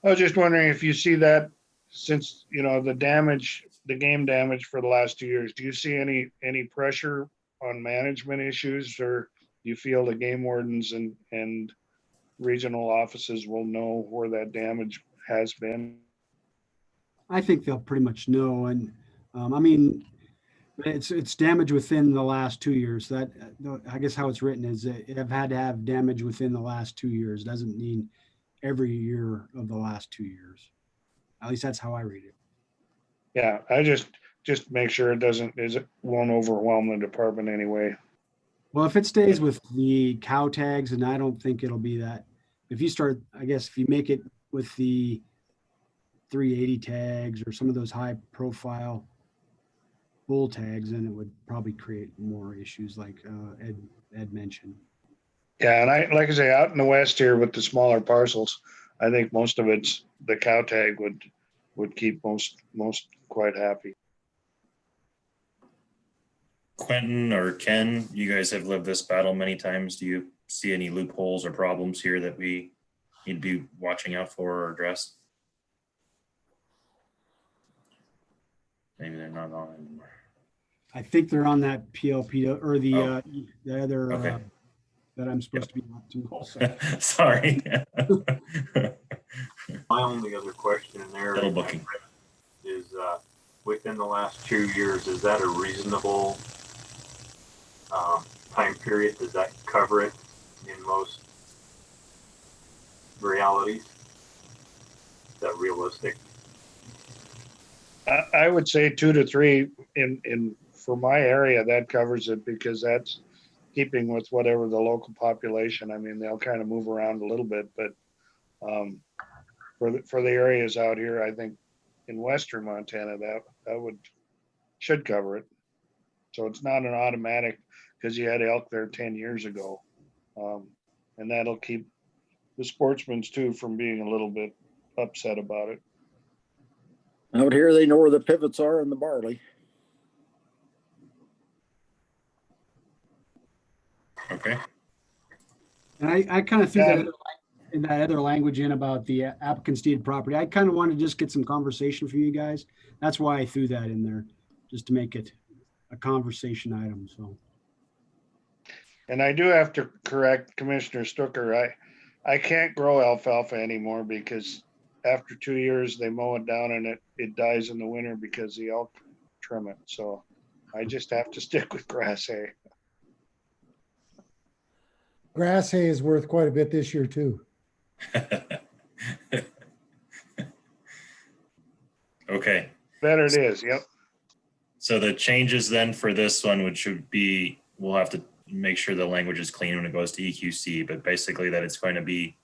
Speaker 7: I was just wondering if you see that since, you know, the damage, the game damage for the last 2 years, do you see any pressure on management issues, or do you feel the game wardens and regional offices will know where that damage has been?
Speaker 12: I think they'll pretty much know. And I mean, it's damage within the last 2 years. That I guess how it's written is I've had to have damage within the last 2 years. Doesn't mean every year of the last 2 years. At least that's how I read it.
Speaker 7: Yeah, I just make sure it won't overwhelm the department anyway.
Speaker 12: Well, if it stays with the cow tags, and I don't think it'll be that. If you start, I guess if you make it with the 380 tags or some of those high profile bull tags, then it would probably create more issues like Ed mentioned.
Speaker 7: Yeah, and like I say, out in the west here with the smaller parcels, I think most of it's the cow tag would keep most quite happy.
Speaker 3: Quentin or Ken, you guys have lived this battle many times. Do you see any loopholes or problems here that we need to be watching out for or address? Maybe they're not on anymore.
Speaker 12: I think they're on that PLP or the other
Speaker 3: Okay.
Speaker 12: that I'm supposed to be on too. Also.
Speaker 3: Sorry.
Speaker 4: My only other question in there
Speaker 3: Double booking.
Speaker 4: is within the last 2 years, is that a reasonable time period? Does that cover it in most realities? Is that realistic?
Speaker 7: I would say 2 to 3 in for my area, that covers it, because that's keeping with whatever the local population. I mean, they'll kind of move around a little bit, but for the areas out here, I think in western Montana, that should cover it. So it's not an automatic because you had elk there 10 years ago. And that'll keep the sportsmen too from being a little bit upset about it.
Speaker 1: Out here, they know where the pivots are in the barley.
Speaker 3: Okay.
Speaker 12: And I kind of threw that other language in about the applicant's deeded property. I kind of wanted to just get some conversation for you guys. That's why I threw that in there, just to make it a conversation item. So.
Speaker 7: And I do have to correct Commissioner Stucker. I can't grow alfalfa anymore because after 2 years they mow it down and it dies in the winter because the elk trim it. So I just have to stick with grass hay.
Speaker 6: Grass hay is worth quite a bit this year too.
Speaker 3: Okay.
Speaker 7: Better it is. Yep.
Speaker 3: So the changes then for this one, which would be, we'll have to make sure the language is clean when it goes to EQC, but basically that it's going to be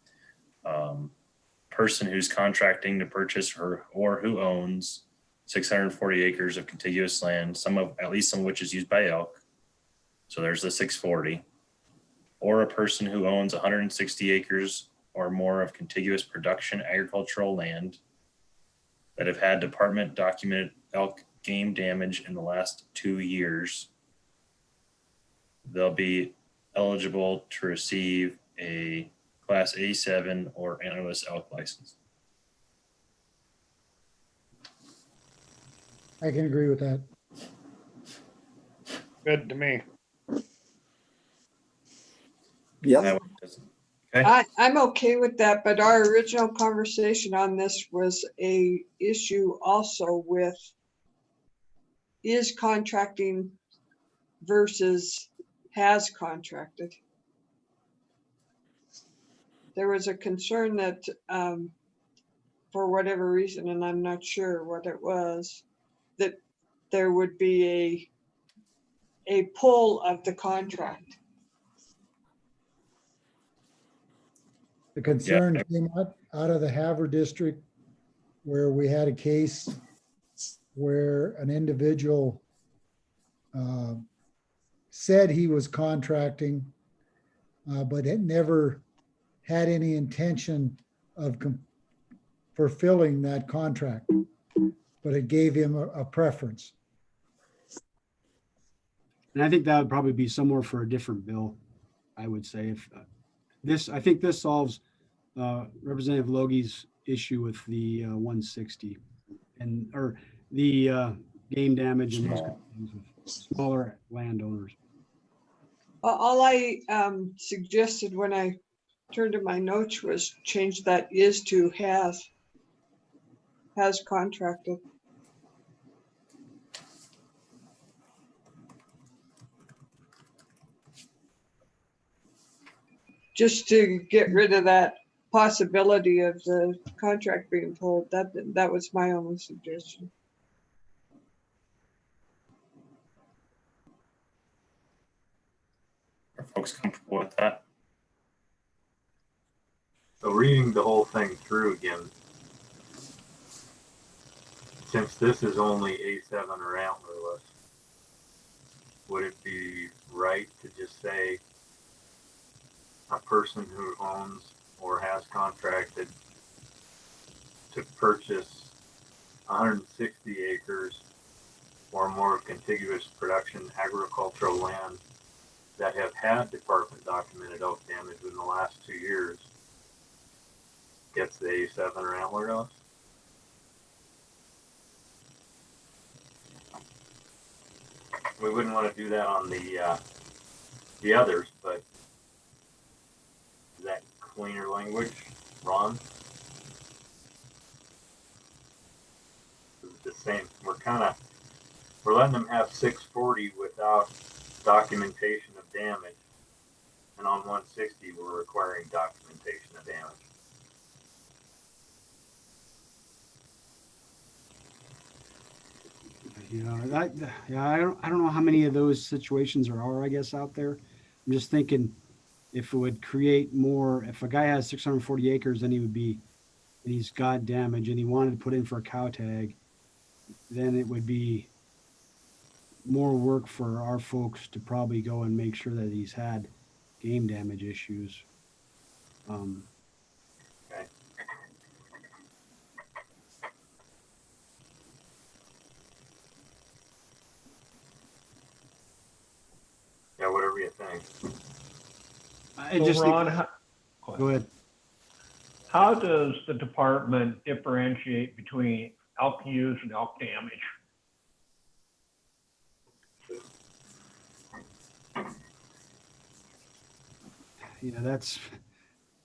Speaker 3: person who's contracting to purchase or who owns 640 acres of contiguous land, at least some of which is used by elk. So there's the 640. Or a person who owns 160 acres or more of contiguous production agricultural land that have had department documented elk game damage in the last 2 years, they'll be eligible to receive a Class A7 or antlerless elk license.
Speaker 6: I can agree with that.
Speaker 7: Good to me.
Speaker 1: Yep.
Speaker 3: That one doesn't- Okay.
Speaker 8: I'm okay with that, but our original conversation on this was a issue also with is contracting versus has contracted. There was a concern that, for whatever reason, and I'm not sure what it was, that there would be a pull of the contract.
Speaker 6: The concern came out of the Havre district where we had a case where an individual said he was contracting, but it never had any intention of fulfilling that contract, but it gave him a preference.
Speaker 12: And I think that would probably be somewhere for a different bill, I would say. If I think this solves Representative Logie's issue with the 160 or the game damage and those kind of things with smaller landowners.
Speaker 8: All I suggested when I turned to my notes was change that is to has contracted. Just to get rid of that possibility of the contract being pulled. That was my only suggestion.
Speaker 3: Are folks comfortable with that?
Speaker 4: So reading the whole thing through again, since this is only A7 or antlerless, would it be right to just say a person who owns or has contracted to purchase 160 acres or more of contiguous production agricultural land that have had department documented elk damage in the last 2 years gets the A7 or antlerless? We wouldn't want to do that on the others, but is that cleaner language, Ron? It's the same. We're letting them have 640 without documentation of damage, and on 160 we're requiring documentation of damage.
Speaker 12: I don't know how many of those situations there are, I guess, out there. I'm just thinking if it would create more, if a guy has 640 acres and he's got damage and he wanted to put in for a cow tag, then it would be more work for our folks to probably go and make sure that he's had game damage issues.
Speaker 4: Okay. Yeah, whatever you think.
Speaker 5: So Ron,
Speaker 12: Go ahead.
Speaker 5: how does the department differentiate between elk use and elk damage?
Speaker 12: Yeah, that's a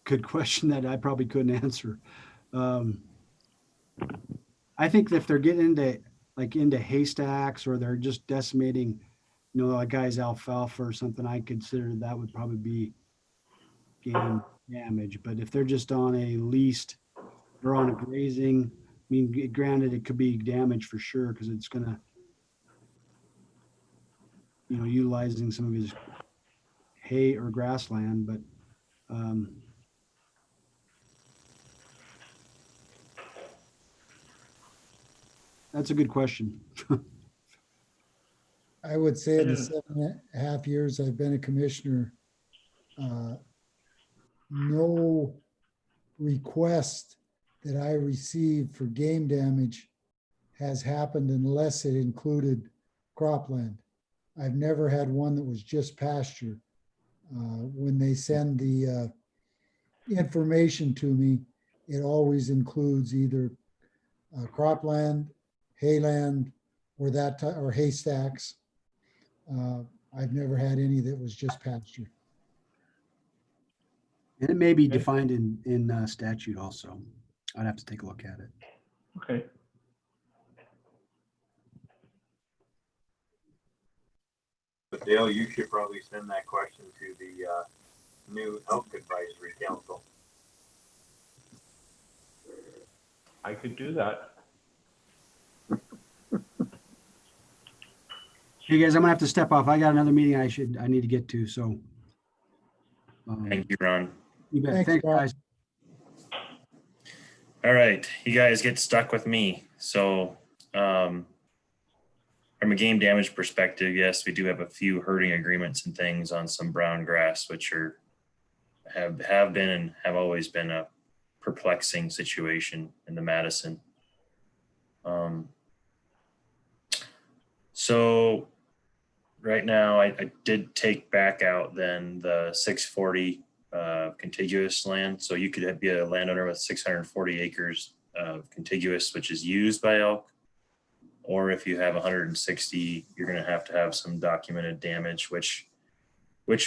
Speaker 12: good question that I probably couldn't answer. I think if they're getting into haystacks or they're just decimating, a guy's alfalfa or something, I consider that would probably be game damage. But if they're just on a leased or on a grazing, I mean, granted, it could be damage for sure because it's gonna, utilizing some of his hay or grassland, but that's a good question.
Speaker 6: I would say in the 7.5 years I've been a commissioner, no request that I received for game damage has happened unless it included cropland. I've never had one that was just pasture. When they send the information to me, it always includes either cropland, hayland, or or haystacks. I've never had any that was just pasture.
Speaker 12: And it may be defined in statute also. I'd have to take a look at it.
Speaker 5: Okay.
Speaker 4: But Dale, you should probably send that question to the new Elk Advisory Council.
Speaker 5: I could do that.
Speaker 12: So you guys, I'm gonna have to step off. I got another meeting I need to get to, so.
Speaker 3: Thank you, Ron.
Speaker 12: You bet.
Speaker 6: Thanks,
Speaker 12: Thanks,
Speaker 6: Ron.
Speaker 12: guys.
Speaker 3: All right, you guys get stuck with me. So from a game damage perspective, yes, we do have a few herding agreements and things on some brown grass, which have been and have always been a perplexing situation in the Madison. So right now I did take back out then the 640 contiguous land. So you could be a landowner with 640 acres of contiguous, which is used by elk. Or if you have 160, you're going to have some documented damage, which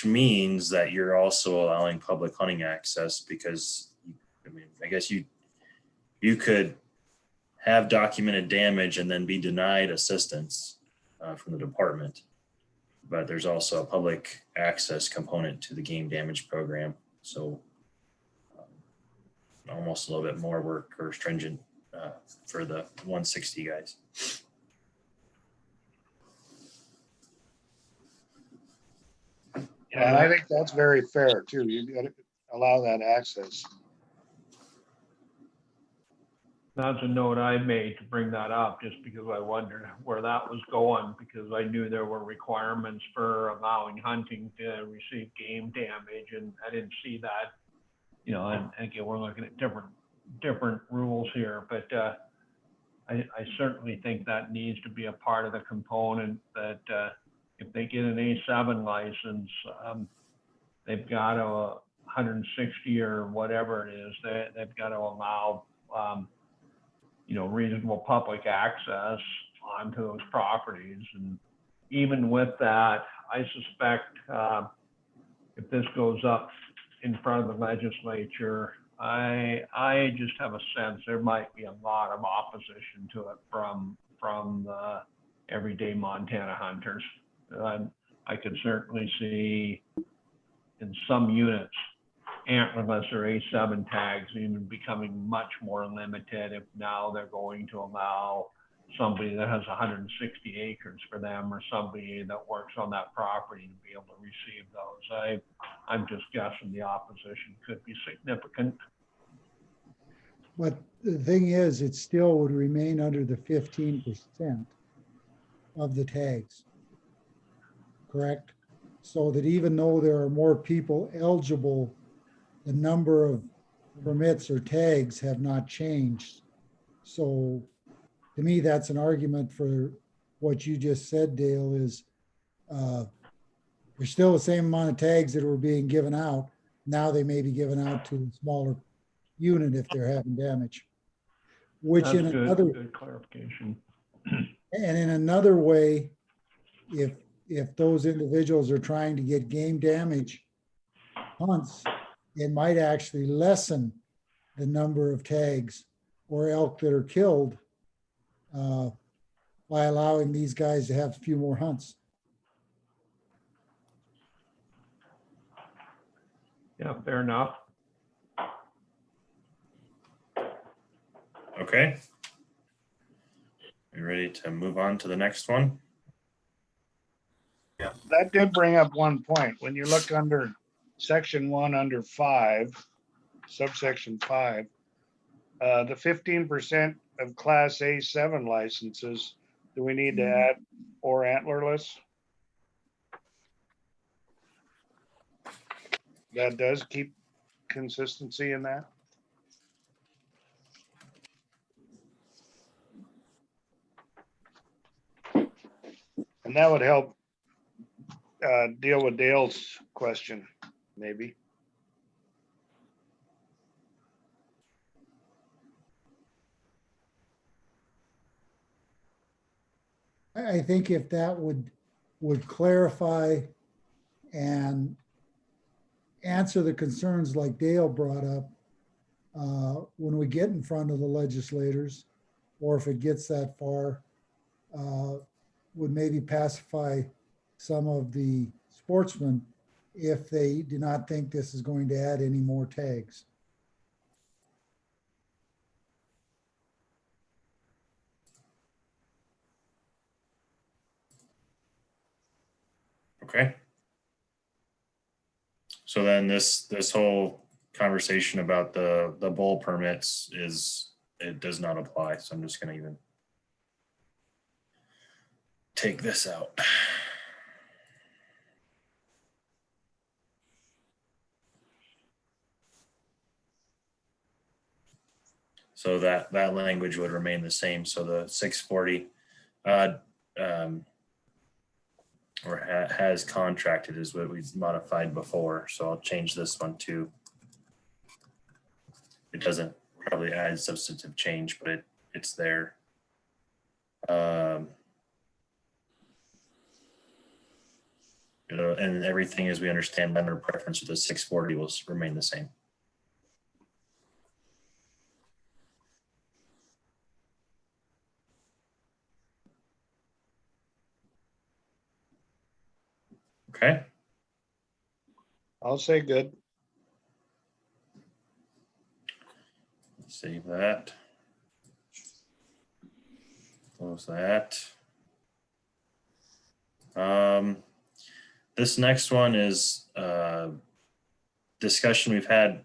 Speaker 3: means that you're also allowing public hunting access, because I mean, I guess you could have documented damage and then be denied assistance from the department. But there's also a public access component to the game damage program. So almost a little bit more work or stringent for the 160 guys.
Speaker 7: Yeah, and I think that's very fair too. You gotta allow that access.
Speaker 5: That's a note I made to bring that up, just because I wondered where that was going, because I knew there were requirements for allowing hunting to receive game damage, and I didn't see that. You know, and again, we're looking at different rules here, but I certainly think that needs to be a part of the component that if they get an A7 license, they've got a 160 or whatever it is, they've got to allow you know, reasonable public access onto those properties. And even with that, I suspect if this goes up in front of the legislature, I just have a sense there might be a lot of opposition to it from the everyday Montana hunters. I could certainly see in some units, antlerless or A7 tags even becoming much more limited if now they're going to allow somebody that has 160 acres for them, or somebody that works on that property, to be able to receive those. I'm just guessing the opposition could be significant.
Speaker 6: But the thing is, it still would remain under the 15% of the tags, correct? So that even though there are more people eligible, the number of permits or tags have not changed. So to me, that's an argument for what you just said, Dale, is there's still the same amount of tags that were being given out. Now they may be given out to a smaller unit if they're having damage. Which
Speaker 5: That's
Speaker 6: in
Speaker 5: good,
Speaker 6: another
Speaker 5: good clarification.
Speaker 6: And in another way, if those individuals are trying to get game damage hunts, it might actually lessen the number of tags or elk that are killed by allowing these guys to have a few more hunts.
Speaker 5: Yeah, fair enough.
Speaker 3: Okay. You ready to move on to the next one?
Speaker 7: Yeah, that did bring up one point. When you look under section 1 under 5, subsection 5, the 15% of class A7 licenses, do we need to add or antlerless? That does keep consistency in that. And that would help deal with Dale's question, maybe.
Speaker 6: I think if that would clarify and answer the concerns like Dale brought up, when we get in front of the legislators, or if it gets that far, would maybe pacify some of the sportsmen if they do not think this is going to add any more tags.
Speaker 3: Okay. So then this whole conversation about the bowl permits it does not apply. So I'm just gonna even take this out. So that language would remain the same. So the 640 or has contracted is what we've modified before. So I'll change this one too. It doesn't probably add substantive change, but it's there. You know, and everything as we understand landlord preference with the 640 will remain the same. Okay.
Speaker 7: I'll say good.
Speaker 3: Save that. Close that. This next one is discussion we've had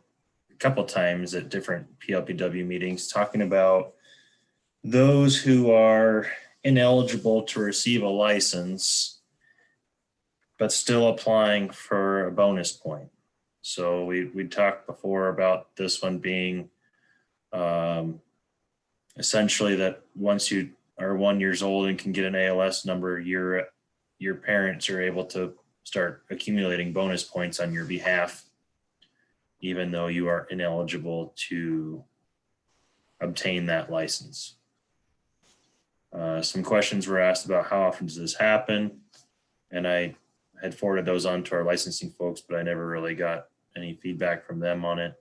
Speaker 3: a couple times at different PLPW meetings, talking about those who are ineligible to receive a license but still applying for a bonus point. So we talked before about this one being essentially that once you are 1 year old and can get an ALS number, your parents are able to start accumulating bonus points on your behalf, even though you are ineligible to obtain that license. Some questions were asked about how often does this happen? And I had forwarded those on to our licensing folks, but I never really got any feedback from them on it.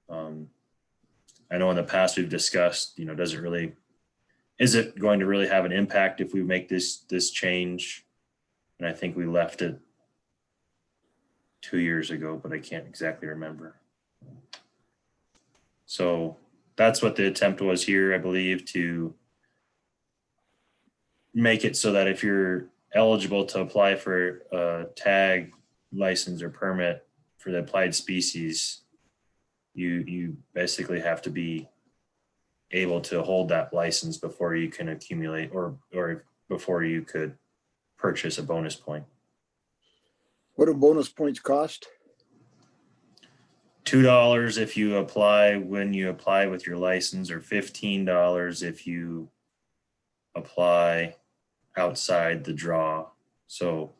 Speaker 3: I know in the past we've discussed, is it going to really have an impact if we make this change? And I think we left it 2 years ago, but I can't exactly remember. So that's what the attempt was here, I believe, to make it so that if you're eligible to apply for a tag license or permit for the applied species, you basically have to be able to hold that license before you can accumulate or before you could purchase a bonus point.
Speaker 1: What do bonus points cost?
Speaker 3: $2 if you apply when you apply with your license, or $15 if you apply outside the draw. So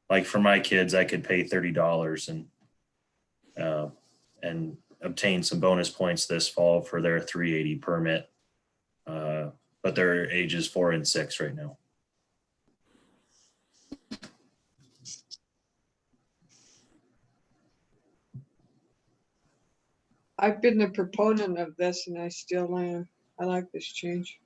Speaker 3: like for my kids, I could pay $30 and obtain some bonus points this fall for their 380 permit. But they're ages 4 and 6 right now.
Speaker 8: I've been a proponent of this and I still am. I like this change.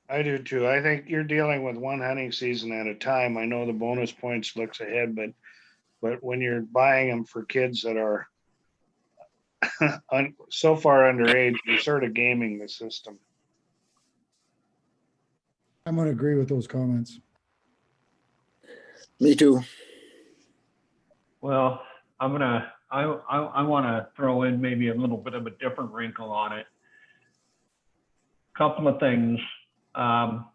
Speaker 7: I do too. I think you're dealing with one hunting season at a time. I know the bonus points looks ahead, but when you're buying them for kids that are so far underage, you're sort of gaming the system.
Speaker 6: I'm going to agree with those comments.
Speaker 1: Me too.
Speaker 5: Well, I want to throw in maybe a little bit of a different wrinkle on it. Couple of things. So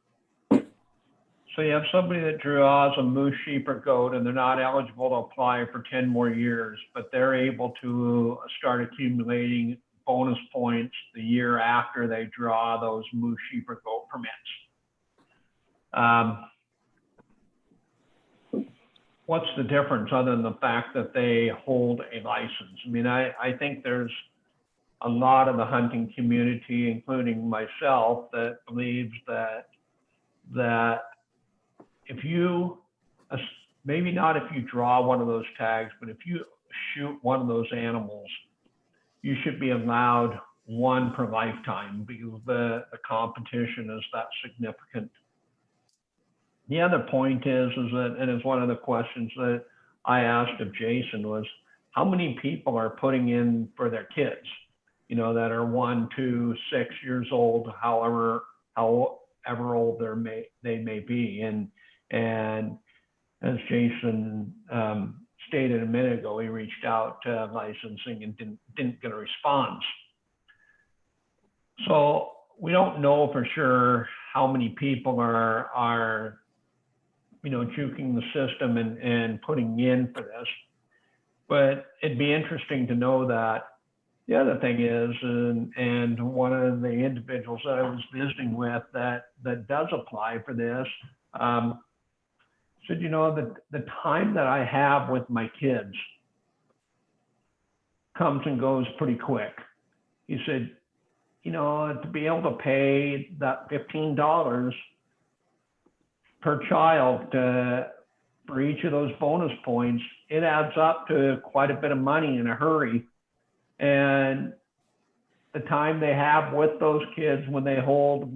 Speaker 5: you have somebody that draws a moose, sheep, or goat, and they're not eligible to apply for 10 more years, but they're able to start accumulating bonus points the year after they draw those moose, sheep, or goat permits. what's the difference other than the fact that they hold a license? I mean, I think there's a lot of the hunting community, including myself, that believes that if you, maybe not if you draw one of those tags, but if you shoot one of those animals, you should be allowed one per lifetime because the competition is that significant. The other point is that, and it's one of the questions that I asked of Jason, was how many people are putting in for their kids, you know, that are 1, 2, 6 years old, however old they may be. And as Jason stated a minute ago, he reached out to licensing and didn't get a response. So we don't know for sure how many people are you know, juking the system and putting in for this. But it'd be interesting to know that. The other thing is, and one of the individuals that I was visiting with that does apply for this, said, you know, the time that I have with my kids comes and goes pretty quick. He said, you know, to be able to pay that $15 per child for each of those bonus points, it adds up to quite a bit of money in a hurry. And the time they have with those kids when they hold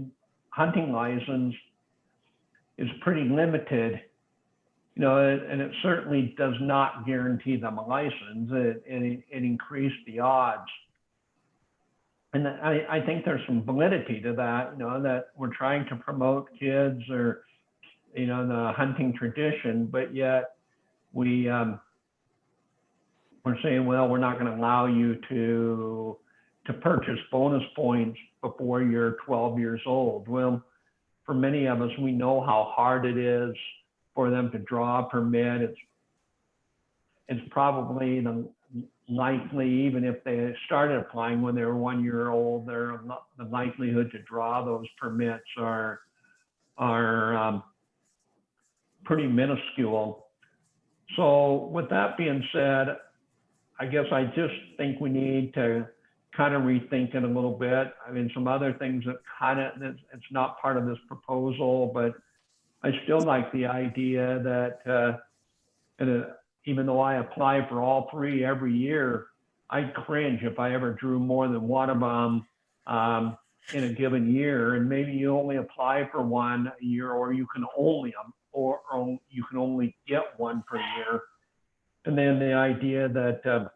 Speaker 5: hunting license is pretty limited, you know, and it certainly does not guarantee them a license. It increased the odds. And I think there's some validity to that, you know, that we're trying to promote kids or, you know, the hunting tradition, but yet we're saying, well, we're not going to allow you to purchase bonus points before you're 12 years old. Well, for many of us, we know how hard it is for them to draw a permit. It's probably likely, even if they started applying when they were 1 year old, the likelihood to draw those permits are pretty minuscule. So with that being said, I guess I just think we need to kind of rethink it a little bit. I mean, some other things that it's not part of this proposal, but I still like the idea that, even though I apply for all three every year, I'd cringe if I ever drew more than one of them in a given year. And maybe you only apply for one a year, or you can only get one per year. And then the idea that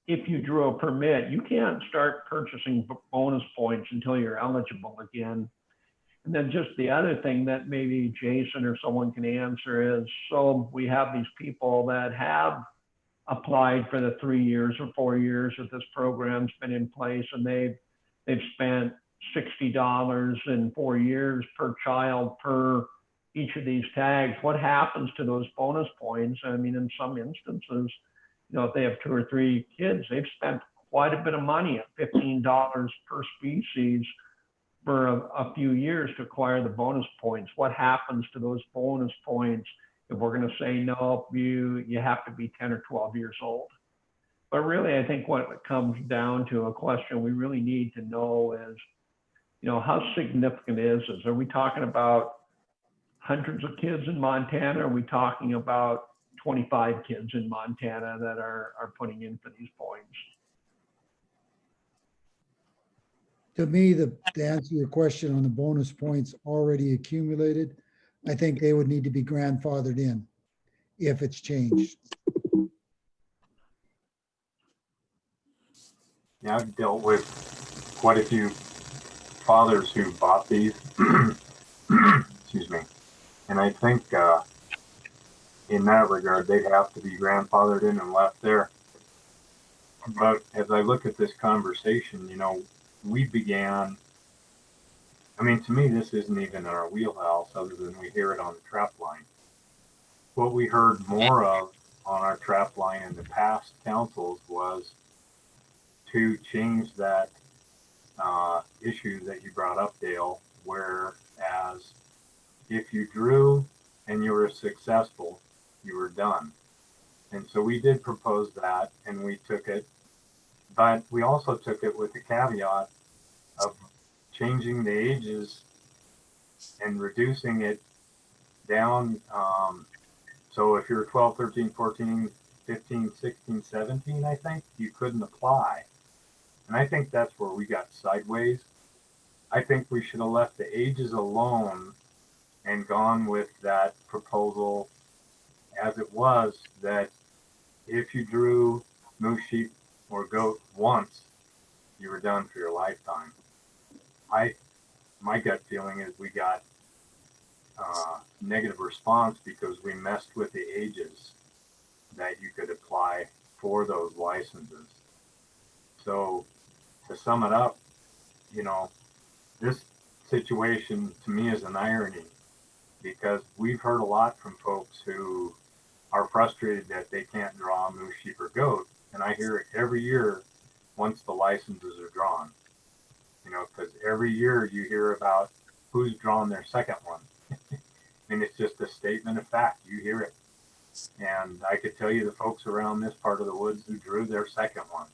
Speaker 5: if you drew a permit, you can't start purchasing bonus points until you're eligible again. And then just the other thing that maybe Jason or someone can answer is, so we have these people that have applied for the 3 years or 4 years that this program's been in place, and they've spent $60 in 4 years per child per each of these tags. What happens to those bonus points? I mean, in some instances, you know, if they have 2 or 3 kids, they've spent quite a bit of money at $15 per species for a few years to acquire the bonus points. What happens to those bonus points if we're going to say, no, you have to be 10 or 12 years old? But really, I think what it comes down to, a question we really need to know is, you know, how significant is this? Are we talking about hundreds of kids in Montana? Are we talking about 25 kids in Montana that are putting in for these points?
Speaker 6: To me, to answer your question on the bonus points already accumulated, I think they would need to be grandfathered in if it's changed.
Speaker 4: Yeah, I've dealt with quite a few fathers who bought these. Excuse me. And I think in that regard, they have to be grandfathered in and left there. But as I look at this conversation, you know, we began, I mean, to me, this isn't even in our wheelhouse other than we hear it on the trap line. What we heard more of on our trap line in the past councils was to change that issue that you brought up, Dale, whereas if you drew and you were successful, you were done. And so we did propose that and we took it, but we also took it with the caveat of changing the ages and reducing it down. So if you're 12, 13, 14, 15, 16, 17, I think you couldn't apply. And I think that's where we got sideways. I think we should have left the ages alone and gone with that proposal as it was, that if you drew moose, sheep, or goat once, you were done for your lifetime. My gut feeling is we got negative response because we messed with the ages that you could apply for those licenses. So to sum it up, you know, this situation to me is an irony, because we've heard a lot from folks who are frustrated that they can't draw a moose, sheep, or goat. And I hear it every year once the licenses are drawn, you know, because every year you hear about who's drawn their second one. And it's just a statement of fact. You hear it. And I could tell you the folks around this part of the woods who drew their second one,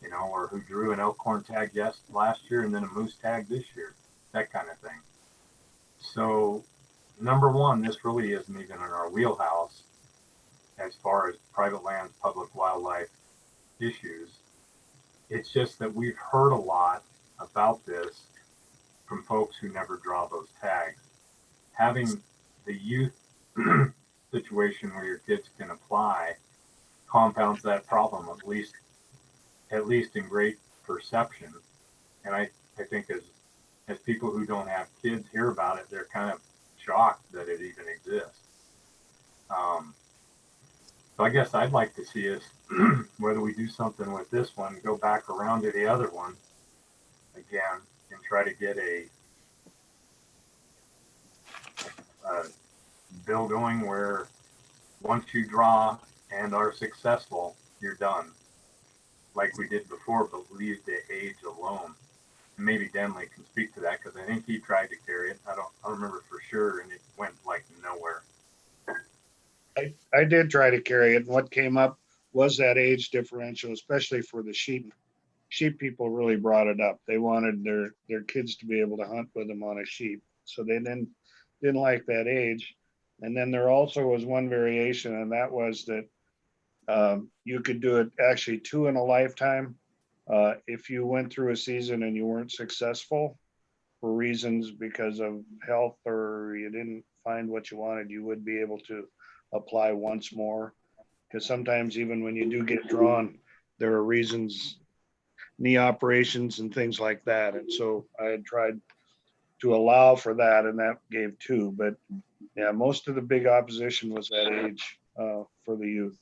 Speaker 4: you know, or who drew an elkhorn tag last year and then a moose tag this year, that kind of thing. So number one, this really isn't even in our wheelhouse as far as private lands, public wildlife issues. It's just that we've heard a lot about this from folks who never draw those tags. Having the youth situation where your kids can apply compounds that problem, at least in great perception. And I think as people who don't have kids hear about it, they're kind of shocked that it even exists. So I guess I'd like to see us, whether we do something with this one, go back around to the other one again and try to get a bill going where once you draw and are successful, you're done, like we did before, but leave the age alone. And maybe Denley can speak to that, because I think he tried to carry it. I don't remember for sure, and it went like nowhere.
Speaker 7: I did try to carry it, and what came up was that age differential, especially for the sheep. Sheep people really brought it up. They wanted their kids to be able to hunt with them on a sheep, so they didn't like that age. And then there also was one variation, and that was that you could do it actually 2 in a lifetime. If you went through a season and you weren't successful for reasons because of health, or you didn't find what you wanted, you would be able to apply once more. Because sometimes even when you do get drawn, there are reasons, knee operations and things like that. And so I had tried to allow for that, and that gave 2. But yeah, most of the big opposition was that age for the youth.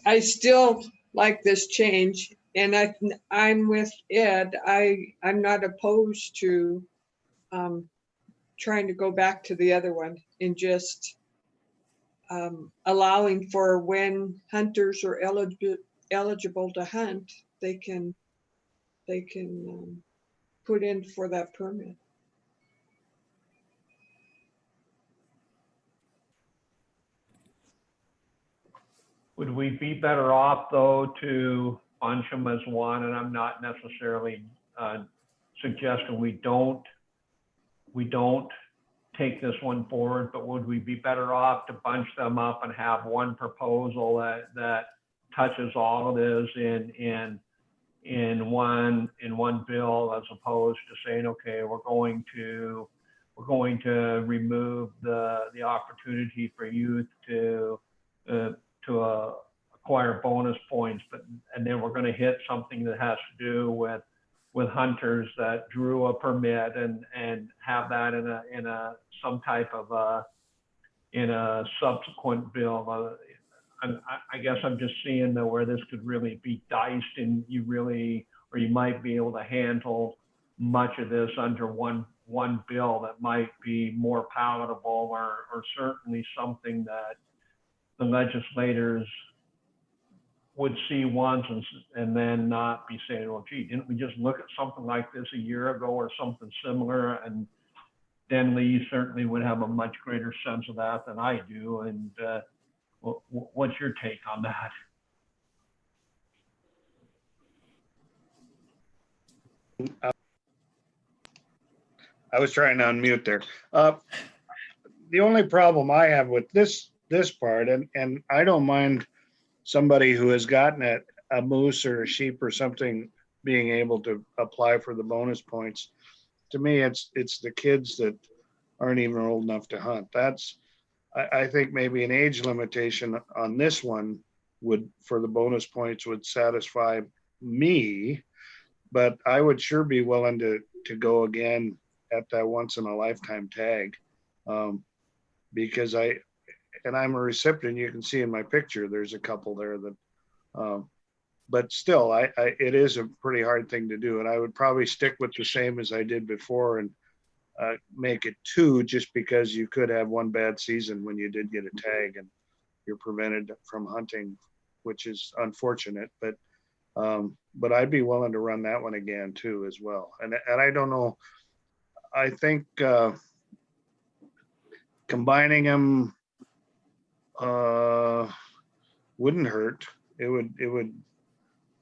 Speaker 8: I still like this change, and I'm with Ed. I'm not opposed to trying to go back to the other one and just allowing for when hunters are eligible to hunt, they can put in for that permit.
Speaker 5: Would we be better off, though, to bunch them as one? And I'm not necessarily suggesting we don't take this one forward, but would we be better off to bunch them up and have one proposal that touches all of this in one bill, as opposed to saying, okay, we're going to remove the opportunity for youth to acquire bonus points, and then we're going to hit something that has to do with hunters that drew a permit and have that in a some type of in a subsequent bill. I guess I'm just seeing that where this could really be diced, and you might be able to handle much of this under one bill that might be more palatable, or certainly something that the legislators would see once and then not be saying, well, gee, didn't we just look at something like this a year ago or something similar? And Denley, you certainly would have a much greater sense of that than I do. And what's your take on that?
Speaker 7: I was trying to unmute there. The only problem I have with this part, and I don't mind somebody who has gotten a moose or a sheep or something being able to apply for the bonus points. To me, it's the kids that aren't even old enough to hunt. I think maybe an age limitation on this one for the bonus points would satisfy me, but I would sure be willing to go again at that once in a lifetime tag. Because I'm a recipient, you can see in my picture, there's a couple there that, but still, it is a pretty hard thing to do. And I would probably stick with the same as I did before and make it 2, just because you could have one bad season when you did get a tag and you're prevented from hunting, which is unfortunate, but I'd be willing to run that one again too, as well. And I don't know, I think, combining them wouldn't hurt. It would,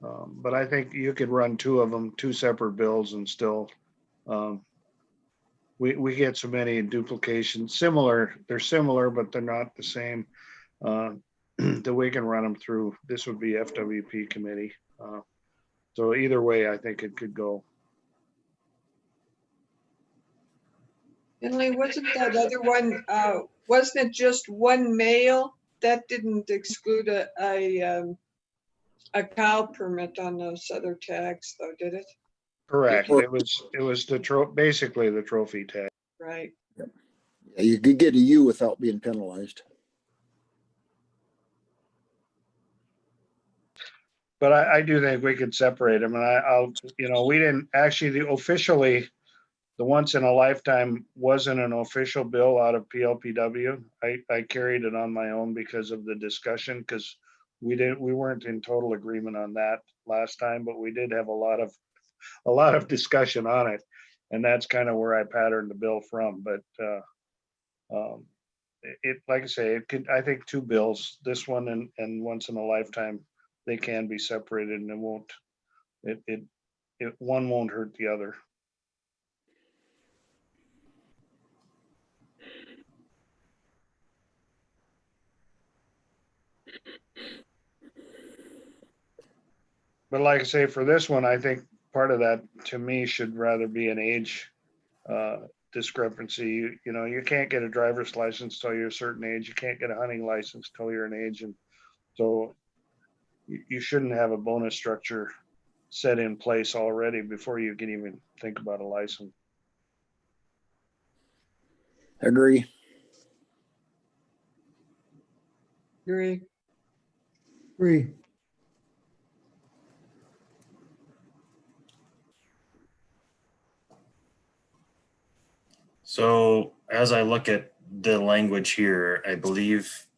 Speaker 7: but I think you could run 2 of them, 2 separate bills, and still, we get so many duplications. They're similar, but they're not the same. That we can run them through. This would be FWP committee. So either way, I think it could go.
Speaker 8: Emily, wasn't that other one, wasn't it just one male? That didn't exclude a cow permit on those other tags though, did it?
Speaker 7: Correct. It was basically the trophy tag.
Speaker 8: Right.
Speaker 1: Yeah, you could get a U without being penalized.
Speaker 7: But I do think we could separate them, and I'll, we didn't actually officially, the once in a lifetime wasn't an official bill out of PLPW. I carried it on my own because of the discussion, because we weren't in total agreement on that last time, but we did have a lot of discussion on it, and that's kind of where I patterned the bill from. But it, like I say, it could, I think 2 bills, this one and once in a lifetime, they can be separated, and one won't hurt the other. But like I say, for this one, I think part of that to me should rather be an age discrepancy. You can't get a driver's license till you're a certain age. You can't get a hunting license till you're an age. And so you shouldn't have a bonus structure set in place already before you can even think about a license.
Speaker 1: Agree.
Speaker 8: Agree.
Speaker 6: Agree.
Speaker 3: So as I look at the language here, I believe,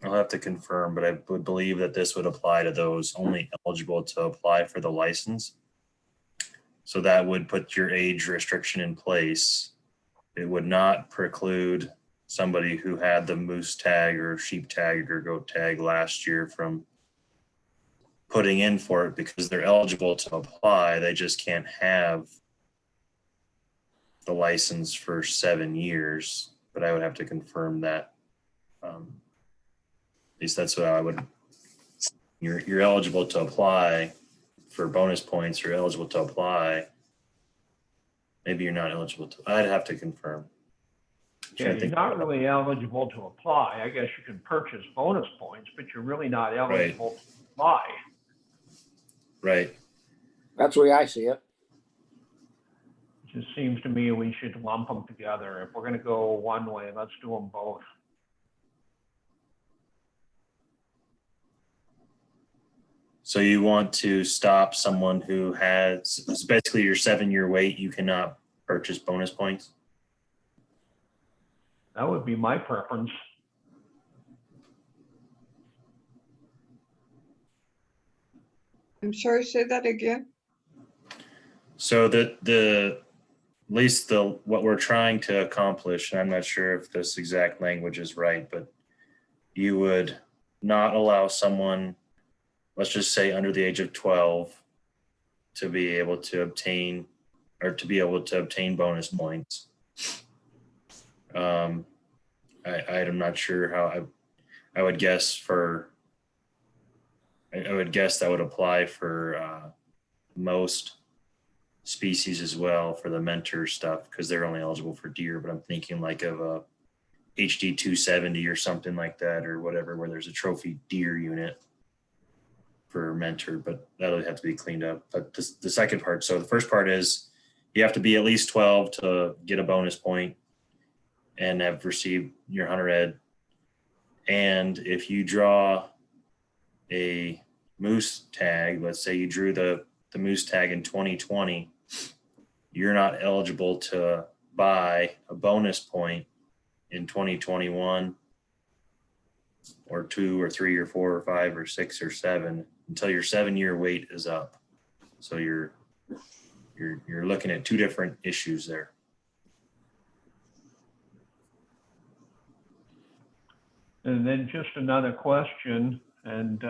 Speaker 3: I'll have to confirm, but I would believe that this would apply to those only eligible to apply for the license. So that would put your age restriction in place. It would not preclude somebody who had the moose tag or sheep tag or goat tag last year from putting in for it, because they're eligible to apply. They just can't have the license for 7 years, but I would have to confirm that. At least that's what I would. You're eligible to apply for bonus points. You're eligible to apply. Maybe you're not eligible to. I'd have to confirm.
Speaker 5: Yeah, you're not really eligible to apply. I guess you can purchase bonus points, but you're really not eligible to apply.
Speaker 3: Right.
Speaker 1: That's the way I see it.
Speaker 5: It just seems to me we should lump them together. If we're going to go one way, let's do them both.
Speaker 3: So you want to stop someone who has, it's basically your 7-year wait, you cannot purchase bonus points?
Speaker 5: That would be my preference.
Speaker 8: I'm sorry, say that again.
Speaker 3: So at least what we're trying to accomplish, and I'm not sure if this exact language is right, but you would not allow someone, let's just say under the age of 12, to be able to obtain bonus points. I'm not sure how I would guess I would guess that would apply for most species as well for the mentor stuff, because they're only eligible for deer, but I'm thinking like of a HD 270 or something like that, or whatever, where there's a trophy deer unit for mentor, but that'll have to be cleaned up. But the second part, so the first part is you have to be at least 12 to get a bonus point and have received your hunter ed. And if you draw a moose tag, let's say you drew the moose tag in 2020, you're not eligible to buy a bonus point in 2021 or 2 or 3 or 4 or 5 or 6 or 7 until your 7-year wait is up. So you're looking at two different issues there.
Speaker 5: And then just another question, and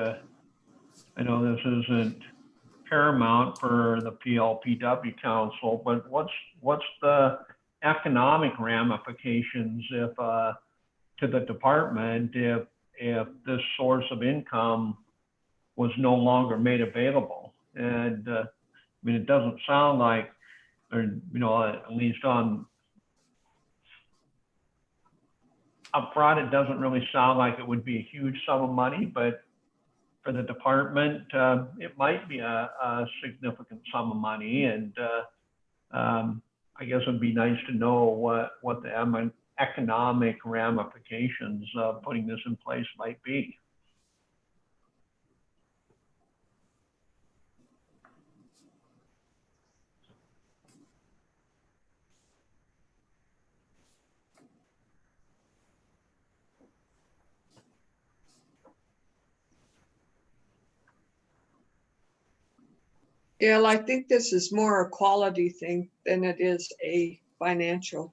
Speaker 5: I know this isn't paramount for the PLPW Council, but what's the economic ramifications if to the department if this source of income was no longer made available? And I mean, it doesn't sound like, or at least on upfront, it doesn't really sound like it would be a huge sum of money, but for the department, it might be a significant sum of money. And I guess it'd be nice to know what the economic ramifications of putting this in place might be.
Speaker 8: Yeah, I think this is more a quality thing than it is a financial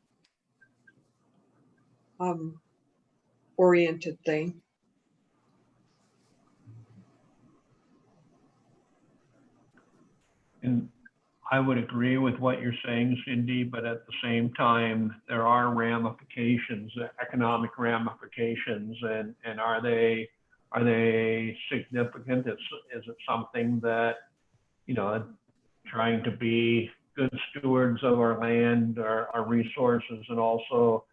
Speaker 8: oriented thing.
Speaker 5: And I would agree with what you're saying, Cindy, but at the same time, there are ramifications, economic ramifications, and are they significant? Is it something that, trying to be good stewards of our land, our resources, and also,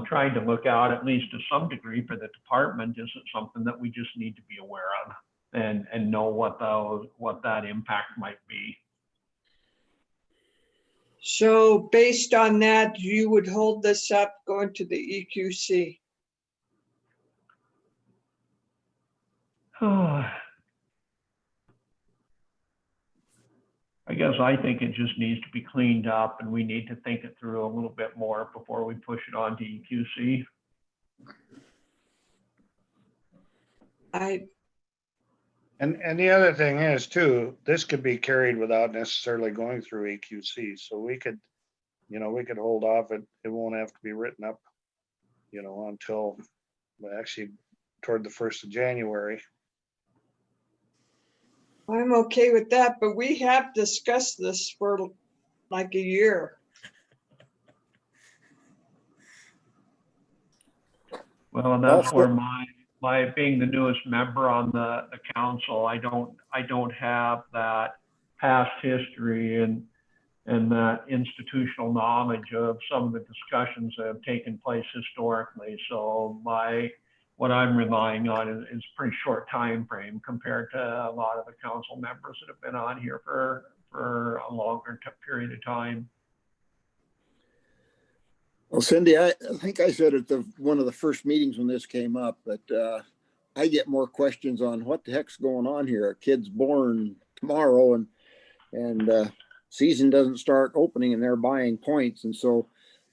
Speaker 5: trying to look out at least to some degree for the department, is it something that we just need to be aware of and know what that impact might be?
Speaker 8: So based on that, you would hold this up going to the EQC?
Speaker 5: I guess I think it just needs to be cleaned up, and we need to think it through a little bit more before we push it on to EQC.
Speaker 7: And the other thing is too, this could be carried without necessarily going through EQC. So we could hold off. It won't have to be written up, until actually toward the 1st of January.
Speaker 8: I'm okay with that, but we have discussed this for like a year.
Speaker 5: Well, and that's where my being the newest member on the council, I don't have that past history and that institutional knowledge of some of the discussions that have taken place historically. So what I'm relying on is pretty short time frame compared to a lot of the council members that have been on here for a longer period of time.
Speaker 1: Well, Cindy, I think I said at one of the first meetings when this came up, that I get more questions on what the heck's going on here. A kid's born tomorrow and season doesn't start opening and they're buying points. And so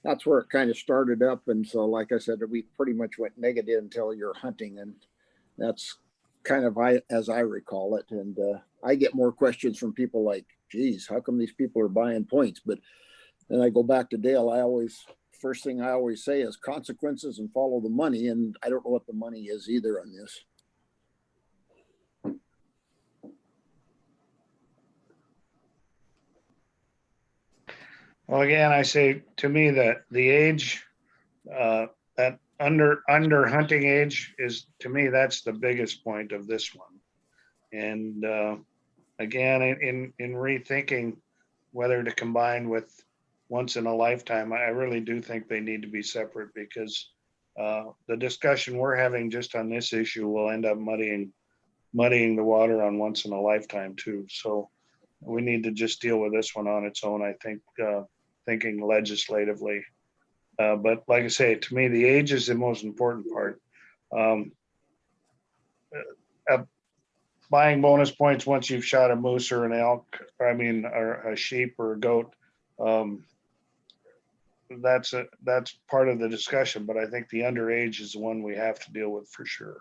Speaker 1: that's where it kind of started up. And so, like I said, we pretty much went negative until you're hunting. And that's kind of as I recall it. And I get more questions from people like, geez, how come these people are buying points? But then I go back to Dale, first thing I always say is consequences and follow the money. And I don't know what the money is either on this.
Speaker 7: Well, again, I say to me that the age, that under hunting age is, to me, that's the biggest point of this one. And again, in rethinking whether to combine with once in a lifetime, I really do think they need to be separate, because the discussion we're having just on this issue will end up muddying the water on once in a lifetime too. So we need to just deal with this one on its own, I think, thinking legislatively. But like I say, to me, the age is the most important part. Buying bonus points once you've shot a moose or an elk, or a sheep or a goat, that's part of the discussion. But I think the underage is the one we have to deal with for sure.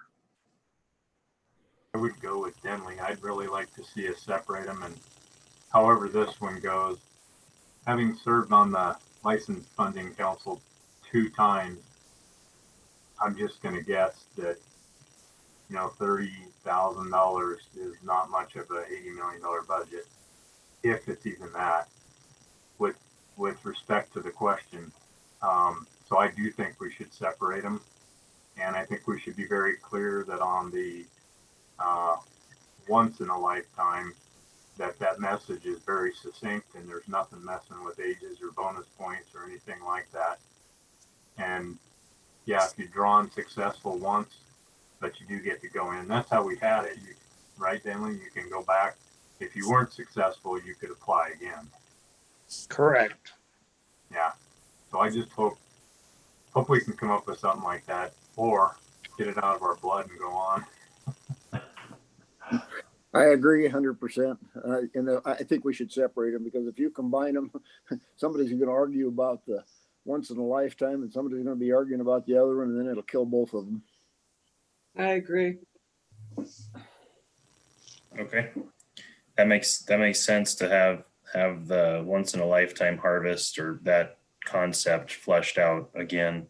Speaker 4: I would go with Denley. I'd really like to see us separate them, and however this one goes, having served on the License Funding Council 2 times, I'm just going to guess that, $30,000 is not much of a $80 million budget, if it's even that, with respect to the question. So I do think we should separate them, and I think we should be very clear that on the once in a lifetime, that message is very succinct, and there's nothing messing with ages or bonus points or anything like that. And yeah, if you're drawn successful once, but you do get to go in. That's how we had it, right, Denley? You can go back. If you weren't successful, you could apply again.
Speaker 7: Correct.
Speaker 4: Yeah. So I just hope we can come up with something like that, or get it out of our blood and go on.
Speaker 1: I agree 100%. And I think we should separate them, because if you combine them, somebody's going to argue about the once in a lifetime, and somebody's going to be arguing about the other one, and then it'll kill both of them.
Speaker 8: I agree.
Speaker 3: Okay. That makes sense to have the once in a lifetime harvest, or that concept fleshed out again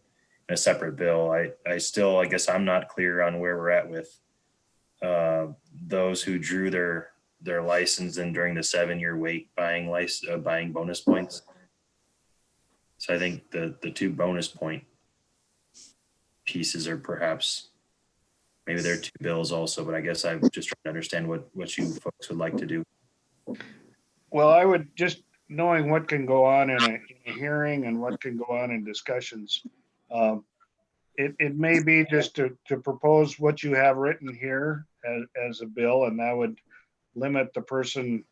Speaker 3: in a separate bill. I guess I'm not clear on where we're at with those who drew their license and during the 7-year wait buying bonus points. So I think the 2 bonus point pieces are perhaps, maybe there are 2 bills also, but I guess I'm just trying to understand what you folks would like to do.
Speaker 7: Well, I would just, knowing what can go on in a hearing and what can go on in discussions, it may be just to propose what you have written here as a bill, and that would limit the person,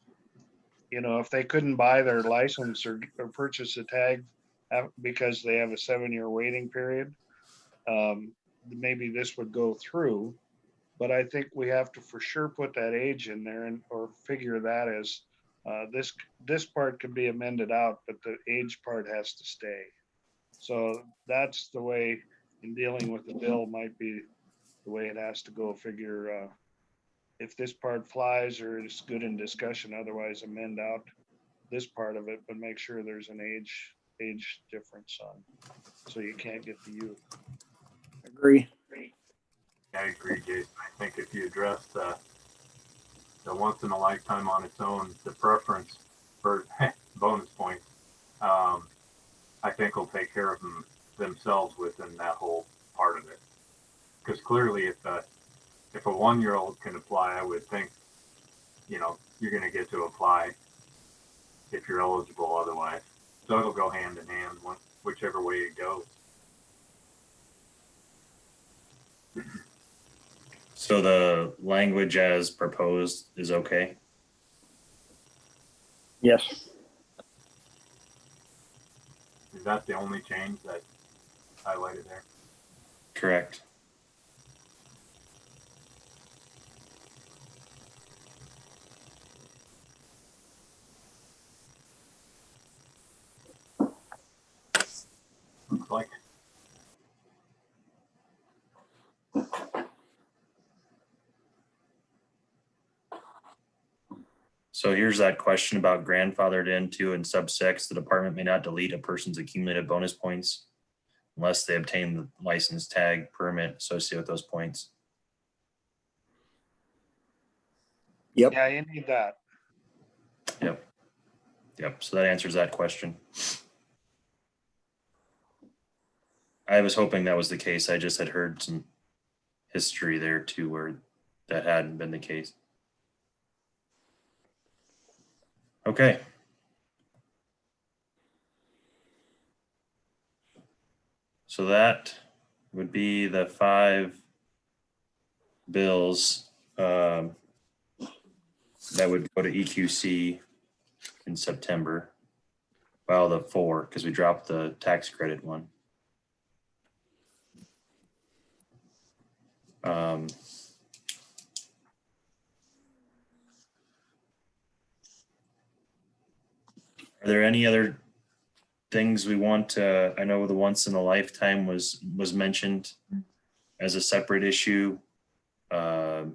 Speaker 7: if they couldn't buy their license or purchase a tag because they have a 7-year waiting period, maybe this would go through. But I think we have to for sure put that age in there, or figure that as this part could be amended out, but the age part has to stay. So that's the way, in dealing with the bill, might be the way it has to go. Figure if this part flies, or it's good in discussion, otherwise amend out this part of it, but make sure there's an age difference on, so you can't get the youth.
Speaker 1: Agree.
Speaker 4: I agree, Jason. I think if you address the once in a lifetime on its own, the preference for bonus points, I think will take care of themselves within that whole part of it. Because clearly, if a 1-year-old can apply, I would think, you're going to get to apply if you're eligible otherwise. So it'll go hand in hand, whichever way it goes.
Speaker 3: So the language as proposed is okay?
Speaker 1: Yes.
Speaker 4: Is that the only change that's highlighted there?
Speaker 3: Correct.
Speaker 4: Looks like.
Speaker 3: So here's that question about grandfathered into in sub 6, the department may not delete a person's accumulated bonus points unless they obtain the license tag permit associated with those points.
Speaker 1: Yep.
Speaker 7: Yeah, you need that.
Speaker 3: Yep, so that answers that question. I was hoping that was the case. I just had heard some history there too where that hadn't been the case. Okay. So that would be the 5 bills that would go to EQC in September. Well, the 4, because we dropped the tax credit one. Are there any other things we want to, I know the once in a lifetime was mentioned as a separate issue. There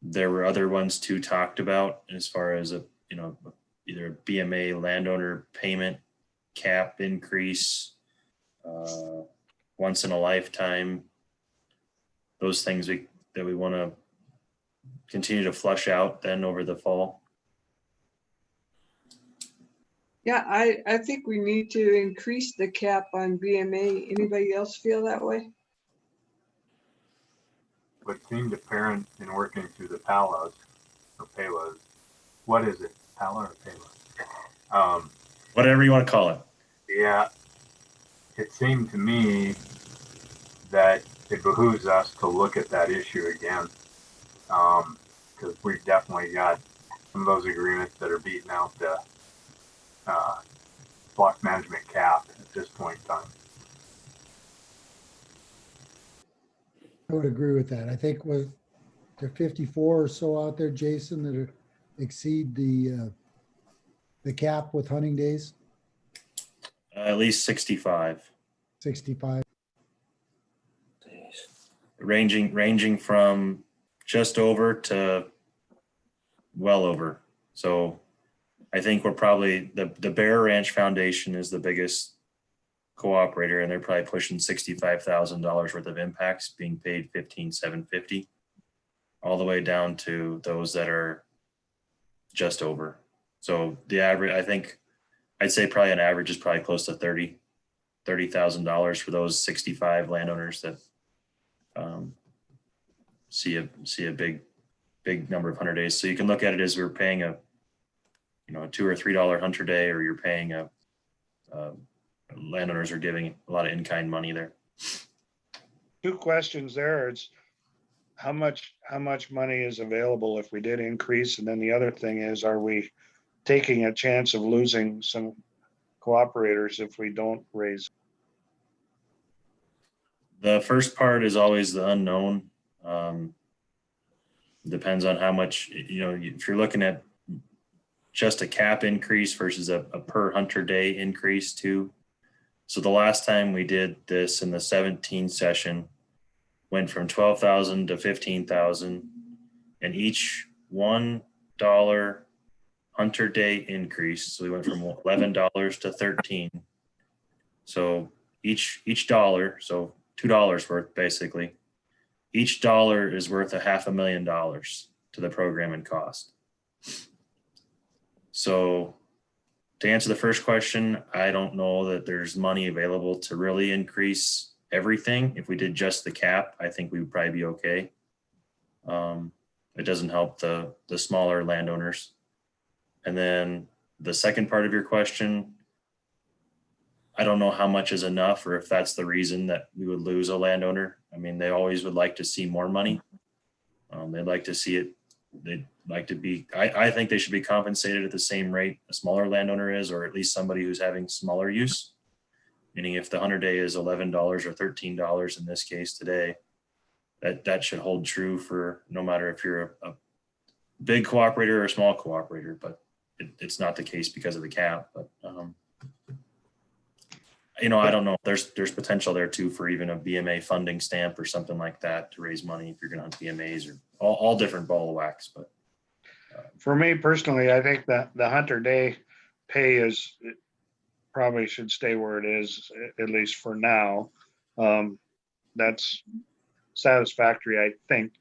Speaker 3: were other ones too talked about as far as either a BMA landowner payment cap increase, once in a lifetime. Those things that we want to continue to flush out then over the fall.
Speaker 8: Yeah, I think we need to increase the cap on BMA. Anybody else feel that way?
Speaker 4: What seemed apparent in working through the PALAs or PALAs, what is it? PALA or PALA?
Speaker 3: Whatever you want to call it.
Speaker 4: Yeah, it seemed to me that it behooves us to look at that issue again, because we've definitely got some of those agreements that are beating out the block management cap at this point in time.
Speaker 6: I would agree with that. I think with the 54 or so out there, Jason, that exceed the cap with hunting days,
Speaker 3: At least 65.
Speaker 6: 65.
Speaker 3: Ranging from just over to well over. So I think we're probably, the Bear Ranch Foundation is the biggest cooperator, and they're probably pushing $65,000 worth of impacts being paid $15,750, all the way down to those that are just over. So the average, I think I'd say probably an average is probably close to $30,000 for those 65 landowners that see a big number of hunter days. So you can look at it as we're paying a $2 or $3 hunter day, or you're paying landowners are giving a lot of in-kind money there.
Speaker 7: 2 questions there. It's how much money is available if we did increase? And then the other thing is, are we taking a chance of losing some cooperators if we don't raise?
Speaker 3: The first part is always the unknown. Depends on how much, if you're looking at just a cap increase versus a per hunter day increase too. So the last time we did this in the 17 session, went from 12,000 to 15,000, and each $1 hunter day increase. So we went from $11 to 13. So each dollar, so $2 worth basically, each dollar is worth $500,000 to the program and cost. So to answer the first question, I don't know that there's money available to really increase everything. If we did just the cap, I think we would probably be okay. It doesn't help the smaller landowners. And then the second part of your question, I don't know how much is enough, or if that's the reason that we would lose a landowner. I mean, they always would like to see more money. They'd like to see it. They'd like to be, I think they should be compensated at the same rate a smaller landowner is, or at least somebody who's having smaller use. Meaning if the 100 day is $11 or $13 in this case today, that should hold true for no matter if you're a big cooperator or a small cooperator, but it's not the case because of the cap. But I don't know. There's potential there too for even a BMA funding stamp or something like that to raise money if you're going to hunt BMAs, or all different ball of wax. But
Speaker 7: For me personally, I think that the Hunter Day pay is, it probably should stay where it is, at least for now. That's satisfactory, I think.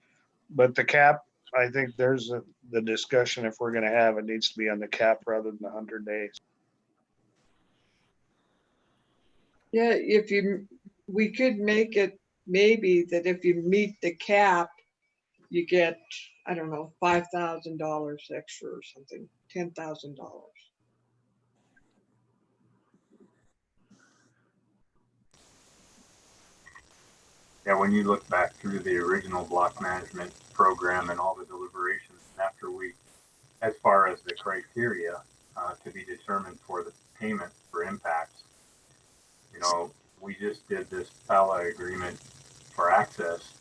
Speaker 7: But the cap, I think there's the discussion, if we're gonna have, it needs to be on the cap rather than the 100 days.
Speaker 8: Yeah, we could make it maybe that if you meet the cap, you get, I don't know, $5,000 extra or something, $10,000.
Speaker 4: Yeah, when you look back through the original block management program and all the deliberations after we, as far as the criteria to be determined for the payment for impacts, you know, we just did this PALA agreement for access,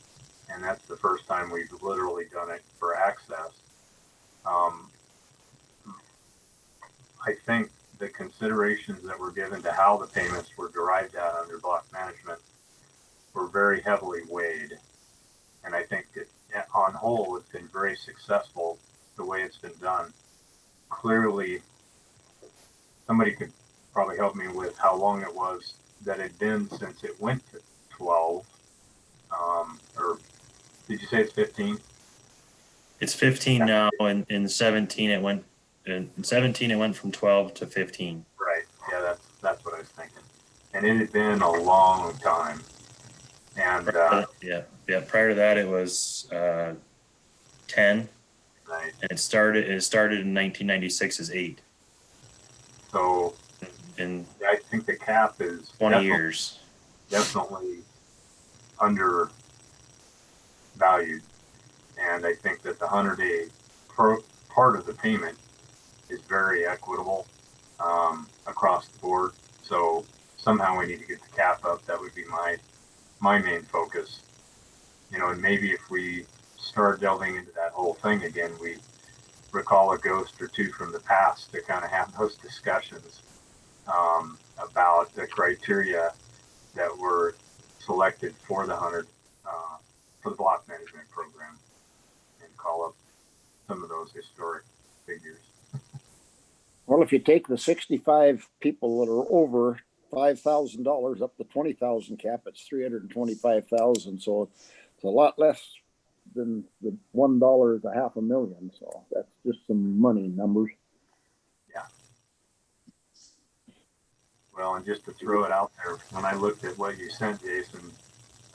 Speaker 4: and that's the first time we've literally done it for access. I think the considerations that were given to how the payments were derived at under block management were very heavily weighed. And I think that on whole, it's been very successful the way it's been done. Clearly, somebody could probably help me with how long it was that it had been since it went to 12. Or did you say it's 15?
Speaker 3: It's 15 now, and in 17 it went. In 17 it went from 12 to 15.
Speaker 4: Right. Yeah, that's what I was thinking. And it had been a long time. And
Speaker 3: prior to that it was 10.
Speaker 4: Right.
Speaker 3: And it started in 1996 as 8.
Speaker 4: So,
Speaker 3: in
Speaker 4: I think the cap is
Speaker 3: 20 years.
Speaker 4: Definitely undervalued. And I think that the 100-day part of the payment is very equitable across the board. So somehow we need to get the cap up. That would be my main focus. You know, and maybe if we start delving into that whole thing again, we recall a ghost or two from the past to kind of have those discussions about the criteria that were selected for the for the block management program, and call up some of those historic figures.
Speaker 1: Well, if you take the 65 people that are over $5,000 up to 20,000 cap, it's 325,000. So it's a lot less than the $1 is a $500,000. So that's just some money numbers.
Speaker 4: Yeah. Well, and just to throw it out there, when I looked at what you sent, Jason,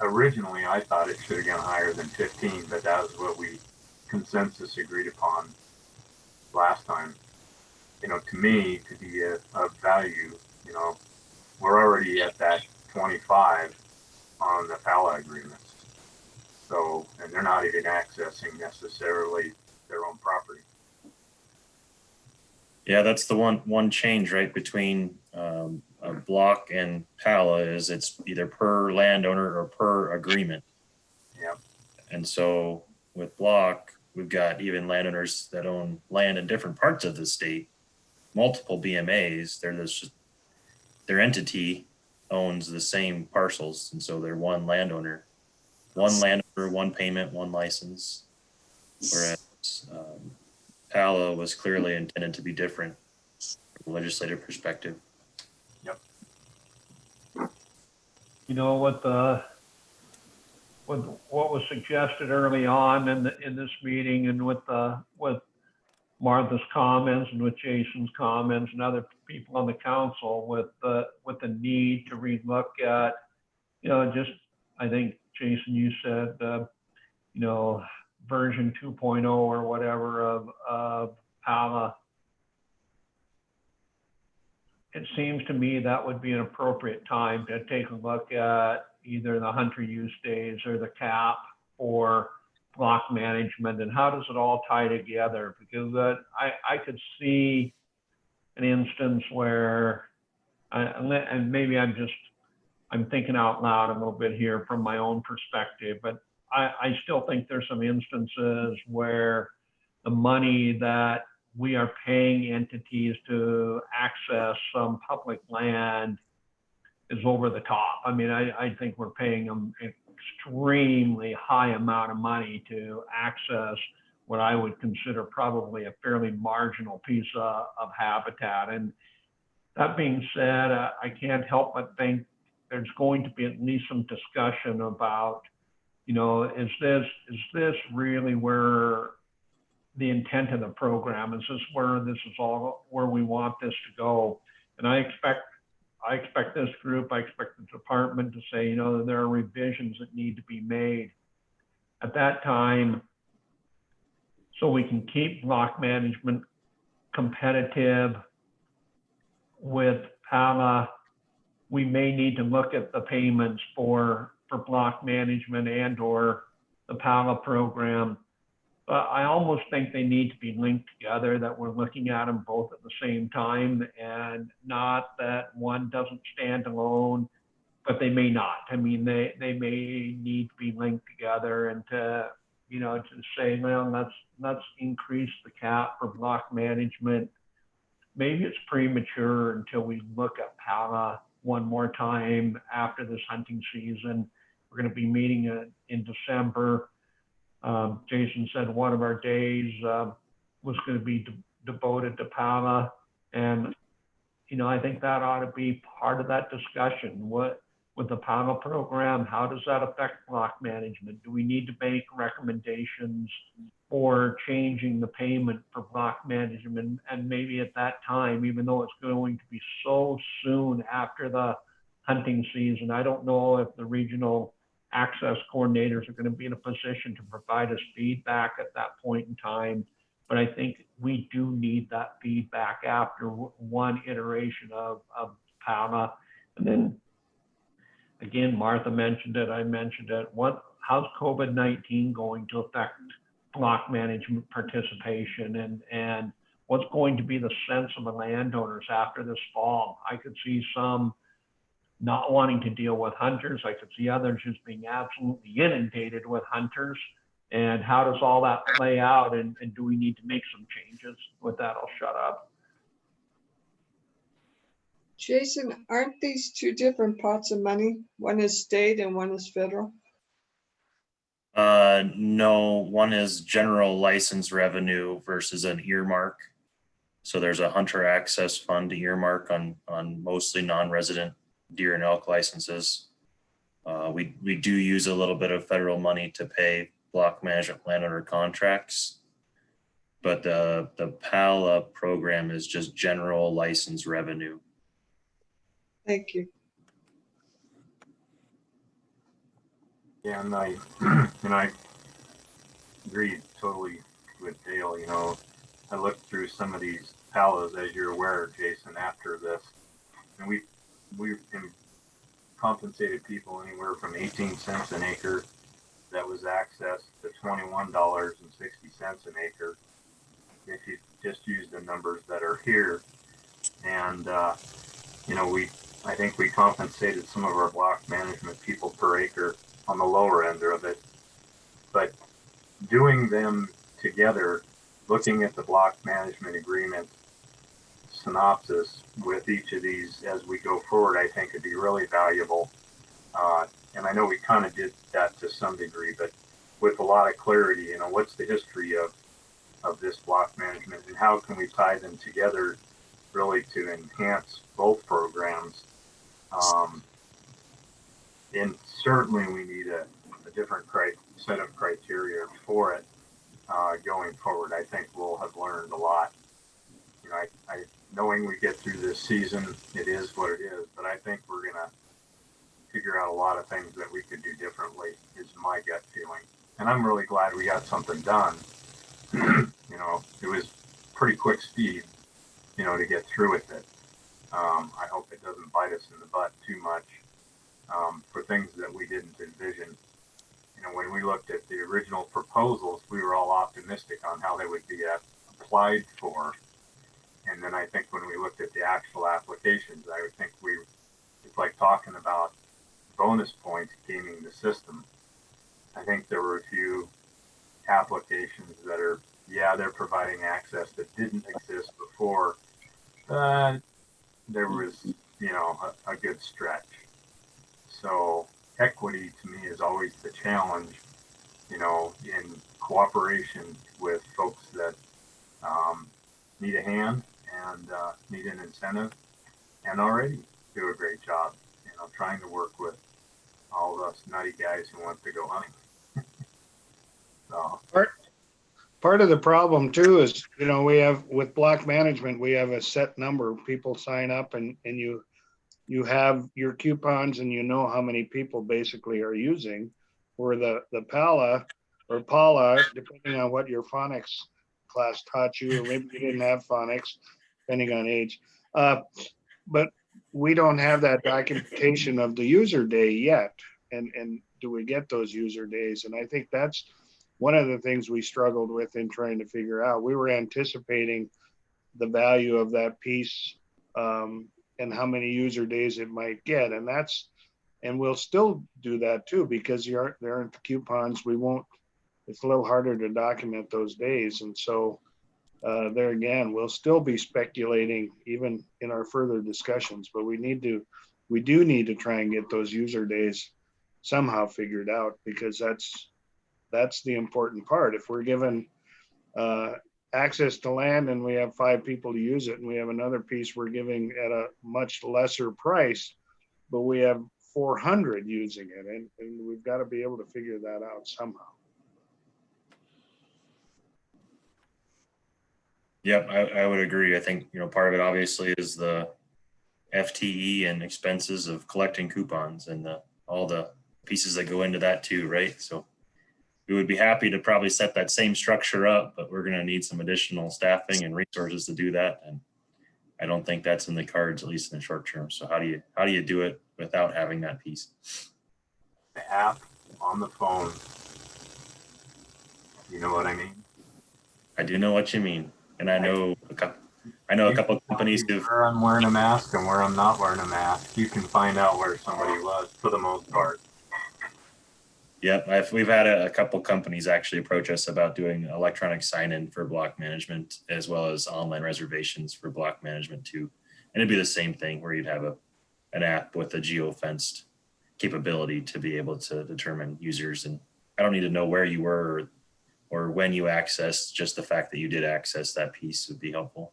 Speaker 4: originally I thought it should have gone higher than 15, but that was what we consensus agreed upon last time. You know, to me, to be of value, you know, we're already at that 25 on the PALA agreements. So, and they're not even accessing necessarily their own property.
Speaker 3: Yeah, that's the one change, right, between a block and PALA is it's either per landowner or per agreement.
Speaker 4: Yeah. And
Speaker 3: so with block, we've got even landowners that own land in different parts of the state, multiple BMAs. Their entity owns the same parcels, and so they're one landowner, one payment, one license. Whereas PALA was clearly intended to be different from a legislative perspective.
Speaker 4: Yep.
Speaker 5: You know what what was suggested early on in this meeting, and with Martha's comments and with Jason's comments and other people on the council, with the need to relook at, you know, just, I think, Jason, you said, you know, version 2.0 or whatever of PALA. It seems to me that would be an appropriate time to take a look at either the hunter use days or the cap or block management, and how does it all tie together? Because I could see an instance where, and maybe I'm thinking out loud a little bit here from my own perspective, but I still think there's some instances where the money that we are paying entities to access some public land is over the top. I mean, I think we're paying them an extremely high amount of money to access what I would consider probably a fairly marginal piece of habitat. And that being said, I can't help but think there's going to be at least some discussion about, you know, is this really where the intent of the program? Is this where this is all where we want this to go? And I expect this group, I expect the department to say, you know, there are revisions that need to be made at that time so we can keep block management competitive with PALA. We may need to look at the payments for block management and or the PALA program. But I almost think they need to be linked together, that we're looking at them both at the same time, and not that one doesn't stand alone, but they may not. I mean, they may need to be linked together, and to, you know, to say, well, let's increase the cap for block management. Maybe it's premature until we look at PALA one more time after this hunting season. We're going to be meeting in December. Jason said one of our days was going to be devoted to PALA. And, you know, I think that ought to be part of that discussion. What, with the PALA program, how does that affect block management? Do we need to make recommendations for changing the payment for block management? And maybe at that time, even though it's going to be so soon after the hunting season, I don't know if the regional access coordinators are going to be in a position to provide us feedback at that point in time. But I think we do need that feedback after one iteration of PALA. And then again, Martha mentioned it, I mentioned it. How's COVID-19 going to affect block management participation, and what's going to be the sense of the landowners after this fall? I could see some not wanting to deal with hunters. I could see others just being absolutely inundated with hunters. And how does all that play out? And do we need to make some changes? With that, I'll shut up.
Speaker 8: Jason, aren't these two different pots of money? One is state and one is federal?
Speaker 3: No, one is general license revenue versus an earmark. So there's a hunter access fund earmark on mostly non-resident deer and elk licenses. We do use a little bit of federal money to pay block management landowner contracts, but the PALA program is just general license revenue.
Speaker 8: Thank you.
Speaker 4: Yeah, and I agree totally with Dale. You know, I looked through some of these PALAs, as you're aware, Jason, after this, and we've compensated people anywhere from 18 cents an acre that was accessed to $21.60 an acre if you just use the numbers that are here. And you know, I think we compensated some of our block management people per acre on the lower end of it, but doing them together, looking at the block management agreement synopsis with each of these as we go forward, I think would be really valuable. And I know we kind of did that to some degree, but with a lot of clarity, you know, what's the history of this block management and how can we tie them together really to enhance both programs. And certainly we need a different set of criteria for it going forward. I think we'll have learned a lot. You know, I knowing we get through this season, it is what it is, but I think we're going to figure out a lot of things that we could do differently is my gut feeling. And I'm really glad we got something done. You know, it was pretty quick speed, you know, to get through with it. I hope it doesn't bite us in the butt too much for things that we didn't envision. You know, when we looked at the original proposals, we were all optimistic on how they would be applied for. And then I think when we looked at the actual applications, I would think it's like talking about bonus points gaming the system. I think there were a few applications that are, yeah, they're providing access that didn't exist before. There was, you know, a good stretch. So equity to me is always the challenge. in cooperation with folks that need a hand and need an incentive, and already do a great job, trying to work with all of us nutty guys who want to go hunting. So,
Speaker 7: Part of the problem too is, we have with block management, we have a set number. People sign up and you have your coupons and how many people basically are using. Where the Pala or Paula, depending on what your phonics class taught you, or maybe you didn't have phonics, depending on age. But we don't have that documentation of the user day yet. And do we get those user days? And I think that's one of the things we struggled with in trying to figure out. We were anticipating the value of that piece and how many user days it might get. And we'll still do that too, because there aren't the coupons. It's a little harder to document those days. And so there again, we'll still be speculating even in our further discussions, but we do need to try and get those user days somehow figured out, because that's the important part. If we're given access to land and we have 5 people to use it, and we have another piece we're giving at a much lesser price, but we have 400 using it, and we've got to be able to figure that out somehow.
Speaker 3: Yep, I would agree. I think, part of it obviously is the FTE and expenses of collecting coupons and all the pieces that go into that too, right? So we would be happy to probably set that same structure up, but we're going to need some additional staffing and resources to do that. And I don't think that's in the cards, at least in the short term. So how do you do it without having that piece?
Speaker 4: the app on the phone. You know what I mean?
Speaker 3: I do know what you mean. And I know a couple of companies who've
Speaker 4: where I'm wearing a mask and where I'm not wearing a mask. You can find out where somebody was for the most part.
Speaker 3: Yep, we've had a couple companies actually approach us about doing electronic sign-in for block management, as well as online reservations for block management too. And it'd be the same thing where you'd have an app with a geo-fenced capability to be able to determine users. And I don't need to know where you were or when you accessed, just the fact that you did access that piece would be helpful.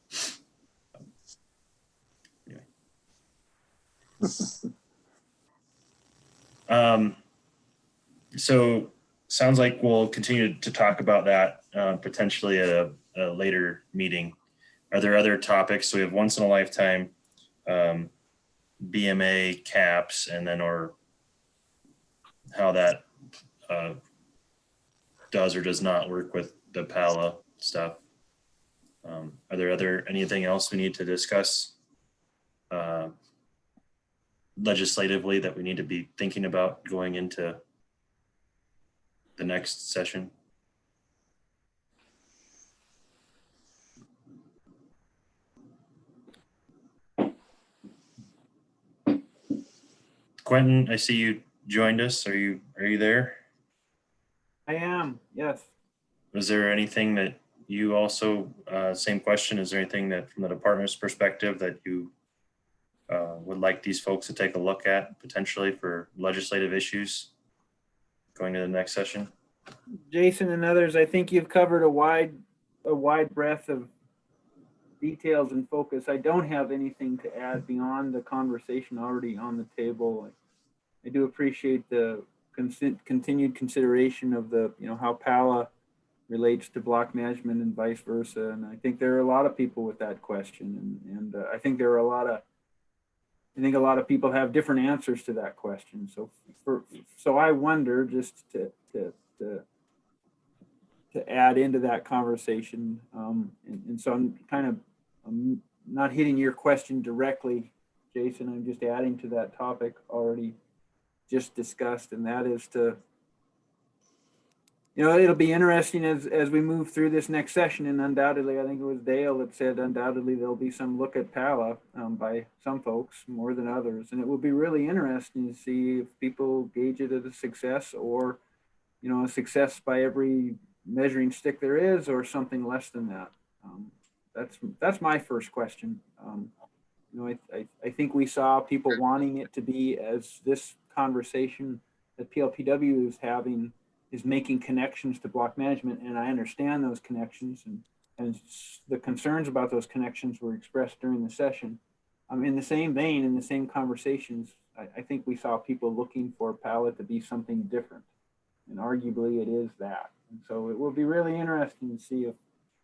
Speaker 3: Anyway. So sounds like we'll continue to talk about that potentially at a later meeting. Are there other topics? So we have once in a lifetime, BMA caps, and then or how that does or does not work with the PALA stuff. Are there anything else we need to discuss legislatively that we need to be thinking about going into the next session? Quentin, I see you joined us. Are you there?
Speaker 11: I am, yes.
Speaker 3: Was there anything that you also, same question, is there anything that from the department's perspective that you would like these folks to take a look at potentially for legislative issues going to the next session?
Speaker 11: Jason and others, I think you've covered a wide breadth of details and focus. I don't have anything to add beyond the conversation already on the table. I do appreciate the continued consideration of the, how PALA relates to block management and vice versa. And I think there are a lot of people with that question. And I think there are a lot of people have different answers to that question. So I wonder, just to add into that conversation, and so I'm not hitting your question directly, Jason. I'm just adding to that topic already just discussed, and that is to, it'll be interesting as we move through this next session, and undoubtedly, I think it was Dale that said undoubtedly there'll be some look at PALA by some folks more than others, and it will be really interesting to see if people gauge it as a success or, a success by every measuring stick there is, or something less than that. That's my first question. I think we saw people wanting it to be as this conversation that PLPW is having making connections to block management, and I understand those connections, and the concerns about those connections were expressed during the session. In the same vein, in the same conversations, I think we saw people looking for PALA to be something different, and arguably it is that. And so it will be really interesting to see if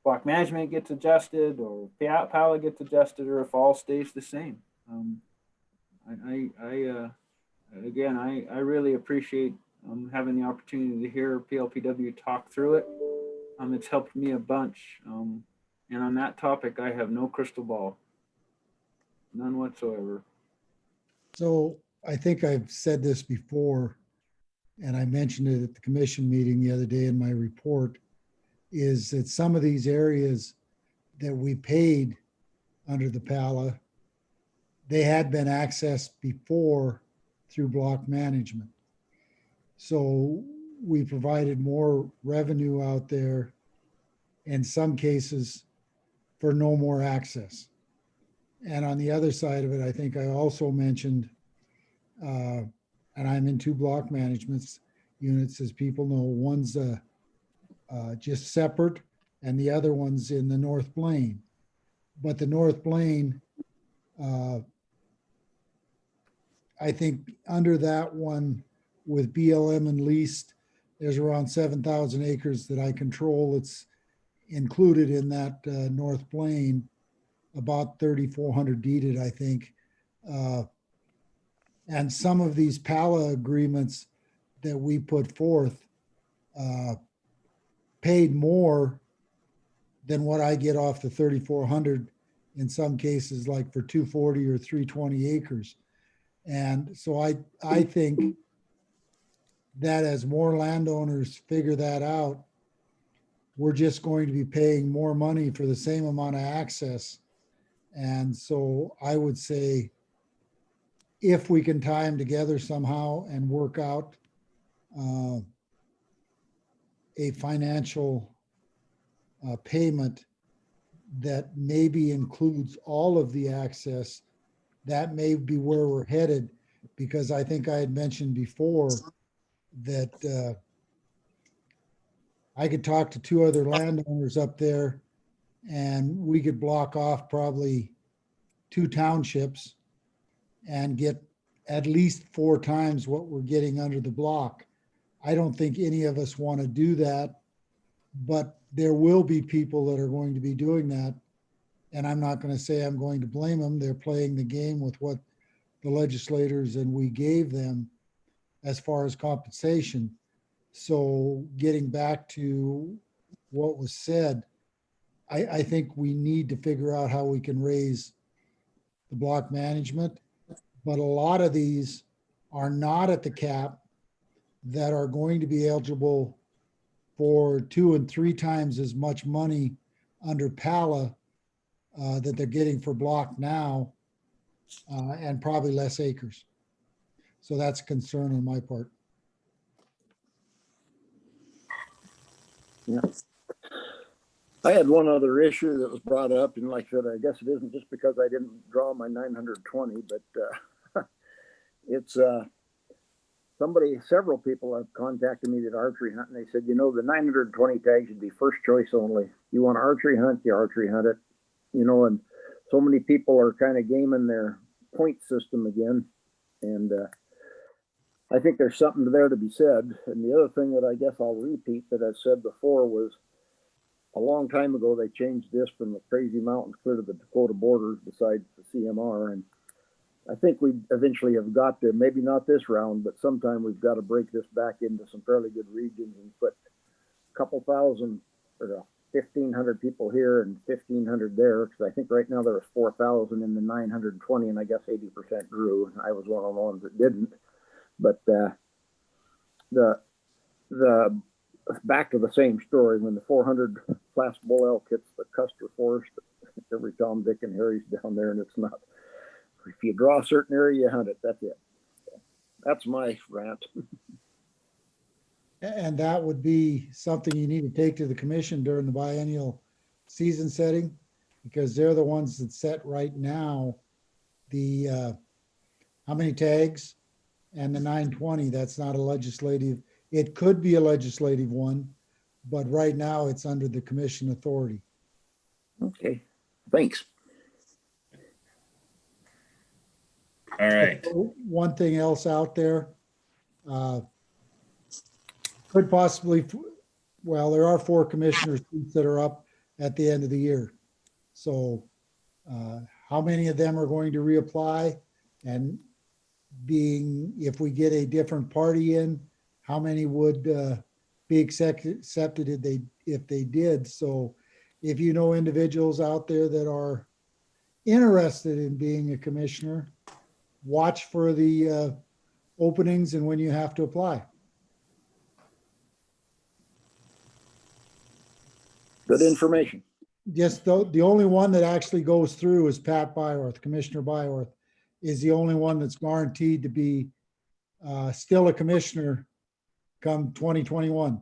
Speaker 11: block management gets adjusted, or PALA gets adjusted, or if all stays the same. Again, I really appreciate having the opportunity to hear PLPW talk through it. It's helped me a bunch. And on that topic, I have no crystal ball, none whatsoever.
Speaker 6: So I think I've said this before, and I mentioned it at the commission meeting the other day in my report, is that some of these areas that we paid under the PALA, they had been accessed before through block management. So we provided more revenue out there, in some cases, for no more access. And on the other side of it, I think I also mentioned, and I'm in 2 block management units, as people know. One's just separate, and the other one's in the North Plain. But the North Plain, I think under that one with BLM and leased, there's around 7,000 acres that I control. It's included in that North Plain, about 3,400 deeded, I think. And some of these PALA agreements that we put forth paid more than what I get off the 3,400 in some cases, like for 240 or 320 acres. And so I think that as more landowners figure that out, we're just going to be paying more money for the same amount of access. And so I would say, if we can tie them together somehow and work out a financial payment that maybe includes all of the access, that may be where we're headed, because I think I had mentioned before that I could talk to 2 other landowners up there, and we could block off probably 2 townships and get at least 4 times what we're getting under the block. I don't think any of us want to do that, but there will be people that are going to be doing that. And I'm not going to say I'm going to blame them. They're playing the game with what the legislators and we gave them as far as compensation. So getting back to what was said, I think we need to figure out how we can raise the block management. But a lot of these are not at the cap that are going to be eligible for 2 and 3 times as much money under PALA that they're getting for block now, and probably less acres. So that's a concern on my part.
Speaker 1: Yeah. I had one other issue that was brought up, and like I said, I guess it isn't just because I didn't draw my 920, but it's several people have contacted me that archery hunt, and they said, the 920 tags should be first choice only. You want to archery hunt, you archery hunt it, and so many people are kind of gaming their point system again. And I think there's something there to be said. And the other thing that I guess I'll repeat that I said before was, a long time ago, they changed this from the crazy mountains clear to the Dakota borders besides the CMR. And I think we eventually have got to, maybe not this round, but sometime we've got to break this back into some fairly good regions and put a couple thousand or 1,500 people here and 1,500 there. Because I think right now there are 4,000 in the 920, and I guess 80% grew. I was one of the ones that didn't. But the back to the same story, when the 400 class bull elk hits the Custer Forest, every Tom, Dick, and Harry's down there, and it's not. If you draw a certain area, you hunt it. That's it. That's my rant.
Speaker 6: And that would be something you need to take to the commission during the biennial season setting, because they're the ones that set right now the how many tags, and the 920. That's not a legislative It could be a legislative one, but right now it's under the commission authority.
Speaker 1: Okay, thanks.
Speaker 3: All right.
Speaker 6: One thing else out there, could possibly, well, there are 4 commissioner seats that are up at the end of the year. So how many of them are going to reapply? And being, if we get a different party in, how many would be accepted if they did? So if you know individuals out there that are interested in being a commissioner, watch for the openings and when you have to apply.
Speaker 1: Good information.
Speaker 6: Just the only one that actually goes through is Pat Byworth. Commissioner Byworth is the only one that's guaranteed to be still a commissioner come 2021.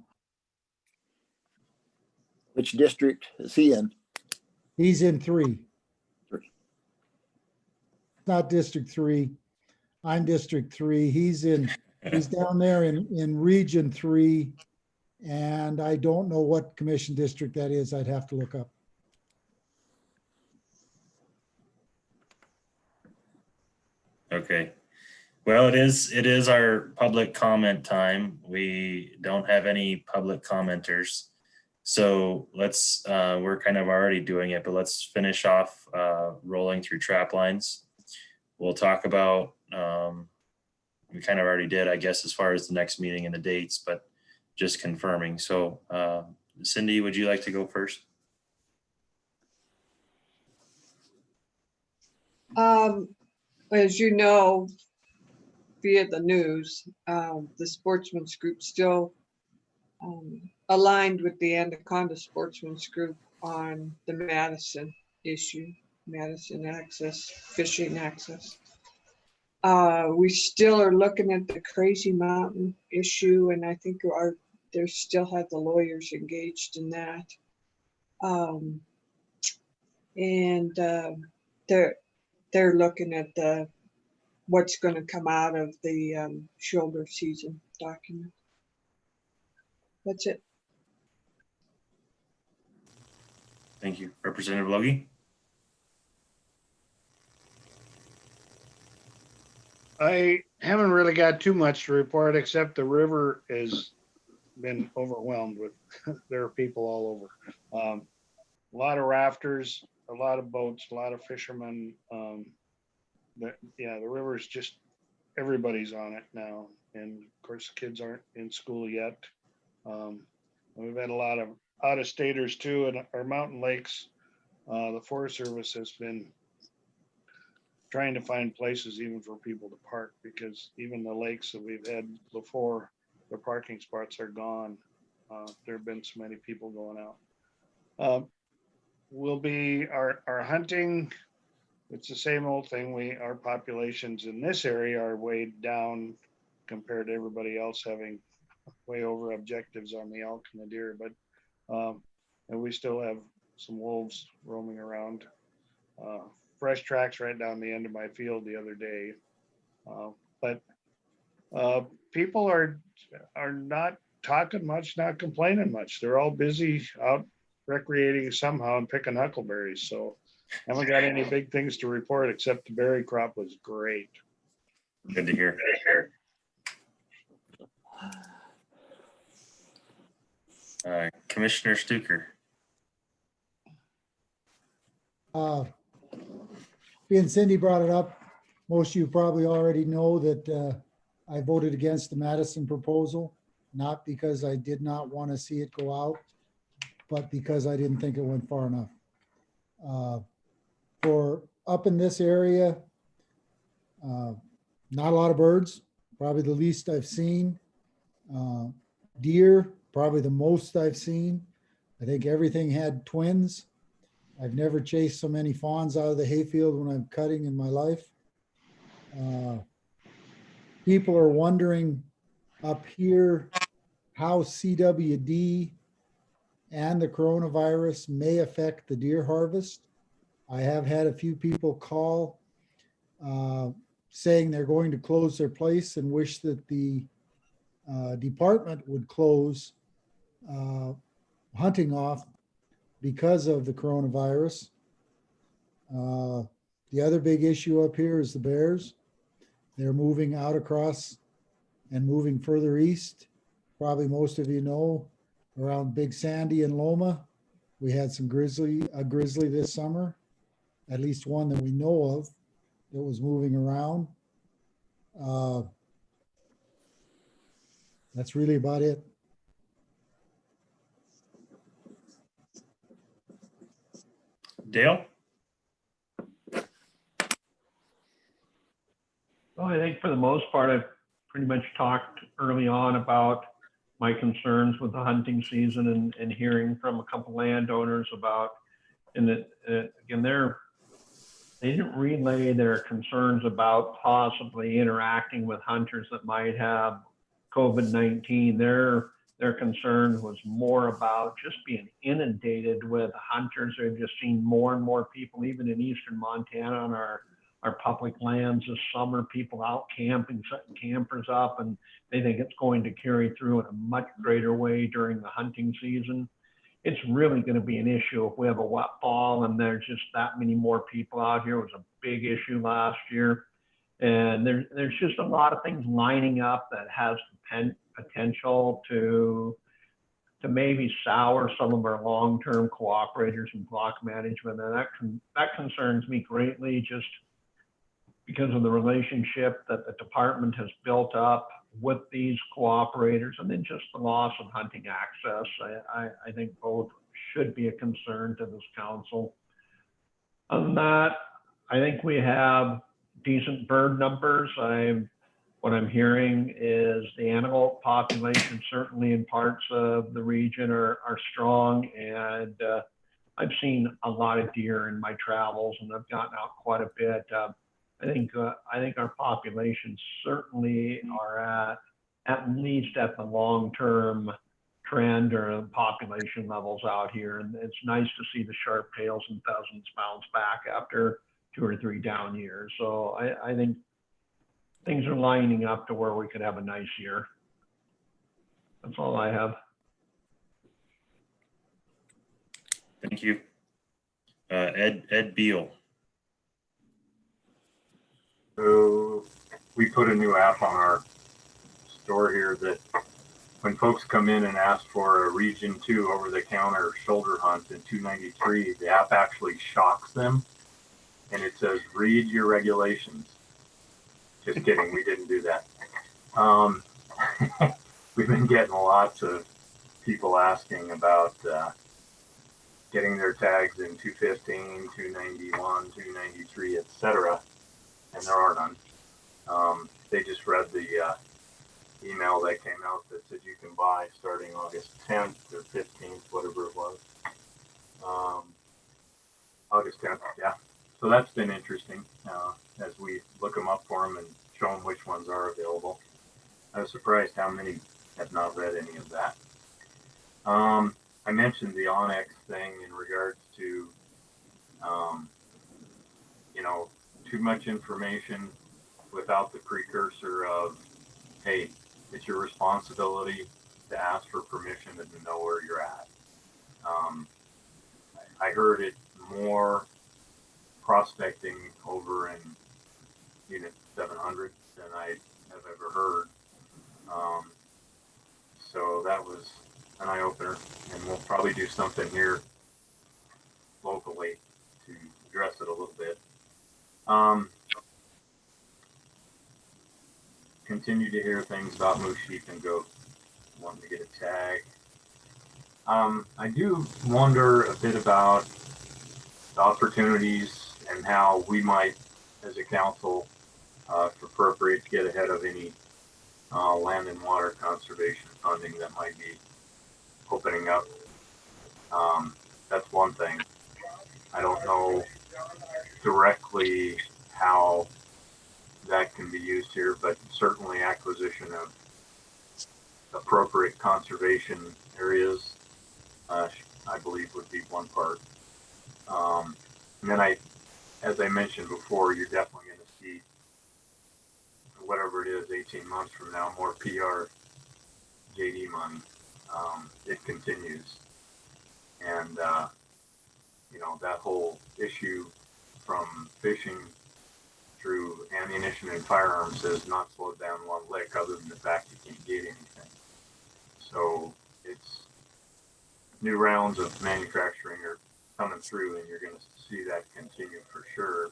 Speaker 1: Which district is he in?
Speaker 6: He's in 3.
Speaker 1: 3.
Speaker 6: Not District 3. I'm District 3. He's down there in Region 3. And I don't know what commission district that is. I'd have to look up.
Speaker 3: Okay. Well, it is our public comment time. We don't have any public commenters. So let's, we're kind of already doing it, but let's finish off rolling through trap lines. We'll talk about, we kind of already did, I guess, as far as the next meeting and the dates, but just confirming. So Cindy, would you like to go first?
Speaker 8: As you know, via the news, the Sportsman's Group still aligned with the Anaconda Sportsman's Group on the Madison issue, Madison access, fishing access. We still are looking at the Crazy Mountain issue, and I think they still have the lawyers engaged in that. They're looking at what's going to come out of the shoulder season document. That's it.
Speaker 3: Thank you. Representative Logie?
Speaker 7: I haven't really got too much to report, except the river has been overwhelmed with there are people all over. A lot of rafters, a lot of boats, a lot of fishermen. The river is just, everybody's on it now. And of course, the kids aren't in school yet. We've had a lot of out-of-staters too, and our mountain lakes. The Forest Service has been trying to find places even for people to park, because even the lakes that we've had before, the parking spots are gone. There have been so many people going out. Will be our hunting. It's the same old thing. Our populations in this area are way down compared to everybody else having way over objectives on the elk and the deer, but and we still have some wolves roaming around. Fresh tracks right down the end of my field the other day. But people are not talking much, not complaining much. They're all busy out recreating somehow and picking huckleberries. So I haven't got any big things to report, except the berry crop was great.
Speaker 3: Good to hear. Commissioner Stuker.
Speaker 6: Being Cindy brought it up, most of you probably already know that I voted against the Madison proposal, not because I did not want to see it go out, but because I didn't think it went far enough. For up in this area, not a lot of birds, probably the least I've seen. Deer, probably the most I've seen. I think everything had twins. I've never chased so many fawns out of the hayfield when I'm cutting in my life. People are wondering up here how CWD and the coronavirus may affect the deer harvest. I have had a few people call saying they're going to close their place and wish that the department would close hunting off because of the coronavirus. The other big issue up here is the bears. They're moving out across and moving further east. Probably most of you know, around Big Sandy and Loma, we had a grizzly this summer, at least one that we know of that was moving around. That's really about it.
Speaker 3: Dale?
Speaker 5: Well, I think for the most part, I've pretty much talked early on about my concerns with the hunting season and hearing from a couple landowners about, and that, again, they didn't relay their concerns about possibly interacting with hunters that might have COVID-19. Their concern was more about just being inundated with hunters. They've just seen more and more people, even in eastern Montana, on our public lands this summer, people out camping, setting campers up, and they think it's going to carry through in a much greater way during the hunting season. It's really going to be an issue if we have a wet fall and there's just that many more people out here. It was a big issue last year. And there's just a lot of things lining up that has potential to maybe sour some of our long-term cooperators in block management. And that concerns me greatly, just because of the relationship that the department has built up with these cooperators, and then just the loss of hunting access. I think both should be a concern to this council. Other than that, I think we have decent bird numbers. What I'm hearing is the antelope population, certainly in parts of the region, are strong, and I've seen a lot of deer in my travels, and I've gotten out quite a bit. I think our populations certainly are at least at the long-term trend or population levels out here, and it's nice to see the sharp tails and pheasants bounce back after 2 or 3 down years. So I think things are lining up to where we could have a nice year. That's all I have.
Speaker 3: Thank you. Ed Beal.
Speaker 4: So we put a new app on our store here that when folks come in and ask for a Region 2 over-the-counter shoulder hunt in 293, the app actually shocks them and it says, read your regulations. Just kidding, we didn't do that. We've been getting lots of people asking about getting their tags in 215, 291, 293, etc. And there are none. They just read the email that came out that said you can buy starting August 10th or 15th, whatever it was. August 10th, yeah. So that's been interesting as we look them up for them and show them which ones are available. I was surprised how many have not read any of that. I mentioned the Onyx thing in regards to, too much information without the precursor of, hey, it's your responsibility to ask for permission and to know where you're at. I heard it more prospecting over in Unit 700 than I have ever heard. So that was an eye-opener, and we'll probably do something here locally to address it a little bit. Continue to hear things about moose, sheep, and goats wanting to get a tag. I do wonder a bit about the opportunities and how we might, as a council, appropriate to get ahead of any land and water conservation funding that might be opening up. That's one thing. I don't know directly how that can be used here, but certainly acquisition of appropriate conservation areas, I believe would be one part. And then as I mentioned before, you're definitely going to see, whatever it is, 18 months from now, more PR JD money, it continues. And, you know, that whole issue from fishing through ammunition and firearms has not slowed down one lick, other than the fact you can't get anything. So it's new rounds of manufacturing are coming through, and you're going to see that continue for sure,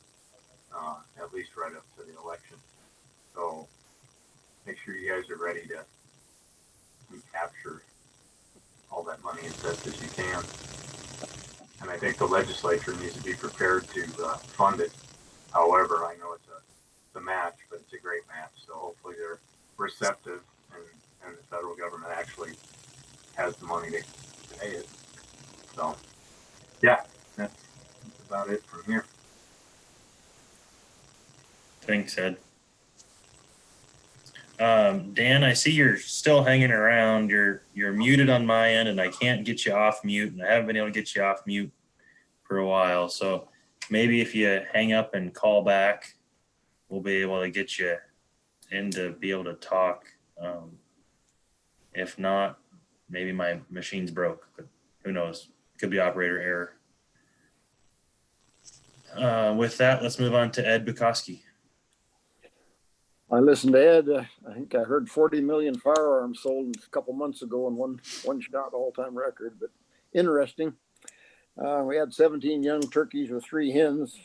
Speaker 4: at least right up to the election. So make sure you guys are ready to recapture all that money as best as you can. And I think the legislature needs to be prepared to fund it. However, I know it's a match, but it's a great match. So hopefully they're receptive, and the federal government actually has the money to pay it. So yeah, that's about it from here.
Speaker 3: Thanks, Ed. Dan, I see you're still hanging around. You're muted on my end, and I can't get you off mute, and I haven't been able to get you off mute for a while. So maybe if you hang up and call back, we'll be able to get you in to be able to talk. If not, maybe my machine's broke, but who knows? Could be operator error. With that, let's move on to Ed Bukowski.
Speaker 1: I listened to Ed. I think I heard 40 million firearms sold a couple months ago in one shot all-time record, but interesting. We had 17 young turkeys with 3 hens.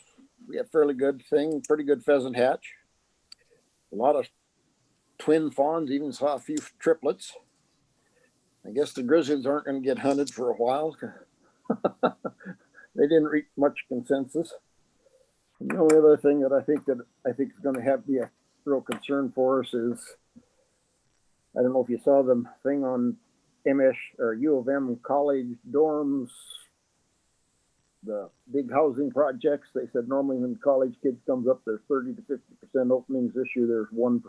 Speaker 1: We had fairly good thing, pretty good pheasant hatch. A lot of twin fawns, even saw a few triplets. I guess the grizzlies aren't going to get hunted for a while. They didn't reach much consensus. And the only other thing that I think is going to have to be a real concern for us is, I don't know if you saw the thing on MS or U of M college dorms, the big housing projects. They said normally when college kids comes up, there's 30 to 50% openings. This year there's 1%.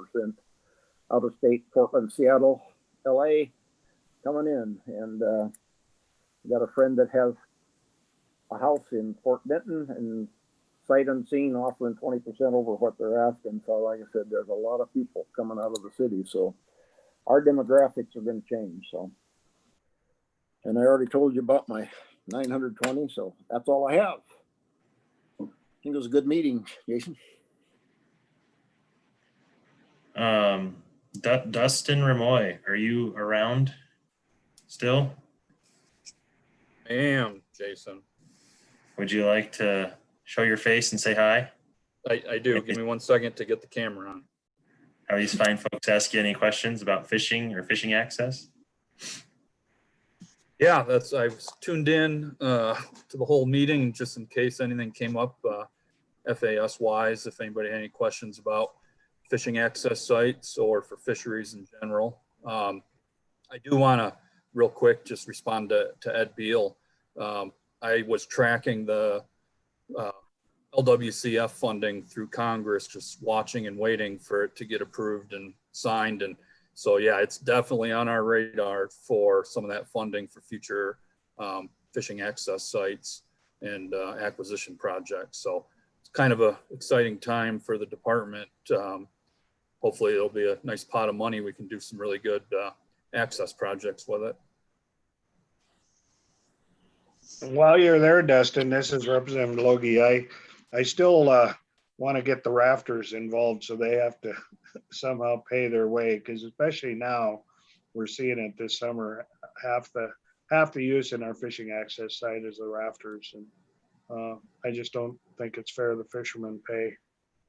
Speaker 1: Out of state, Portland, Seattle, LA coming in. And we got a friend that has a house in Fort Benton, and sight unseen offering 20% over what they're asking. So like I said, there's a lot of people coming out of the city. So our demographics are going to change. So, and I already told you about my 920. So that's all I have. I think it was a good meeting, Jason.
Speaker 3: Dustin Ramoy, are you around still?
Speaker 14: I am, Jason.
Speaker 3: Would you like to show your face and say hi?
Speaker 14: I do. Give me 1 second to get the camera on.
Speaker 3: Are these fine folks ask you any questions about fishing or fishing access?
Speaker 14: Yeah, I was tuned in to the whole meeting just in case anything came up FAS wise, if anybody had any questions about fishing access sites or for fisheries in general. I do want to real quick just respond to Ed Beal. I was tracking the LWCF funding through Congress, just watching and waiting for it to get approved and signed. And so, yeah, it's definitely on our radar for some of that funding for future fishing access sites and acquisition projects. So it's kind of a exciting time for the department. Hopefully it'll be a nice pot of money. We can do some really good access projects with it.
Speaker 7: While you're there, Dustin, this is Representative Logie. I still want to get the rafters involved, so they have to somehow pay their way, because especially now we're seeing it this summer, half the use in our fishing access site is the rafters, and I just don't think it's fair the fishermen pay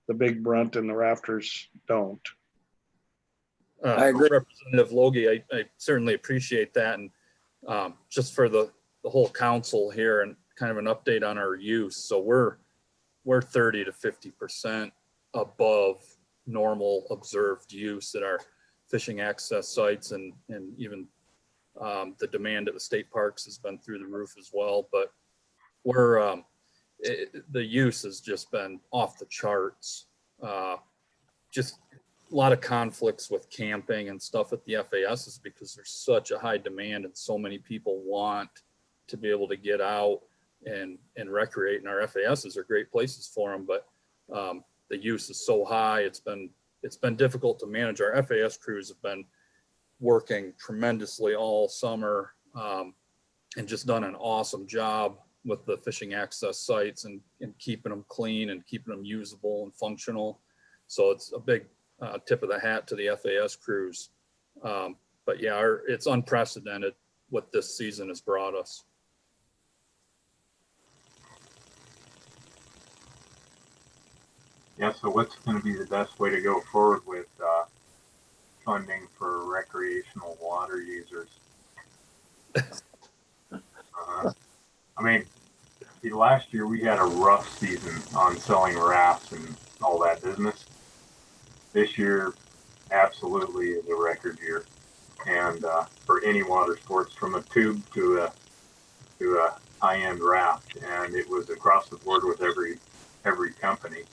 Speaker 7: the big brunt and the rafters don't.
Speaker 1: I agree.
Speaker 14: Representative Logie, I certainly appreciate that, and just for the whole council here and kind of an update on our use. So we're 30 to 50% above normal observed use at our fishing access sites, and even the demand at the state parks has been through the roof as well. But the use has just been off the charts. Just a lot of conflicts with camping and stuff at the FAS is because there's such a high demand and so many people want to be able to get out and recreate, and our FASs are great places for them, but the use is so high, it's been difficult to manage. Our FAS crews have been working tremendously all summer, and just done an awesome job with the fishing access sites and keeping them clean and keeping them usable and functional. So it's a big tip of the hat to the FAS crews. But yeah, it's unprecedented what this season has brought us.
Speaker 4: Yeah, so what's going to be the best way to go forward with funding for recreational water users? I mean, see, last year we had a rough season on selling rafts and all that business. This year, absolutely is a record year, and for any water sports, from a tube to a high-end raft, and it was across the board with every company.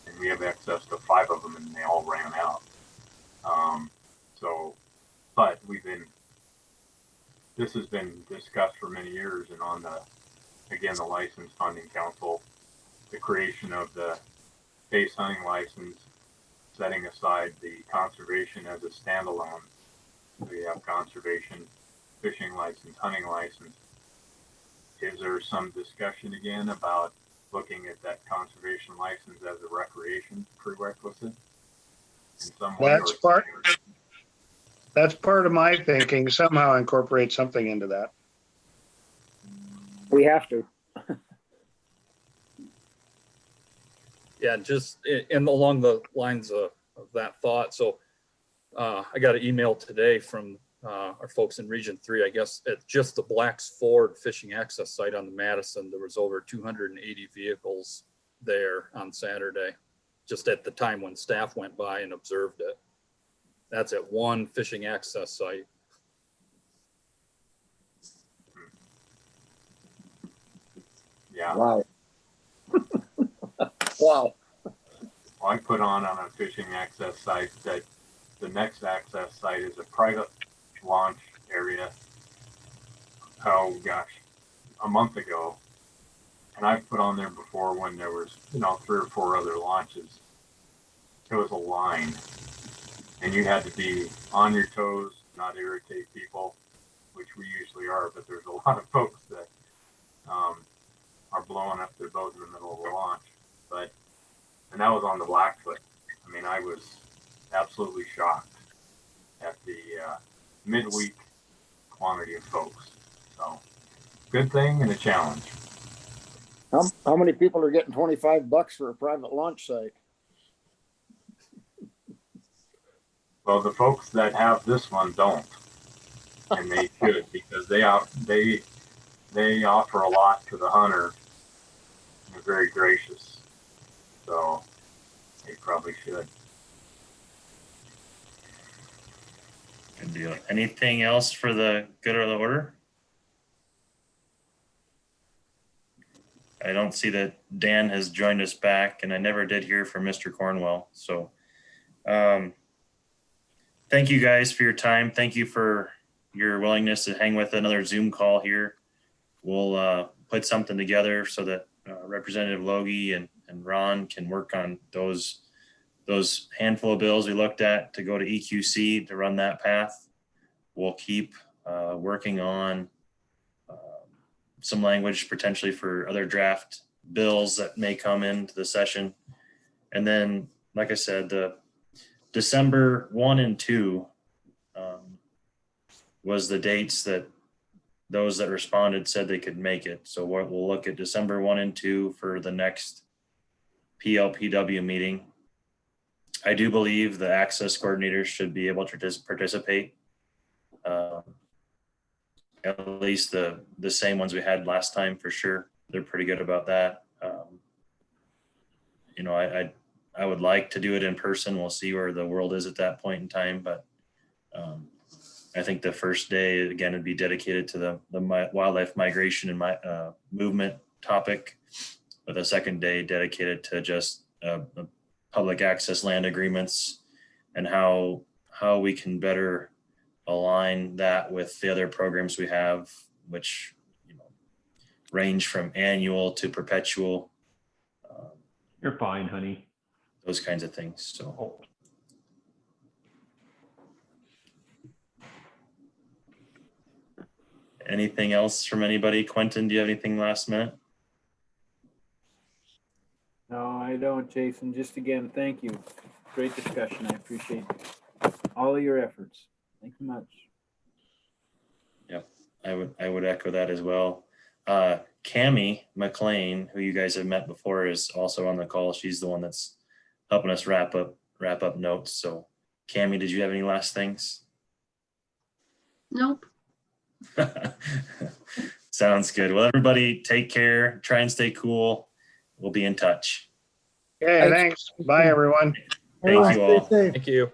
Speaker 4: And we have access to 5 of them, and they all ran out. But this has been discussed for many years, and on the License Funding Council, the creation of the base hunting license, setting aside the conservation as a standalone. We have conservation, fishing license, hunting license. Is there some discussion again about looking at that conservation license as a recreation prerequisite in some way?
Speaker 7: That's part of my thinking, somehow incorporate something into that.
Speaker 1: We have to.
Speaker 14: Yeah, just along the lines of that thought. So I got an email today from our folks in Region 3. I guess at just the Blacks Ford fishing access site on the Madison, there was over 280 vehicles there on Saturday, just at the time when staff went by and observed it. That's at one fishing access site.
Speaker 4: Yeah.
Speaker 1: Wow. Wow.
Speaker 4: Well, I put on a fishing access site that the next access site is a private launch area. Oh gosh, a month ago. And I've put on there before when there was, 3 or 4 other launches. It was a line. And you had to be on your toes, not irritate people, which we usually are, but there's a lot of folks that are blowing up their boat in the middle of the launch. And that was on the Blackfoot. I mean, I was absolutely shocked at the midweek quantity of folks. So, good thing and a challenge.
Speaker 1: How many people are getting $25 for a private launch site?
Speaker 4: Well, the folks that have this one don't, and they should, because they offer a lot to the hunter. They're very gracious, so they probably should.
Speaker 3: Good deal. Anything else for the good of the order? I don't see that Dan has joined us back, and I never did hear from Mr. Cornwell. So thank you guys for your time. Thank you for your willingness to hang with another Zoom call here. We'll put something together so that Representative Logie and Ron can work on those handful of bills we looked at to go to EQC to run that path. We'll keep working on some language potentially for other draft bills that may come into the session. And then, like I said, the December 1 and 2 was the dates that those that responded said they could make it. So we'll look at December 1 and 2 for the next PLPW meeting. I do believe the access coordinators should be able to participate. At least the same ones we had last time for sure. They're pretty good about that. I would like to do it in person. We'll see where the world is at that point in time, but I think the first day again would be dedicated to the wildlife migration and movement topic, with the second day dedicated to just public access land agreements and how we can better align that with the other programs we have, which range from annual to perpetual.
Speaker 5: You're fine, honey.
Speaker 3: Those kinds of things. So Anything else from anybody? Quentin, do you have anything last minute?
Speaker 11: No, I don't, Jason. Just again, thank you. Great discussion. I appreciate all of your efforts. Thank you much.
Speaker 3: Yep, I would echo that as well. Cami McLean, who you guys have met before, is also on the call. She's the one that's helping us wrap up notes. So Cami, did you have any last things?
Speaker 15: Nope.
Speaker 3: Sounds good. Well, everybody take care. Try and stay cool. We'll be in touch.
Speaker 7: Okay, thanks. Bye, everyone.
Speaker 3: Thank you all.
Speaker 6: Stay safe.
Speaker 14: Thank you.